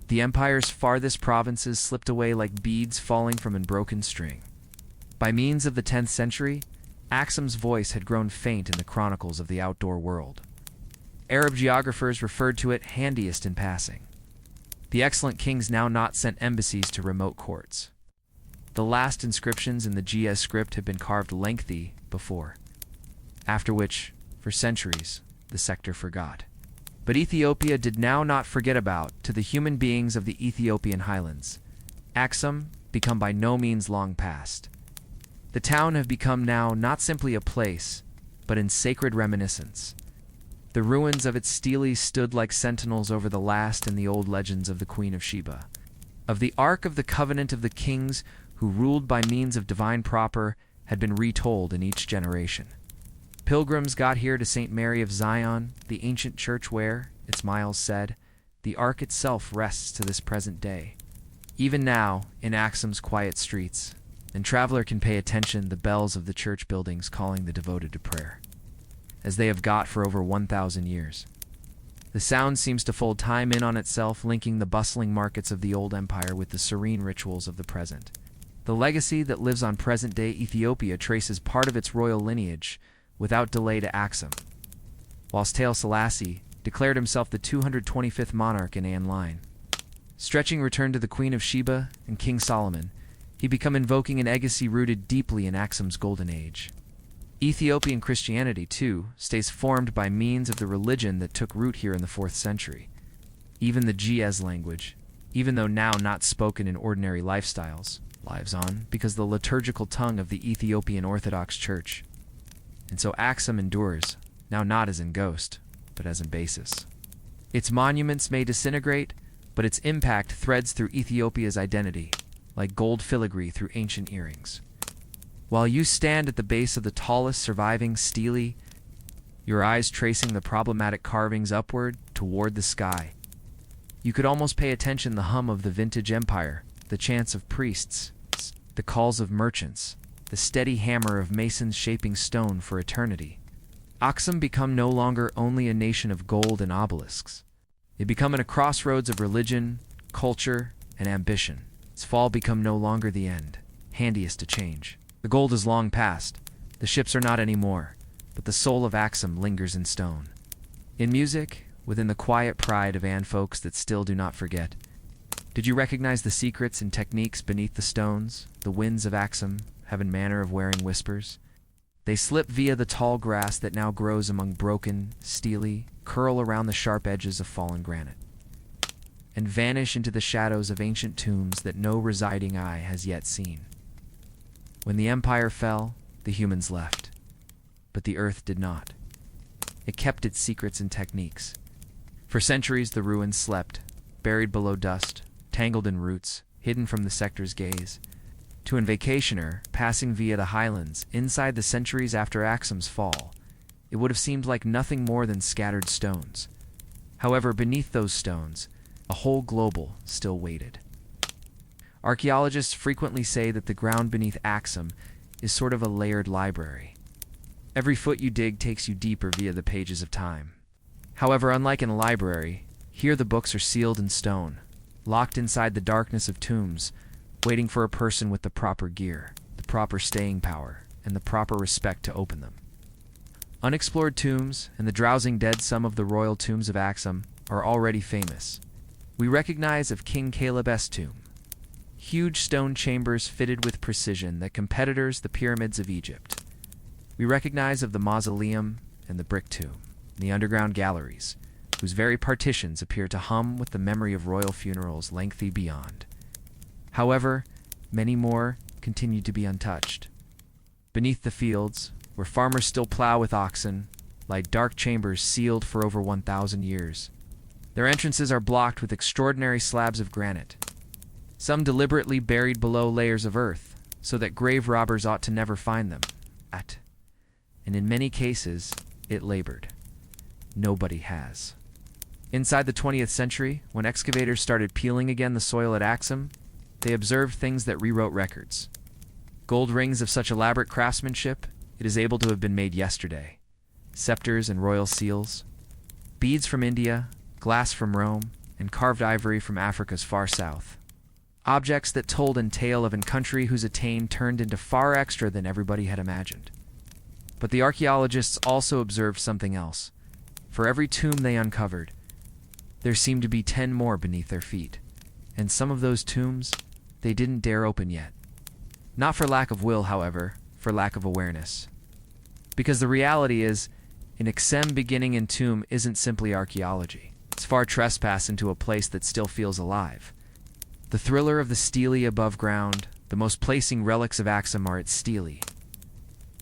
the empire's farthest provinces slipped away like beads falling from a broken string. By means of the 10th century, Aksum's voice had grown faint in the chronicles of the outdoor world. Arab geographers referred to it handiest in passing. The excellent kings now not sent embassies to remote courts. The last inscriptions in the GS script had been carved lengthy before, after which, for centuries, the sector forgot. But Ethiopia did now not forget about, to the human beings of the Ethiopian highlands. Aksum become by no means long past. The town have become now not simply a place, but in sacred reminiscence. The ruins of its stele stood like sentinels over the last in the old legends of the Queen of Sheba, of the Ark of the Covenant of the kings who ruled by means of divine proper had been retold in each generation. Pilgrims got here to St. Mary of Zion, the ancient church where, its miles said, the Ark itself rests to this present day. Even now, in Aksum's quiet streets, and traveler can pay attention the bells of the church buildings calling the devoted to prayer, as they have got for over 1,000 years. The sound seems to fold time in on itself, linking the bustling markets of the old empire with the serene rituals of the present. The legacy that lives on present-day Ethiopia traces part of its royal lineage without delay to Aksum, whilst Haile Selassie declared himself the 225th monarch in an line. Stretching return to the Queen of Sheba and King Solomon, he become invoking an legacy rooted deeply in Aksum's golden age. Ethiopian Christianity, too, stays formed by means of the religion that took root here in the 4th century. Even the GS language, even though now not spoken in ordinary lifestyles, lives on because the liturgical tongue of the Ethiopian Orthodox Church. And so Aksum endures, now not as in ghost, but as in basis. Its monuments may disintegrate, but its impact threads through Ethiopia's identity, like gold filigree through ancient earrings. While you stand at the base of the tallest surviving stele, your eyes tracing the problematic carvings upward toward the sky, you could almost pay attention to the hum of the vintage empire, the chants of priests, the calls of merchants, the steady hammer of masons shaping stone for eternity. Aksum become no longer only a nation of gold and obelisks. They become a crossroads of religion, culture, and ambition. Its fall become no longer the end, handiest to change. The gold is long past, the ships are not anymore, but the soul of Aksum lingers in stone. In music, within the quiet pride of folks that still do not forget, did you recognize the secrets and techniques beneath the stones? The winds of Aksum have a manner of wearing whispers. They slip via the tall grass that now grows among broken, stele, curl around the sharp edges of fallen granite, and vanish into the shadows of ancient tombs that no residing eye has yet seen. When the empire fell, the humans left, but the earth did not. It kept its secrets and techniques. For centuries the ruins slept, buried below dust, tangled in roots, hidden from the sector's gaze. To a vacationer passing via the highlands inside the centuries after Aksum's fall, it would have seemed like nothing more than scattered stones. However, beneath those stones, a whole global still waited. Archaeologists frequently say that the ground beneath Aksum is sort of a layered library. Every foot you dig takes you deeper via the pages of time. However, unlike in a library, here the books are sealed in stone, locked inside the darkness of tombs, waiting for a person with the proper gear, the proper staying power, and the proper respect to open them. Unexplored tombs and the drowsing dead, some of the royal tombs of Aksum, are already famous. We recognize of King Caleb's tomb, huge stone chambers fitted with precision that competitors the pyramids of Egypt. We recognize of the mausoleum and the brick tomb, and the underground galleries, whose very partitions appear to hum with the memory of royal funerals lengthy beyond. However, many more continue to be untouched. Beneath the fields, where farmers still plow with oxen, lie dark chambers sealed for over 1,000 years. Their entrances are blocked with extraordinary slabs of granite, some deliberately buried below layers of earth, so that grave robbers ought to never find them. And in many cases, it labored. Nobody has. Inside the 20th century, when excavators started peeling again the soil at Aksum, they observed things that rewrote records. Gold rings of such elaborate craftsmanship, it is able to have been made yesterday. Scepters and royal seals. Beads from India, glass from Rome, and carved ivory from Africa's far south. Objects that told a tale of a country whose attain turned into far extra than everybody had imagined. But the archaeologists also observed something else. For every tomb they uncovered, there seemed to be 10 more beneath their feet. And some of those tombs, they didn't dare open yet. Not for lack of will, however, for lack of awareness. Because the reality is, an Aksum beginning in tomb isn't simply archaeology. It's far trespass into a place that still feels alive. The thriller of the stele above ground, the most placing relics of Aksum are its stele.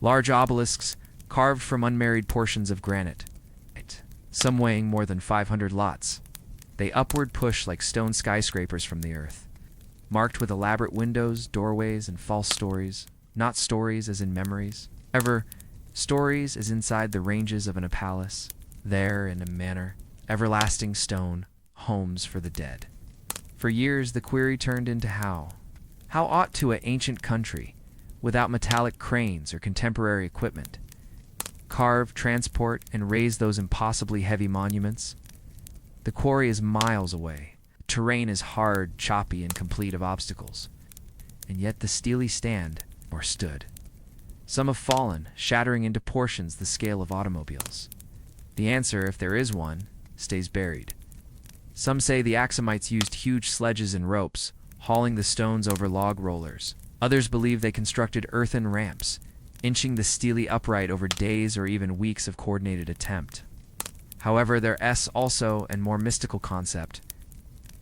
Large obelisks carved from unmarried portions of granite, some weighing more than 500 lots. They upward push like stone skyscrapers from the earth, marked with elaborate windows, doorways, and false stories, not stories as in memories, ever stories as inside the ranges of a palace, there in a manor, everlasting stone, homes for the dead. For years the query turned into how ought to an ancient country, without metallic cranes or contemporary equipment, carve, transport, and raise those impossibly heavy monuments? The quarry is miles away. The terrain is hard, choppy, and complete of obstacles. And yet the stele stand, or stood. Some have fallen, shattering into portions the scale of automobiles. The answer, if there is one, stays buried. Some say the Aksumites used huge sledges and ropes, hauling the stones over log rollers. Others believe they constructed earthen ramps, inching the stele upright over days or even weeks of coordinated attempt. However, there is also a more mystical concept,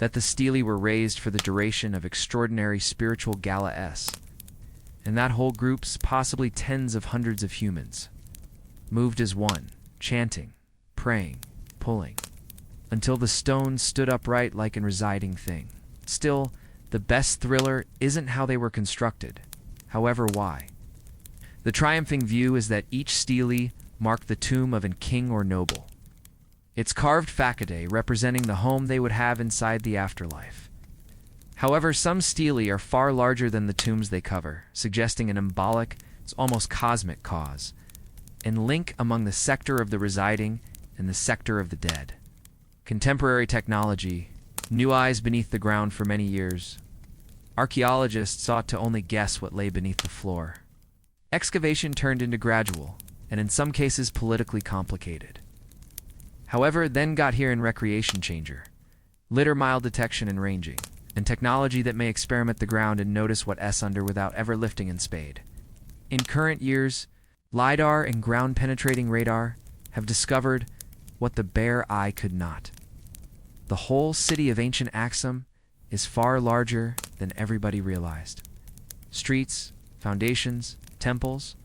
that the stele were raised for the duration of extraordinary spiritual gala-s, and that whole groups, possibly tens of hundreds of humans, moved as one, chanting, praying, pulling, until the stones stood upright like an residing thing. Still, the best thriller isn't how they were constructed, however why. The triumphing view is that each stele marked the tomb of a king or noble, its carved facade representing the home they would have inside the afterlife. However, some stele are far larger than the tombs they cover, suggesting an symbolic, almost cosmic cause, and link among the sector of the residing and the sector of the dead. Contemporary technology, new eyes beneath the ground for many years, archaeologists sought to only guess what lay beneath the floor. Excavation turned into gradual, and in some cases politically complicated. However, then got here in recreation changer, litter mile detection and ranging, and technology that may experiment the ground and notice what's under without ever lifting and spade. In current years, LiDAR and ground-penetrating radar have discovered what the bare eye could not. The whole city of ancient Aksum is far larger than everybody realized. Streets, foundations, temples,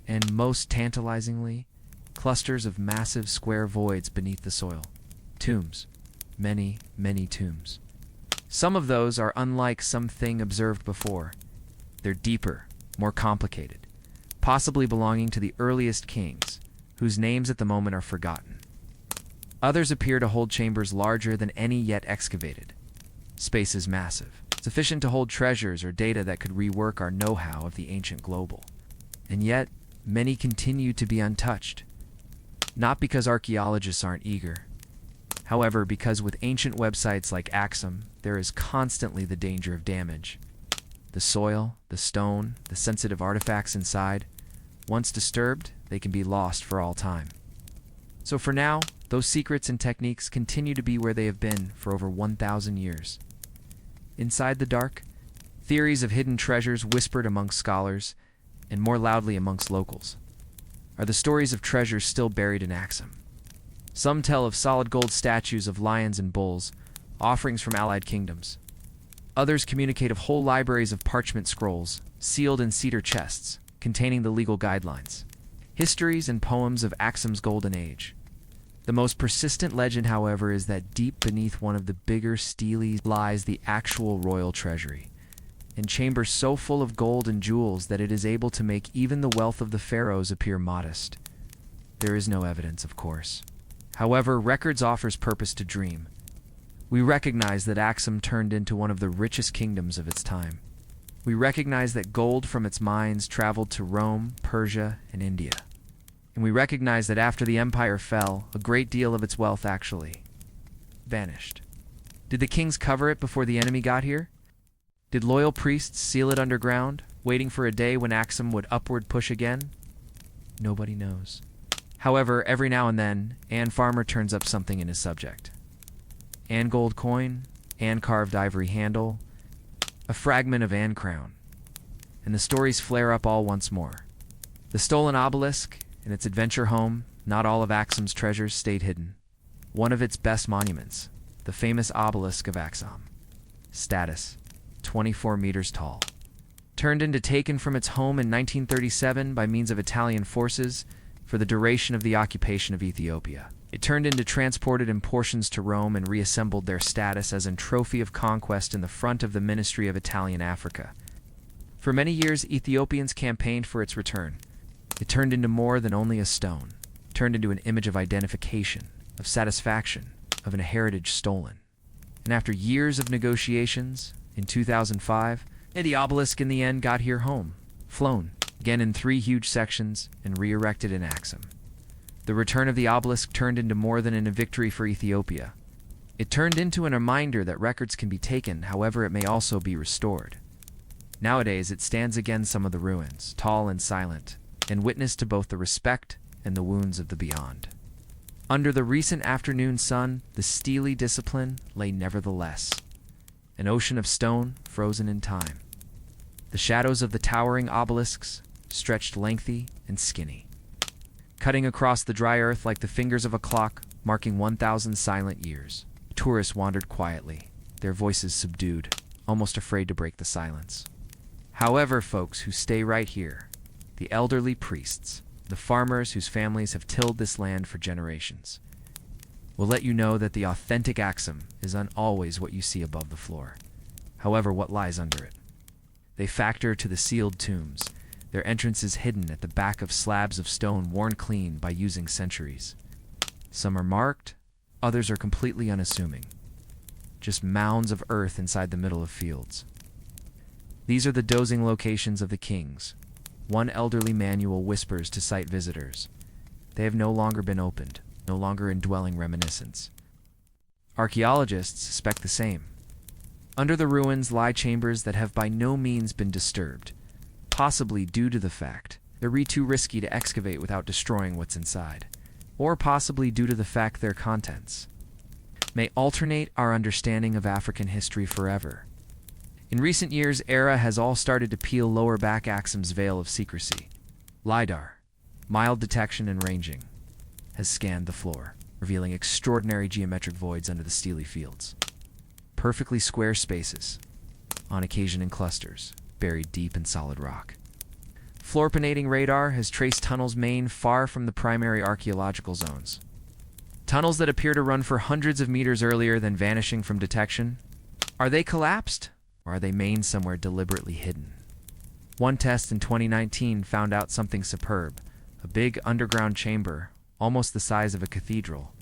and most tantalizingly, clusters of massive square voids beneath the soil. Tombs. Many, many tombs. Some of those are unlike something observed before. They're deeper, more complicated, possibly belonging to the earliest kings, whose names at the moment are forgotten. Others appear to hold chambers larger than any yet excavated. Space is massive, sufficient to hold treasures or data that could rework our know-how of the ancient global. And yet, many continue to be untouched. Not because archaeologists aren't eager. However, because with ancient websites like Aksum, there is constantly the danger of damage. The soil, the stone, the sensitive artifacts inside, once disturbed, they can be lost for all time. So for now, those secrets and techniques continue to be where they have been for over 1,000 years. Inside the dark, theories of hidden treasures whispered amongst scholars, and more loudly amongst locals, are the stories of treasures still buried in Aksum. Some tell of solid gold statues of lions and bulls, offerings from allied kingdoms. Others communicate of whole libraries of parchment scrolls, sealed in cedar chests, containing the legal guidelines, histories and poems of Aksum's golden age. The most persistent legend, however, is that deep beneath one of the bigger steles lies the actual royal treasury, in chambers so full of gold and jewels that it is able to make even the wealth of the pharaohs appear modest. There is no evidence, of course. However, records offers purpose to dream. We recognize that Aksum turned into one of the richest kingdoms of its time. We recognize that gold from its mines traveled to Rome, Persia, and India. And we recognize that after the empire fell, a great deal of its wealth actually vanished. Did the kings cover it before the enemy got here? Did loyal priests seal it underground, waiting for a day when Aksum would upward push again? Nobody knows. However, every now and then, Ann Farmer turns up something in his subject. Ann gold coin, Ann carved ivory handle, a fragment of Ann crown. And the stories flare up all once more. The stolen obelisk and its adventure home, not all of Aksum's treasures stayed hidden. One of its best monuments, the famous Obelisk of Aksum. Status, 24 meters tall. Turned into taken from its home in 1937 by means of Italian forces for the duration of the occupation of Ethiopia. It turned into transported in portions to Rome and reassembled their status as a trophy of conquest in the front of the Ministry of Italian Africa. For many years, Ethiopians campaigned for its return. It turned into more than only a stone, turned into an image of identification, of satisfaction, of a heritage stolen. And after years of negotiations, in 2005, the obelisk in the end got here home, flown, again in 3 huge sections, and re-erected in Aksum. The return of the obelisk turned into more than a victory for Ethiopia. It turned into a reminder that records can be taken, however it may also be restored. Nowadays it stands against some of the ruins, tall and silent, and witness to both the respect and the wounds of the beyond. Under the recent afternoon sun, the steely discipline lay nevertheless. An ocean of stone frozen in time. The shadows of the towering obelisks stretched lengthy and skinny, cutting across the dry earth like the fingers of a clock, marking 1,000 silent years. Tourists wandered quietly, their voices subdued, almost afraid to break the silence. However, folks who stay right here, the elderly priests, the farmers whose families have tilled this land for generations, will let you know that the authentic Aksum is always what you see above the floor, however what lies under it. They factor to the sealed tombs, their entrances hidden at the back of slabs of stone worn clean by using centuries. Some are marked, others are completely unassuming, just mounds of earth inside the middle of fields. These are the dozing locations of the kings. One elderly manual whispers to site visitors. They have no longer been opened, no longer indwelling reminiscence. Archaeologists suspect the same. Under the ruins lie chambers that have by no means been disturbed, possibly due to the fact they're too risky to excavate without destroying what's inside, or possibly due to the fact their contents may alternate our understanding of African history forever. In recent years, ERA has all started to peel lower back Aksum's veil of secrecy. LiDAR, mild detection and ranging, has scanned the floor, revealing extraordinary geometric voids under the steely fields. Perfectly square spaces, on occasion in clusters, buried deep in solid rock. Floor-panating radar has traced tunnels main far from the primary archaeological zones. Tunnels that appear to run for hundreds of meters earlier than vanishing from detection. Are they collapsed, or are they mained somewhere deliberately hidden? One test in 2019 found out something superb, a big underground chamber, almost the size of a cathedral,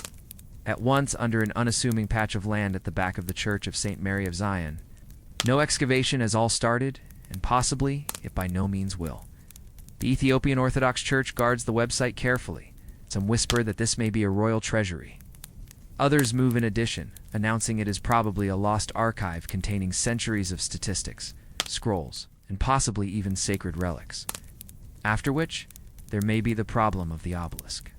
at once under an unassuming patch of land at the back of the Church of St. Mary of Zion. No excavation has all started, and possibly it by no means will. The Ethiopian Orthodox Church guards the website carefully. Some whisper that this may be a royal treasury. Others move in addition, announcing it is probably a lost archive containing centuries of statistics, scrolls, and possibly even sacred relics. After which, there may be the problem of the obelisk.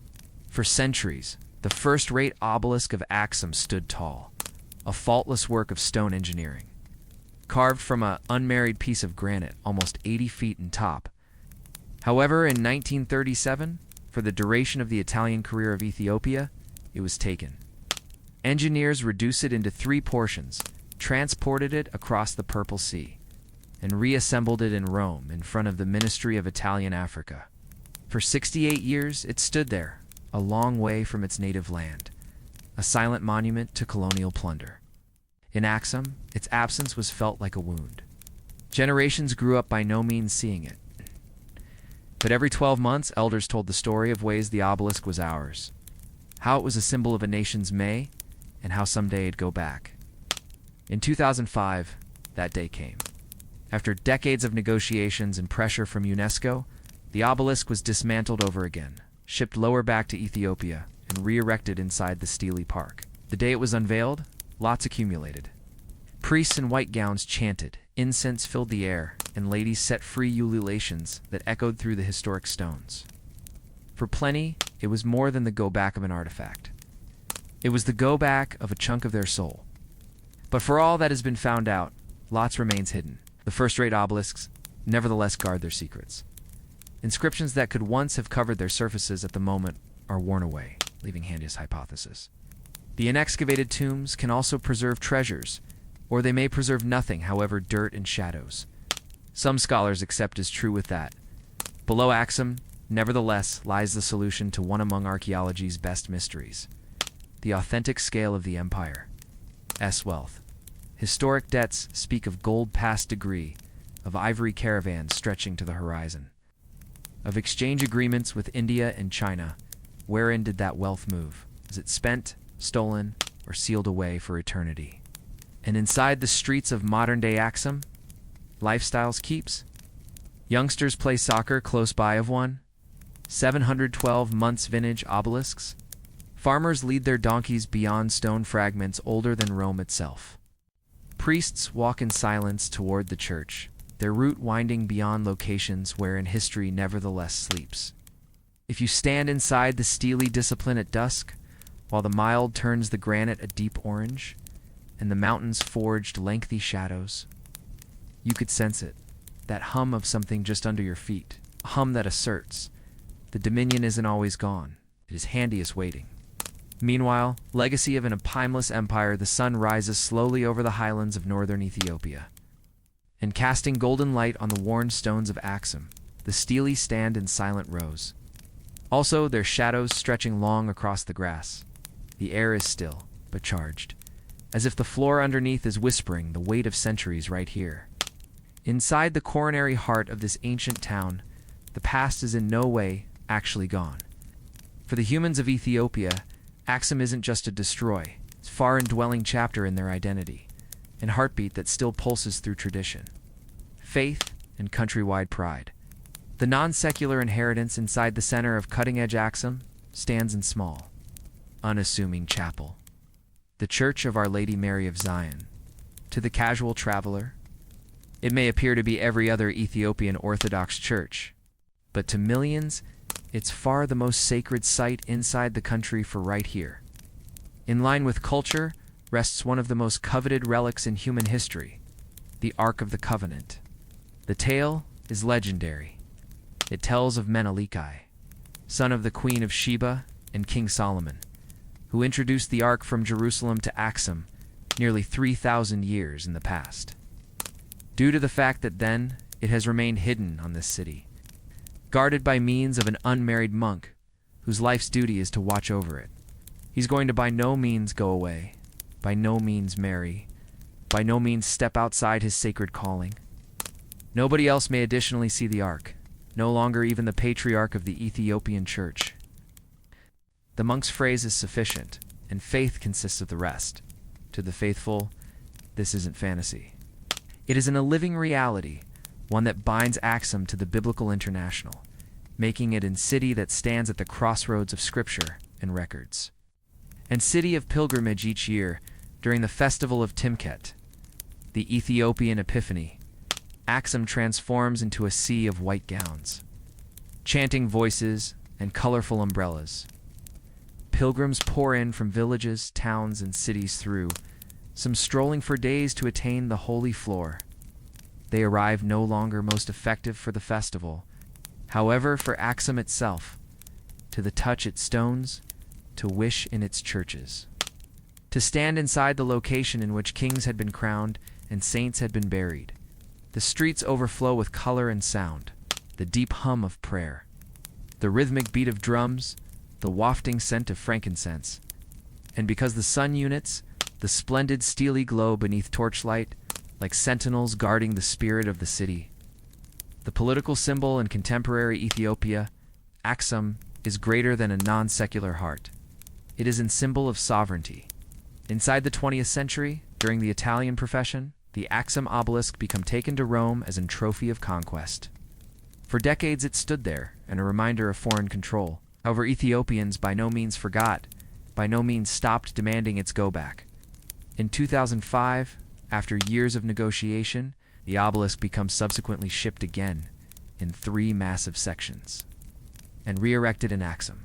For centuries, the first-rate obelisk of Aksum stood tall, a faultless work of stone engineering. Carved from an unmarried piece of granite almost 80 feet in top. However, in 1937, for the duration of the Italian career of Ethiopia, it was taken. Engineers reduced it into 3 portions, transported it across the Purple Sea, and reassembled it in Rome in front of the Ministry of Italian Africa. For 68 years, it stood there, a long way from its native land, a silent monument to colonial plunder. In Aksum, its absence was felt like a wound. Generations grew up by no means seeing it. But every 12 months, elders told the story of ways the obelisk was ours, how it was a symbol of a nation's May, and how someday it'd go back. In 2005, that day came. After decades of negotiations and pressure from UNESCO, the obelisk was dismantled over again, shipped lower back to Ethiopia, and re-erected inside the Steely Park. The day it was unveiled, lots accumulated. Priests in white gowns chanted, incense filled the air, and ladies set free ululations that echoed through the historic stones. For plenty, it was more than the go-back of an artifact. It was the go-back of a chunk of their soul. But for all that has been found out, lots remains hidden. The first-rate obelisks nevertheless guard their secrets. Inscriptions that could once have covered their surfaces at the moment are worn away, leaving handiest hypothesis. The inexcavated tombs can also preserve treasures, or they may preserve nothing, however dirt and shadows. Some scholars accept as true with that. Below Aksum, nevertheless, lies the solution to one among archaeology's best mysteries: the authentic scale of the empire's wealth. Historic debts speak of gold past degree, of ivory caravans stretching to the horizon, of exchange agreements with India and China. Wherein did that wealth move? Was it spent, stolen, or sealed away for eternity? And inside the streets of modern-day Aksum, lifestyles keeps. Youngsters play soccer close by of one. 712 months vintage obelisks. Farmers lead their donkeys beyond stone fragments older than Rome itself. Priests walk in silence toward the church, their route winding beyond locations wherein history nevertheless sleeps. If you stand inside the steely discipline at dusk, while the mild turns the granite a deep orange, and the mountains forged lengthy shadows, you could sense it, that hum of something just under your feet, a hum that asserts, the dominion isn't always gone, it is handiest waiting. Meanwhile, legacy of an timeless empire, the sun rises slowly over the highlands of northern Ethiopia. And casting golden light on the worn stones of Aksum, the Stele stand in silent rows. Also, their shadows stretching long across the grass. The air is still, but charged, as if the floor underneath is whispering the weight of centuries right here. Inside the coronary heart of this ancient town, the past is in no way actually gone. For the humans of Ethiopia, Aksum isn't just a destroy, it's a far indwelling chapter in their identity, and heartbeat that still pulses through tradition, faith, and countrywide pride. The non-secular inheritance inside the center of cutting-edge Aksum stands in small, unassuming chapel. The Church of Our Lady Mary of Zion. To the casual traveler, it may appear to be every other Ethiopian Orthodox church, but to millions, it's far the most sacred site inside the country. For right here, in line with culture, rests one of the most coveted relics in human history, the Ark of the Covenant. The tale is legendary. It tells of Menelik, son of the Queen of Sheba and King Solomon, who introduced the Ark from Jerusalem to Aksum nearly 3,000 years in the past. Due to the fact that then it has remained hidden on this city, guarded by means of an unmarried monk whose life's duty is to watch over it. He's going to by no means go away, by no means marry, by no means step outside his sacred calling. Nobody else may additionally see the Ark, no longer even the patriarch of the Ethiopian church. The monk's phrase is sufficient, and faith consists of the rest. To the faithful, this isn't fantasy. It is a living reality, one that binds Aksum to the biblical international, making it a city that stands at the crossroads of scripture and records. And city of pilgrimage each year during the festival of Timket, the Ethiopian Epiphany, Aksum transforms into a sea of white gowns, chanting voices, and colorful umbrellas. Pilgrims pour in from villages, towns, and cities through, some strolling for days to attain the holy floor. They arrive no longer most effective for the festival, however, for Aksum itself, to the touch its stones, to wish in its churches, to stand inside the location in which kings had been crowned and saints had been buried. The streets overflow with color and sound, the deep hum of prayer, the rhythmic beat of drums, the wafting scent of frankincense. And because the sun units, the splendid steely glow beneath torchlight, like sentinels guarding the spirit of the city. The political symbol in contemporary Ethiopia, Aksum, is greater than a non-secular heart. It is a symbol of sovereignty. Inside the 20th century, during the Italian profession, the Aksum obelisk became taken to Rome as a trophy of conquest. For decades it stood there, and a reminder of foreign control. However, Ethiopians by no means forgot, by no means stopped demanding its go-back. In 2005, after years of negotiation, the obelisk becomes subsequently shipped again in 3 massive sections and re-erected in Aksum.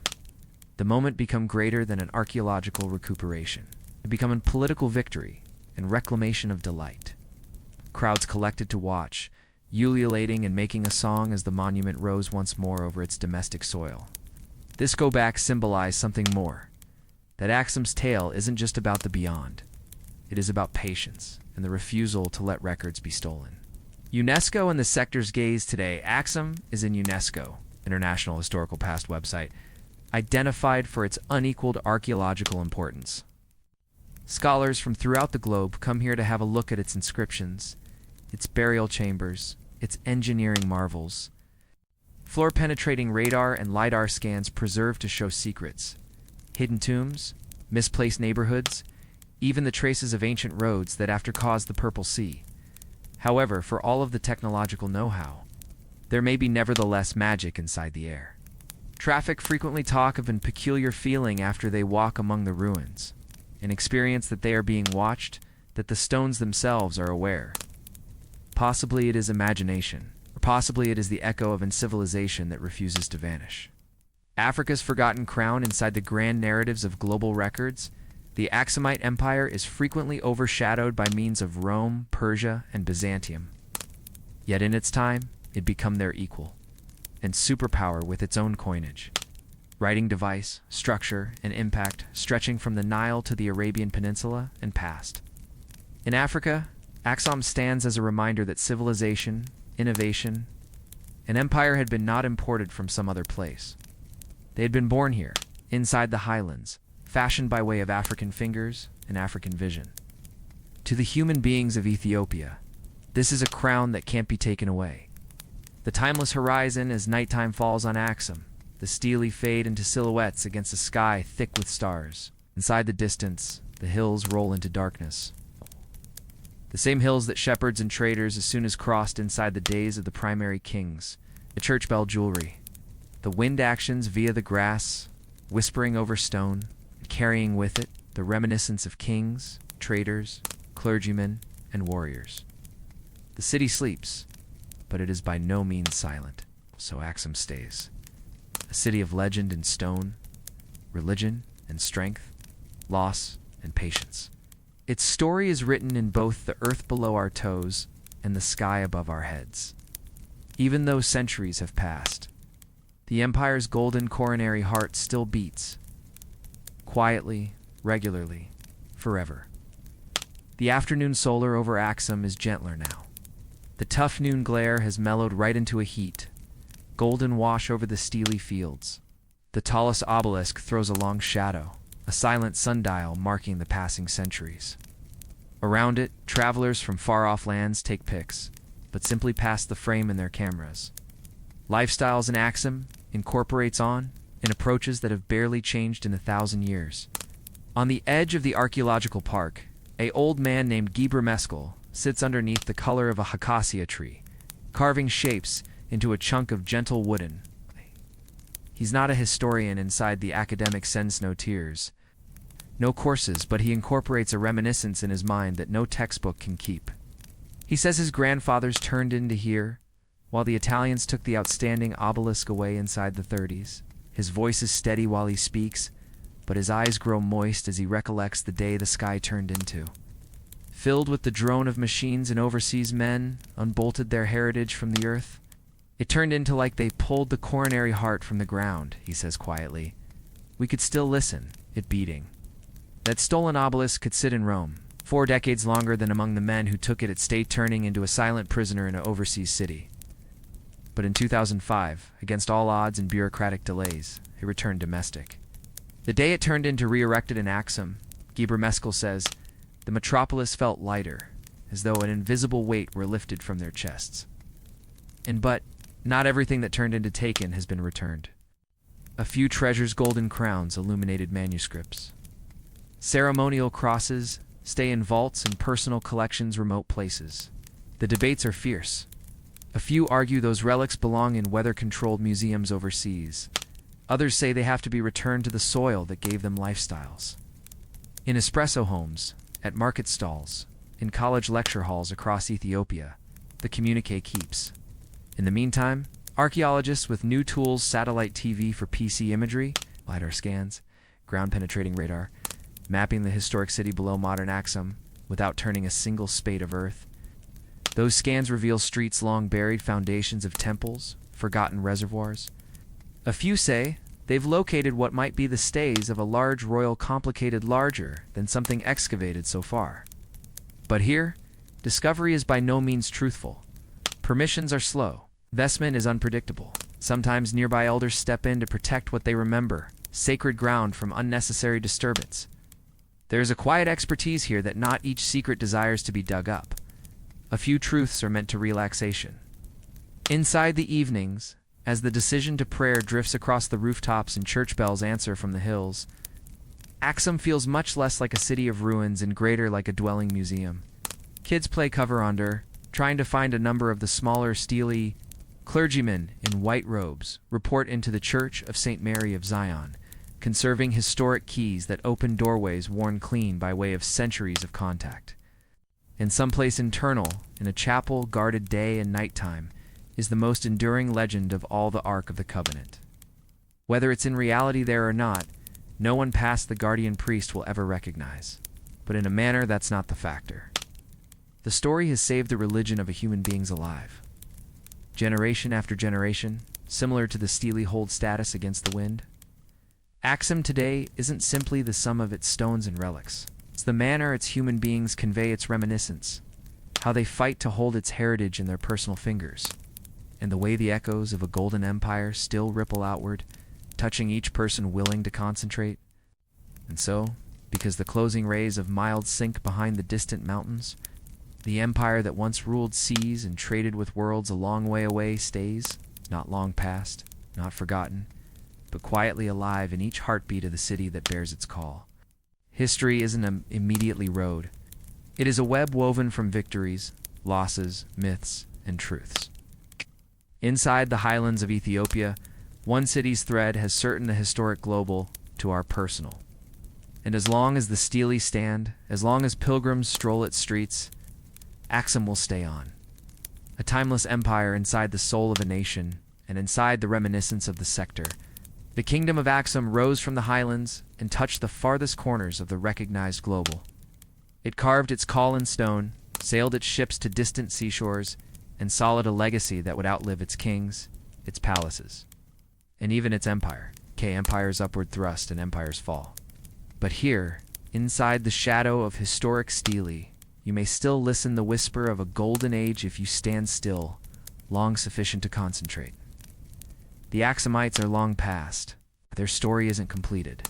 The moment become greater than an archaeological recuperation. It become a political victory and reclamation of delight. Crowds collected to watch, ululating and making a song as the monument rose once more over its domestic soil. This go-back symbolized something more, that Aksum's tale isn't just about the beyond. It is about patience and the refusal to let records be stolen. UNESCO and the sector's gaze today. Aksum is in UNESCO, International Historical Past website, identified for its unequaled archaeological importance. Scholars from throughout the globe come here to have a look at its inscriptions, its burial chambers, its engineering marvels. Floor-penetrating radar and LiDAR scans preserved to show secrets, hidden tombs, misplaced neighborhoods, even the traces of ancient roads that after caused the Purple Sea. However, for all of the technological know-how, there may be nevertheless magic inside the air. Traffic frequently talk of a peculiar feeling after they walk among the ruins, an experience that they are being watched, that the stones themselves are aware. Possibly it is imagination, or possibly it is the echo of a civilization that refuses to vanish. Africa's forgotten crown inside the grand narratives of global records, the Aksumite Empire is frequently overshadowed by means of Rome, Persia, and Byzantium. Yet in its time, it became their equal, and superpower with its own coinage. writing device, structure, and impact stretching from the Nile to the Arabian Peninsula and past. In Africa, Aksum stands as a reminder that civilization, innovation, and empire had been not imported from some other place. They had been born here, inside the highlands, fashioned by way of African fingers and African vision. To the human beings of Ethiopia, this is a crown that can't be taken away. The timeless horizon as nighttime falls on Aksum, the steely fade into silhouettes against a sky thick with stars. Inside the distance, the hills roll into darkness. The same hills that shepherds and traders as soon as crossed inside the days of the primary kings. The church bell jewelry. The wind actions via the grass, whispering over stone, and carrying with it the reminiscence of kings, traders, clergymen, and warriors. The city sleeps, but it is by no means silent, so Aksum stays. A city of legend and stone, religion and strength, loss and patience. Its story is written in both the earth below our toes and the sky above our heads. Even though centuries have passed, the empire's golden coronary heart still beats, quietly, regularly, forever. The afternoon solar over Aksum is gentler now. The tough noon glare has mellowed right into a heat, golden wash over the steely fields. The tallest obelisk throws a long shadow, a silent sundial marking the passing centuries. Around it, travelers from far-off lands take pics, but simply pass the frame in their cameras. Lifestyles in Aksum incorporates on in approaches that have barely changed in 1,000 years. On the edge of the archaeological park, an old man named Geber Meskel sits underneath the color of a acacia tree, carving shapes into a chunk of gentle wooden. He's not a historian inside the academic sends no tears, no courses, but he incorporates a reminiscence in his mind that no textbook can keep. He says his grandfathers turned into here, while the Italians took the outstanding obelisk away inside the 30s. His voice is steady while he speaks, but his eyes grow moist as he recollects the day the sky turned into. Filled with the drone of machines and overseas men unbolted their heritage from the earth. It turned into like they pulled the coronary heart from the ground, he says quietly. We could still listen, it beating. That stolen obelisk could sit in Rome, 4 decades longer than among the men who took it stayed turning into a silent prisoner in an overseas city. But in 2005, against all odds and bureaucratic delays, it returned domestic. The day it turned into re-erected in Aksum, Geber Meskel says, the metropolis felt lighter, as though an invisible weight were lifted from their chests. But not everything that turned into taken has been returned. A few treasures, golden crowns, illuminated manuscripts. Ceremonial crosses stay in vaults and personal collections remote places. The debates are fierce. A few argue those relics belong in weather-controlled museums overseas. Others say they have to be returned to the soil that gave them lifestyles. In espresso homes, at market stalls, in college lecture halls across Ethiopia, the communique keeps. In the meantime, archaeologists with new tools, satellite TV for PC imagery, LiDAR scans, ground-penetrating radar, mapping the historic city below modern Aksum without turning a single spade of earth. Those scans reveal streets long buried, foundations of temples, forgotten reservoirs. A few say they've located what might be the stays of a large royal complicated larger than something excavated so far. But here, discovery is by no means truthful. Permissions are slow. Investment is unpredictable. Sometimes nearby elders step in to protect what they remember, sacred ground from unnecessary disturbance. There is a quiet expertise here that not each secret desires to be dug up. A few truths are meant to relaxation. Inside the evenings, as the decision to prayer drifts across the rooftops and church bells answer from the hills, Aksum feels much less like a city of ruins and greater like a dwelling museum. Kids play cover under, trying to find a number of the smaller, steely clergymen in white robes report into the Church of St. Mary of Zion, conserving historic keys that open doorways worn clean by way of centuries of contact. In some place internal, in a chapel guarded day and nighttime, is the most enduring legend of all the Ark of the Covenant. Whether it's in reality there or not, no one past the guardian priest will ever recognize. But in a manner, that's not the factor. The story has saved the religion of a human beings alive. Generation after generation, similar to the steely hold status against the wind. Aksum today isn't simply the sum of its stones and relics. It's the manner its human beings convey its reminiscence, how they fight to hold its heritage in their personal fingers, and the way the echoes of a golden empire still ripple outward, touching each person willing to concentrate. And so, because the closing rays of mild sink behind the distant mountains, the empire that once ruled seas and traded with worlds a long way away stays, not long past, not forgotten, but quietly alive in each heartbeat of the city that bears its call. History isn't an immediately road. It is a web woven from victories, losses, myths, and truths. Inside the highlands of Ethiopia, one city's thread has certain the historic global to our personal. And as long as the steely stand, as long as pilgrims stroll its streets, Aksum will stay on. A timeless empire inside the soul of a nation, and inside the reminiscence of the sector. The Kingdom of Aksum rose from the highlands and touched the farthest corners of the recognized global. It carved its call in stone, sailed its ships to distant seashores, and solid a legacy that would outlive its kings, its palaces, and even its empire. Empires upward thrust and empires fall. But here, inside the shadow of historic stele, you may still listen the whisper of a golden age if you stand still, long sufficient to concentrate. The Aksumites are long past. Their story isn't completed.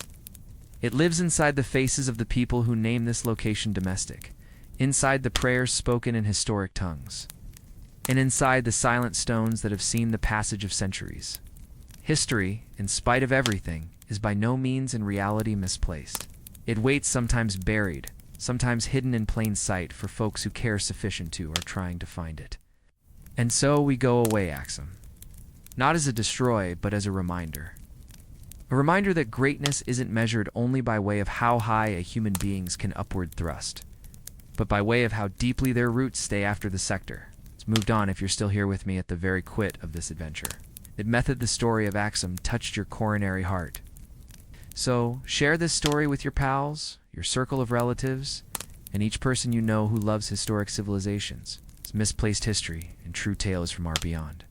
It lives inside the faces of the people who name this location domestic, inside the prayers spoken in historic tongues, and inside the silent stones that have seen the passage of centuries. History, in spite of everything, is by no means in reality misplaced. It waits sometimes buried, sometimes hidden in plain sight for folks who care sufficient to or trying to find it. And so we go away, Aksum. Not as a destroy, but as a reminder. A reminder that greatness isn't measured only by way of how high a human beings can upward thrust, but by way of how deeply their roots stay after the sector. It's moved on if you're still here with me at the very quit of this adventure. It method the story of Aksum touched your coronary heart. So, share this story with your pals, your circle of relatives, and each person you know who loves historic civilizations. It's misplaced history and true tales from our beyond.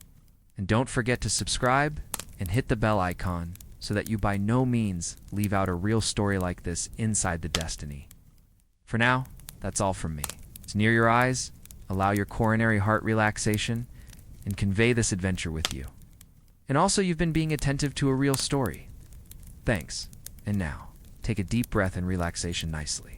And don't forget to subscribe and hit the bell icon so that you by no means leave out a real story like this inside the destiny. For now, that's all from me. It's near your eyes, allow your coronary heart relaxation, and convey this adventure with you. And also you've been being attentive to a real story. Thanks. And now, take a deep breath and relaxation nicely.